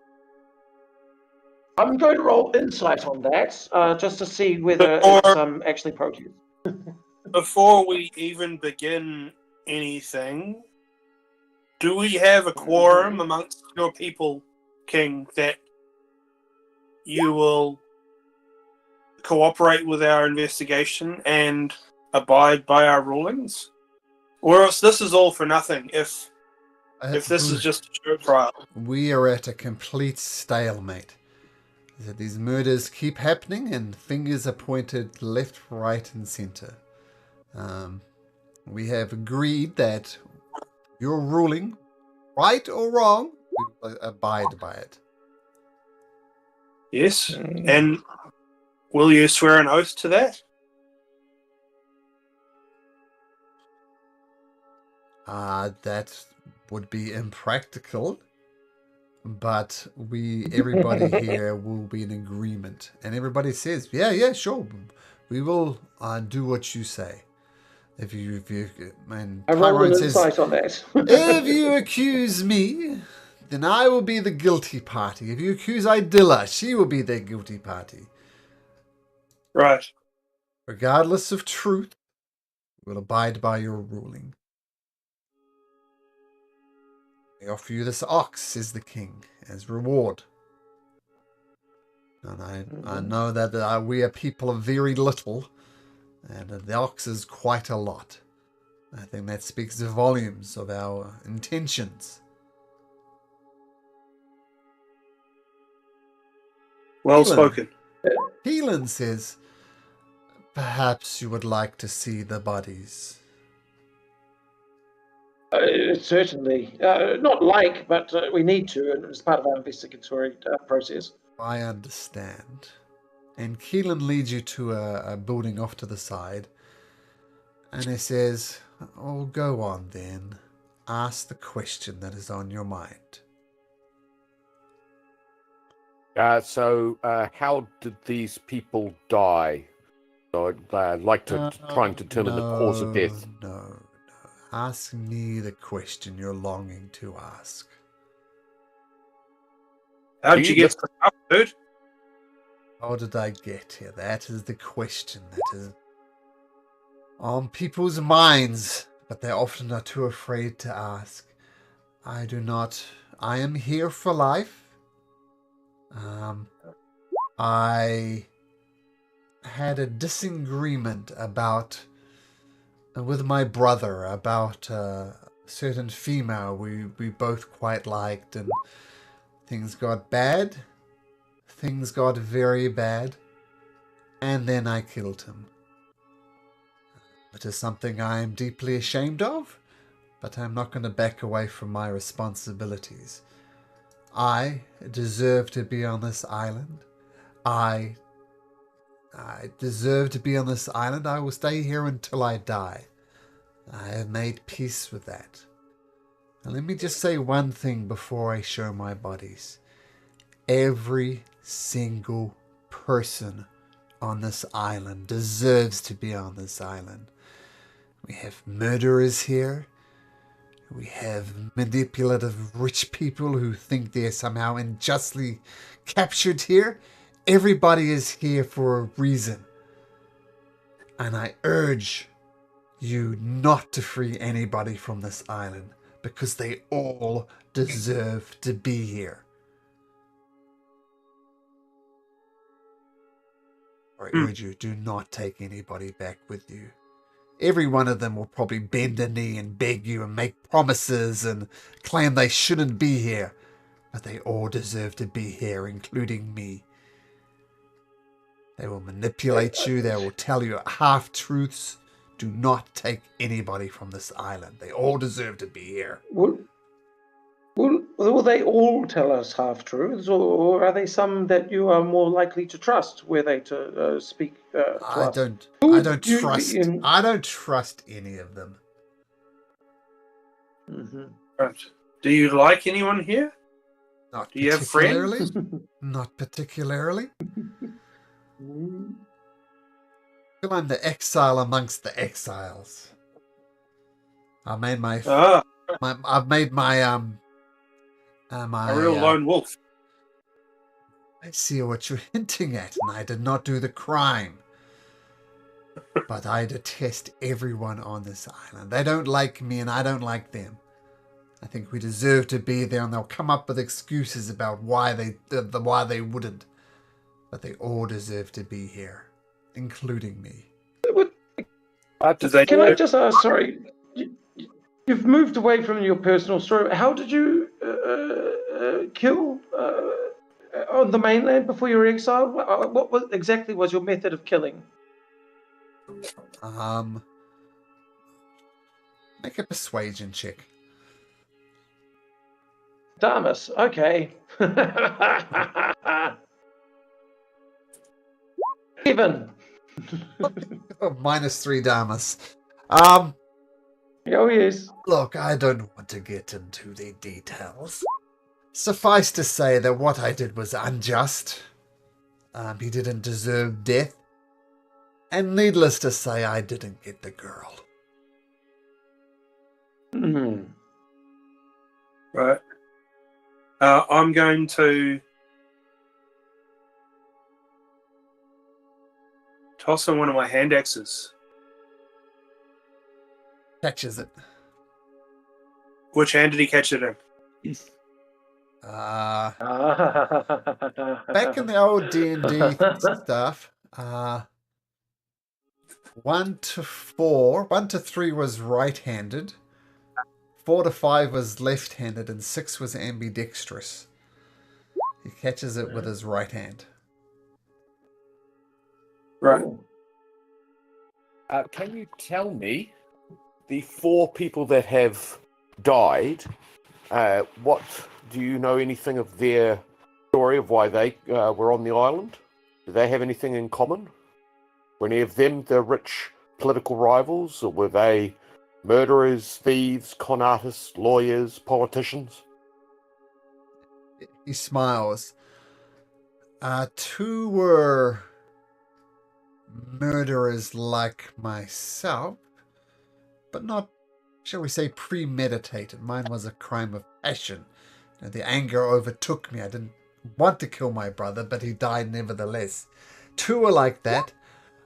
I'm going to roll insight on that, just to see whether it's actually Proteus. Before we even begin anything, do we have a quorum amongst your people, King, that you will cooperate with our investigation and abide by our rulings? Or else this is all for nothing if this is just a show trial. We are at a complete stalemate. These murders keep happening and fingers are pointed left, right and centre. We have agreed that your ruling, right or wrong, we will abide by it. Yes, and will you swear an oath to that? That would be impractical, but everybody here will be in agreement, and everybody says, yeah, sure, we will do what you say. If you I roll an insight on that. If you accuse me, then I will be the guilty party. If you accuse Idilla, she will be the guilty party. Right. Regardless of truth, we will abide by your ruling. I offer you this ox, says the king, as reward. And I know that we are people of very little, and the ox is quite a lot. I think that speaks volumes of our intentions. Well spoken. Keelan says, perhaps you would like to see the bodies. Certainly. Not like, but we need to, and it's part of our investigatory process. I understand. And Keelan leads you to a building off to the side. And he says, oh, go on then. Ask the question that is on your mind. So how did these people die? So I'd like to try and determine the cause of death. No. Ask me the question you're longing to ask. How did you get stuck, dude? How did I get here? That is the question that is on people's minds, but they often are too afraid to ask. I am here for life. I had a disagreement with my brother about a certain female we both quite liked, and things got bad. Things got very bad, and then I killed him. It is something I am deeply ashamed of, but I'm not going to back away from my responsibilities. I deserve to be on this island. I deserve to be on this island. I will stay here until I die. I have made peace with that. And let me just say one thing before I show my bodies. Every single person on this island deserves to be on this island. We have murderers here. We have manipulative rich people who think they're somehow unjustly captured here. Everybody is here for a reason. And I urge you not to free anybody from this island because they all deserve to be here. I urge you, do not take anybody back with you. Every one of them will probably bend a knee and beg you and make promises and claim they shouldn't be here. But they all deserve to be here, including me. They will manipulate you. They will tell you half-truths. Do not take anybody from this island. They all deserve to be here. Will they all tell us half-truths, or are they some that you are more likely to trust were they to speak to us? I don't trust any of them. Mm-hmm. Right. Do you like anyone here? Not Do you have friends? Not particularly. I'm the exile amongst the exiles. I've made my a real lone wolf. I see what you're hinting at, and I did not do the crime. But I detest everyone on this island. They don't like me, and I don't like them. I think we deserve to be there, and they'll come up with excuses about why they wouldn't. But they all deserve to be here, including me. Can I just ask, sorry, you've moved away from your personal story. How did you kill on the mainland before you were exiled? What exactly was your method of killing? Make a persuasion check. Damas, okay. Even. -3 Damas. Oh, yes. Look, I don't want to get into the details. Suffice to say that what I did was unjust. He didn't deserve death. And needless to say, I didn't get the girl. Right. I'm going to toss in one of my hand axes. Catches it. Which hand did he catch it in? Back in the old D&D stuff, 1 to 4, 1 to 3 was right-handed, 4 to 5 was left-handed, and 6 was ambidextrous. He catches it with his right hand. Right. Can you tell me, the 4 people that have died, what do you know anything of their story of why they were on the island? Do they have anything in common? Were any of them the rich political rivals, or were they murderers, thieves, con artists, lawyers, politicians? He smiles. 2 were murderers like myself, but not, shall we say, premeditated. Mine was a crime of passion. The anger overtook me. I didn't want to kill my brother, but he died nevertheless. 2 were like that.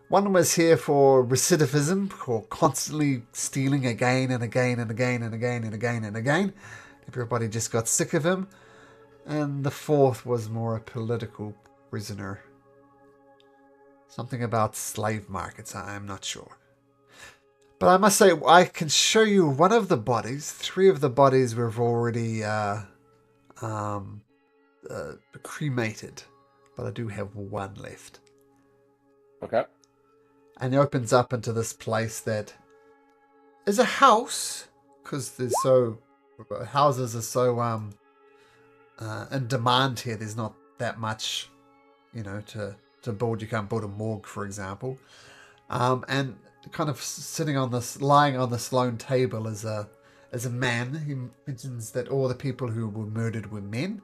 One was here for recidivism, for constantly stealing again and again and again and again and again and again. Everybody just got sick of him. And the 4th was more a political prisoner. Something about slave markets, I'm not sure. But I must say, I can show you one of the bodies. 3 of the bodies were already cremated. But I do have 1 left. Okay. And he opens up into this place that is a house, because houses are so in demand here. There's not that much, to build. You can't build a morgue, for example. And kind of lying on this lone table is a man who mentions that all the people who were murdered were men.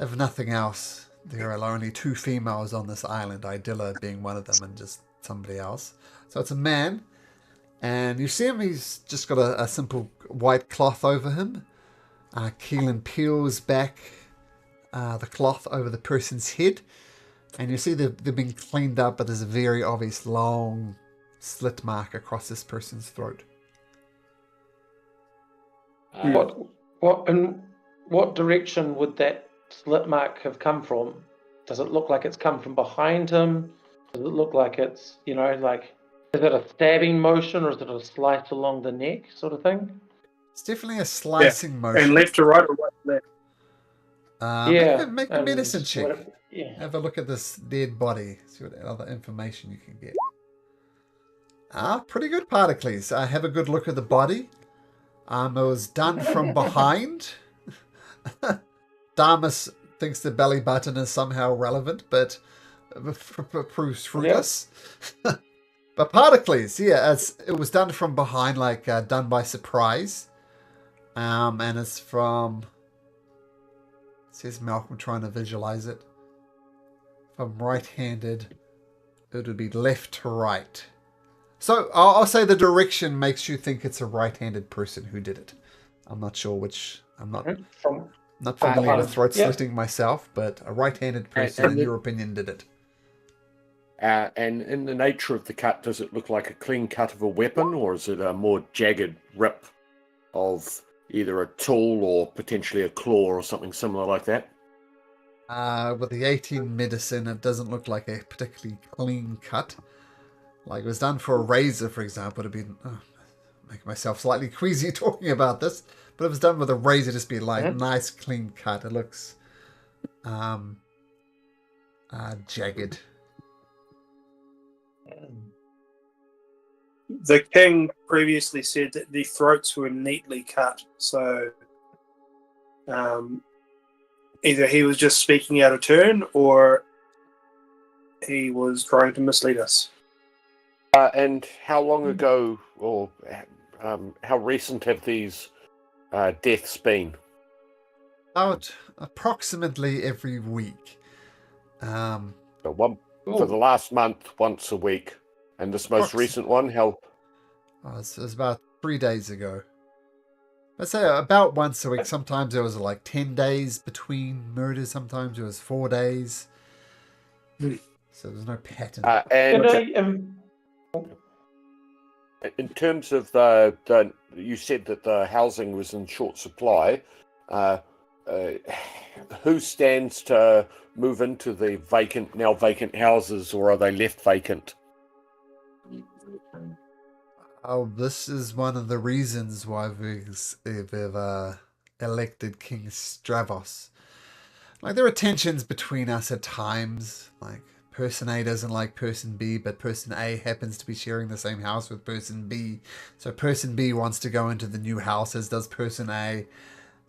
If nothing else, there are only 2 females on this island, Idilla being one of them and just somebody else. So it's a man, and you see him, he's just got a simple white cloth over him. Keelan peels back the cloth over the person's head, and you see they've been cleaned up, but there's a very obvious long slit mark across this person's throat. What direction would that slit mark have come from? Does it look like it's come from behind him? Does it look like it's, is it a stabbing motion or is it a slice along the neck sort of thing? It's definitely a slicing motion. And left to right or right to left? Make a medicine check. Have a look at this dead body. See what other information you can get. Pretty good, Particles. Have a good look at the body. It was done from behind. Damus thinks the belly button is somehow relevant, but proves fruitless. But Particles, it was done from behind, like done by surprise. And it's from, says Malcolm trying to visualize it. From right-handed, it would be left to right. So I'll say the direction makes you think it's a right-handed person who did it. I'm not sure which. I'm not familiar with throat slitting myself, but a right-handed person, in your opinion, did it. And in the nature of the cut, does it look like a clean cut of a weapon, or is it a more jagged rip of either a tool or potentially a claw or something similar like that? With the 18 medicine, it doesn't look like a particularly clean cut. Like it was done for a razor, for example, it'd be making myself slightly queasy talking about this. But if it was done with a razor, just be like nice clean cut. It looks jagged. The king previously said that the throats were neatly cut, so either he was just speaking out of turn or he was trying to mislead us. And how long ago, or how recent have these deaths been? About approximately every week. For the last month, once a week. And this most recent one, how? It was about 3 days ago. I'd say about once a week. Sometimes it was like 10 days between murders. Sometimes it was 4 days. So there's no pattern. In terms of you said that the housing was in short supply. Who stands to move into the now vacant houses, or are they left vacant? Oh, this is one of the reasons why we've elected King Stravos. Like, there are tensions between us at times. Like, person A doesn't like person B, but person A happens to be sharing the same house with person B. So person B wants to go into the new house, as does person A.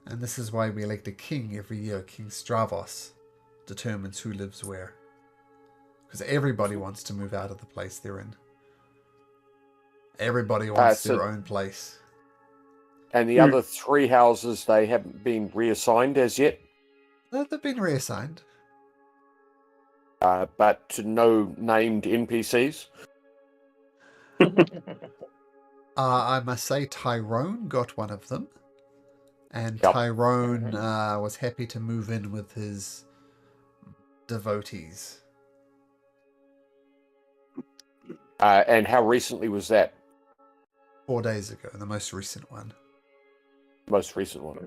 And this is why we elect a king every year. King Stravos determines who lives where. Because everybody wants to move out of the place they're in. Everybody wants their own place. And the other 3 houses, they haven't been reassigned as yet? They've been reassigned. But to no named NPCs? I must say Tyrone got one of them. And Tyrone was happy to move in with his devotees. And how recently was that? 4 days ago, the most recent one. Most recent one,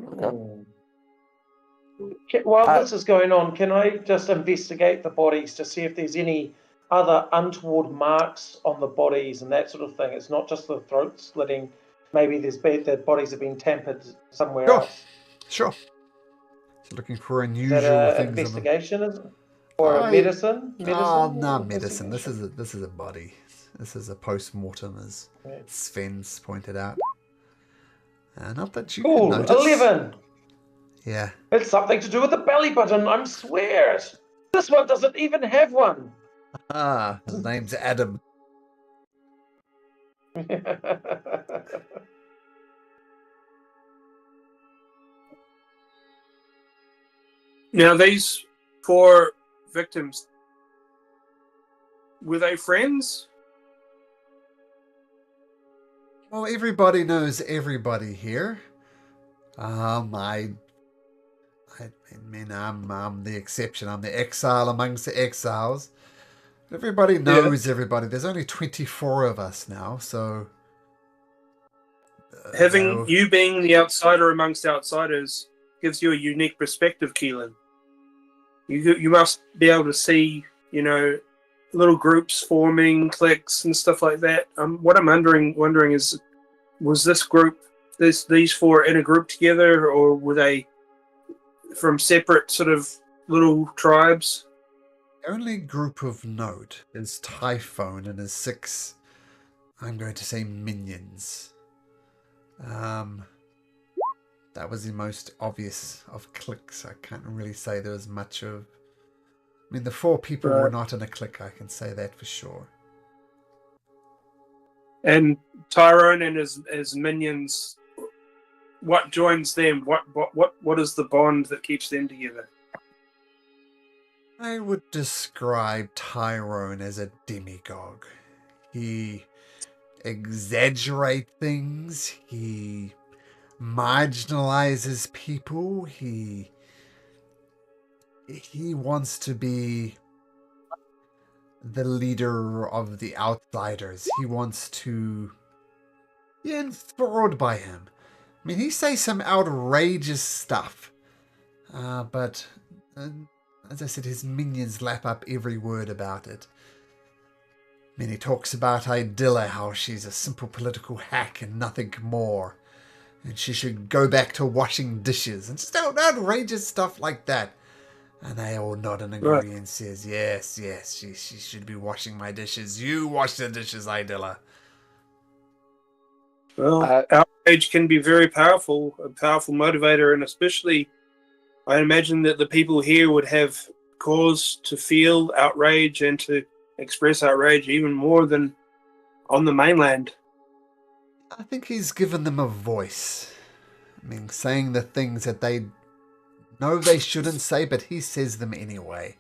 okay. While this is going on, can I just investigate the bodies to see if there's any other untoward marks on the bodies and that sort of thing? It's not just the throat slitting. Maybe the bodies have been tampered somewhere else. Sure. So looking for unusual Is that things. Investigation, is it? Or medicine? Oh, no, medicine. This is a body. This is a post-mortem, as Sven's pointed out. Not that you Cool, can notice. 11. Yeah. It's something to do with the belly button, I swear it. This one doesn't even have one. His name's Adam. Now, these 4 victims, were they friends? Well, everybody knows everybody here. I mean, I'm the exception. I'm the exile amongst the exiles. Everybody knows everybody. There's only 24 of us now, so... Having you being the outsider amongst outsiders gives you a unique perspective, Keelan. You must be able to see, little groups forming, cliques and stuff like that. What I'm wondering is, was this group, these 4 in a group together, or were they from separate sort of little tribes? The only group of note is Typhone and his 6, I'm going to say, minions. That was the most obvious of cliques. I can't really say there was much of... I mean, the 4 people were not in a clique, I can say that for sure. And Tyrone and his minions, what joins them? What is the bond that keeps them together? I would describe Tyrone as a demagogue. He exaggerates things. He marginalizes people. He wants to be the leader of the outsiders. He wants to be enthralled by him. I mean, he says some outrageous stuff, but as I said, his minions lap up every word about it. I mean, he talks about Idilla, how she's a simple political hack and nothing more, and she should go back to washing dishes, and just outrageous stuff like that. And they all nod and agree and says, yes, she should be washing my dishes. You wash the dishes, Idilla. Well, outrage can be very powerful, a powerful motivator, and especially I imagine that the people here would have cause to feel outrage and to express outrage even more than on the mainland. I think he's given them a voice. I mean, saying the things that they know they shouldn't say, but he says them anyway.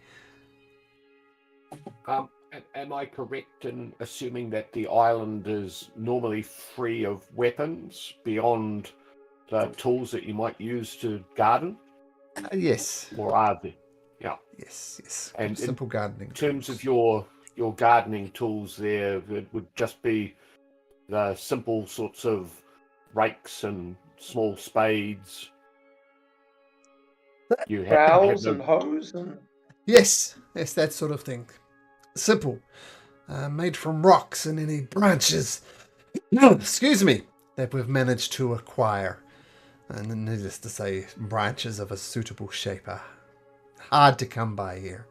Am I correct in assuming that the island is normally free of weapons beyond the tools that you might use to garden? Yes. Or are there? Yeah. Yes. And simple gardening. In terms of your gardening tools there, it would just be the simple sorts of rakes and small spades. You Trowels and hoes and... Yes, that sort of thing. Simple. Made from rocks and any branches, excuse me, that we've managed to acquire. And needless to say, branches of a suitable shape are hard to come by here.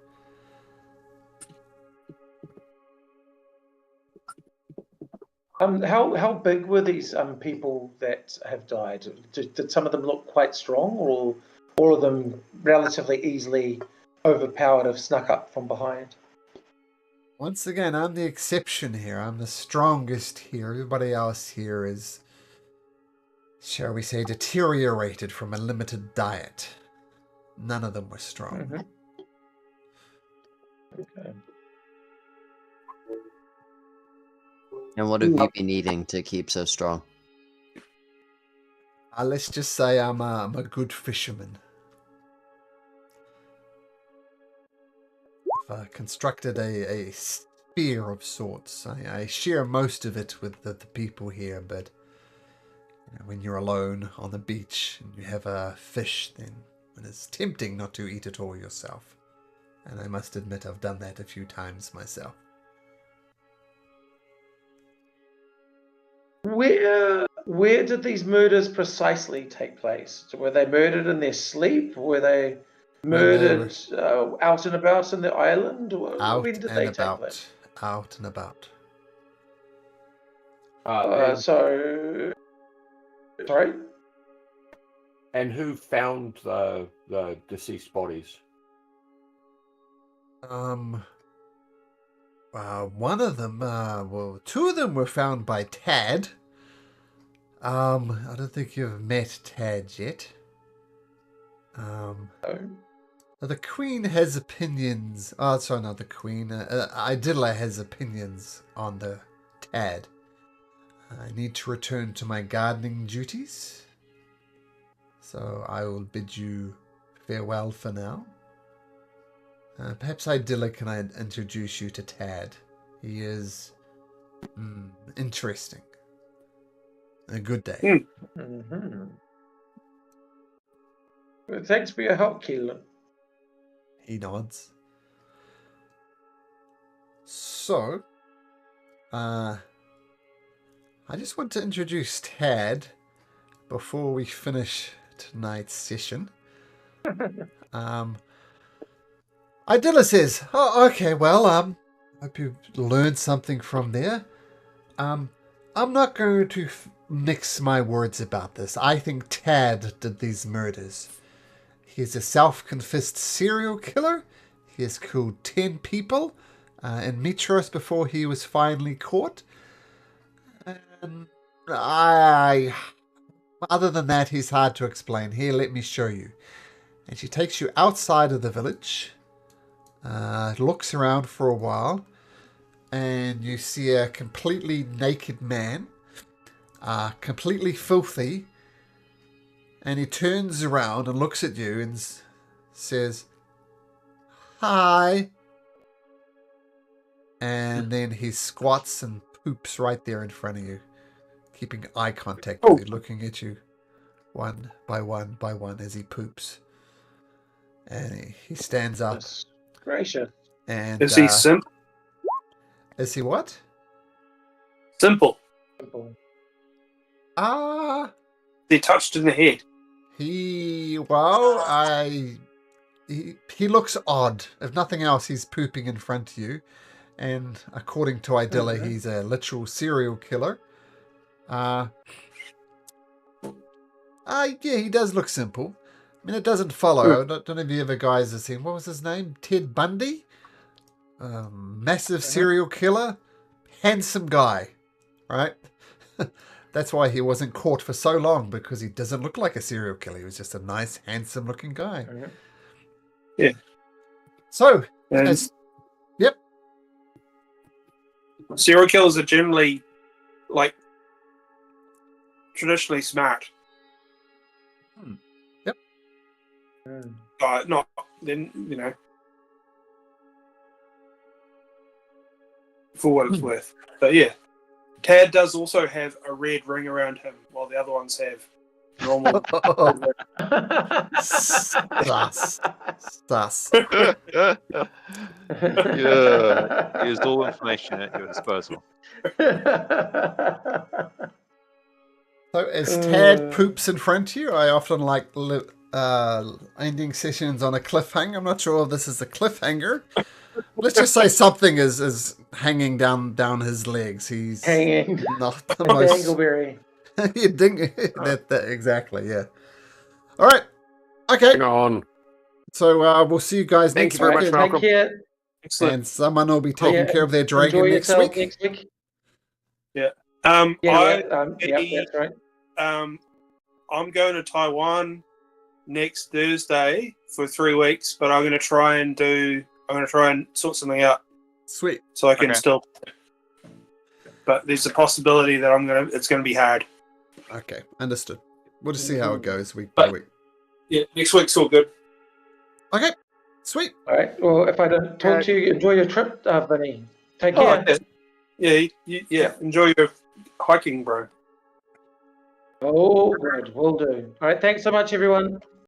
How big were these people that have died? Did some of them look quite strong, or all of them relatively easily overpowered, have snuck up from behind? Once again, I'm the exception here. I'm the strongest here. Everybody else here is, shall we say, deteriorated from a limited diet. None of them were strong. Mm-hmm. Okay. And what have you been eating to keep so strong? Let's just say I'm a good fisherman. I've constructed a spear of sorts. I share most of it with the people here, but when you're alone on the beach and you have a fish, then it is tempting not to eat it all yourself. And I must admit I've done that a few times myself. Where did these murders precisely take place? Were they murdered in their sleep? Were they murdered out and about in the island? Out when did and they about. take place? Out and about. Sorry? And who found the deceased bodies? One of them, two of them were found by Tad. I don't think you've met Tad yet. The Queen has opinions. Oh, sorry, not the Queen. Idilla has opinions on the Tad. I need to return to my gardening duties. So I will bid you farewell for now. Perhaps Idilla can I introduce you to Tad. He is interesting. A good day. Mm-hmm. Well, thanks for your help, Keelan. He nods. So, I just want to introduce Tad before we finish tonight's session. Idilla says, "Oh, okay. Well, hope you learned something from there. I'm not going to mix my words about this. I think Tad did these murders. He's a self-confessed serial killer. He has killed 10 people in Mitros before he was finally caught. And other than that, he's hard to explain. Here, let me show you." And she takes you outside of the village, looks around for a while, and you see a completely naked man, completely filthy, and he turns around and looks at you and says, "Hi." And then he squats and poops right there in front of you, keeping eye contact with you, looking at you one by one by one as he poops. And he stands up. Gracious. And Is he simple? Is he what? Simple. They touched in the head. He looks odd. If nothing else, he's pooping in front of you. And according to Idilla, he's a literal serial killer. Yeah, he does look simple. I mean, it doesn't follow. I don't know if you ever guys have seen, what was his name? Ted Bundy? Massive serial killer. Handsome guy. Right? That's why he wasn't caught for so long, because he doesn't look like a serial killer. He was just a nice, handsome-looking guy. Yeah. So, yep. Serial killers are generally, traditionally smart. Yep. Not then, for what it's worth. But yeah, Tad does also have a red ring around him, while the other ones have normal. Sus. Yeah, used all information at your disposal. So as Tad poops in front of you, I often like ending sessions on a cliffhanger. I'm not sure if this is a cliffhanger. Let's just say something is hanging down his legs. He's hanging. Not the most. Dangleberry. Exactly. Yeah. All right. Okay. Hang on. So we'll see you guys next very week. much, Malcolm. And someone will be taking care of their dragon next week. Yeah. That's right. I'm going to Taiwan next Thursday for 3 weeks, but I'm going to try and sort something out. Sweet. So I can still. But there's a possibility that it's going to be hard. Okay, understood. We'll just see how it goes week by week. Yeah, next week's all good. Okay, sweet. All right. Well, if I don't talk to you, enjoy your trip, Vinny. Take care. Yeah. Enjoy your hiking, bro. Oh, good. Will do. All right. Thanks so much, everyone.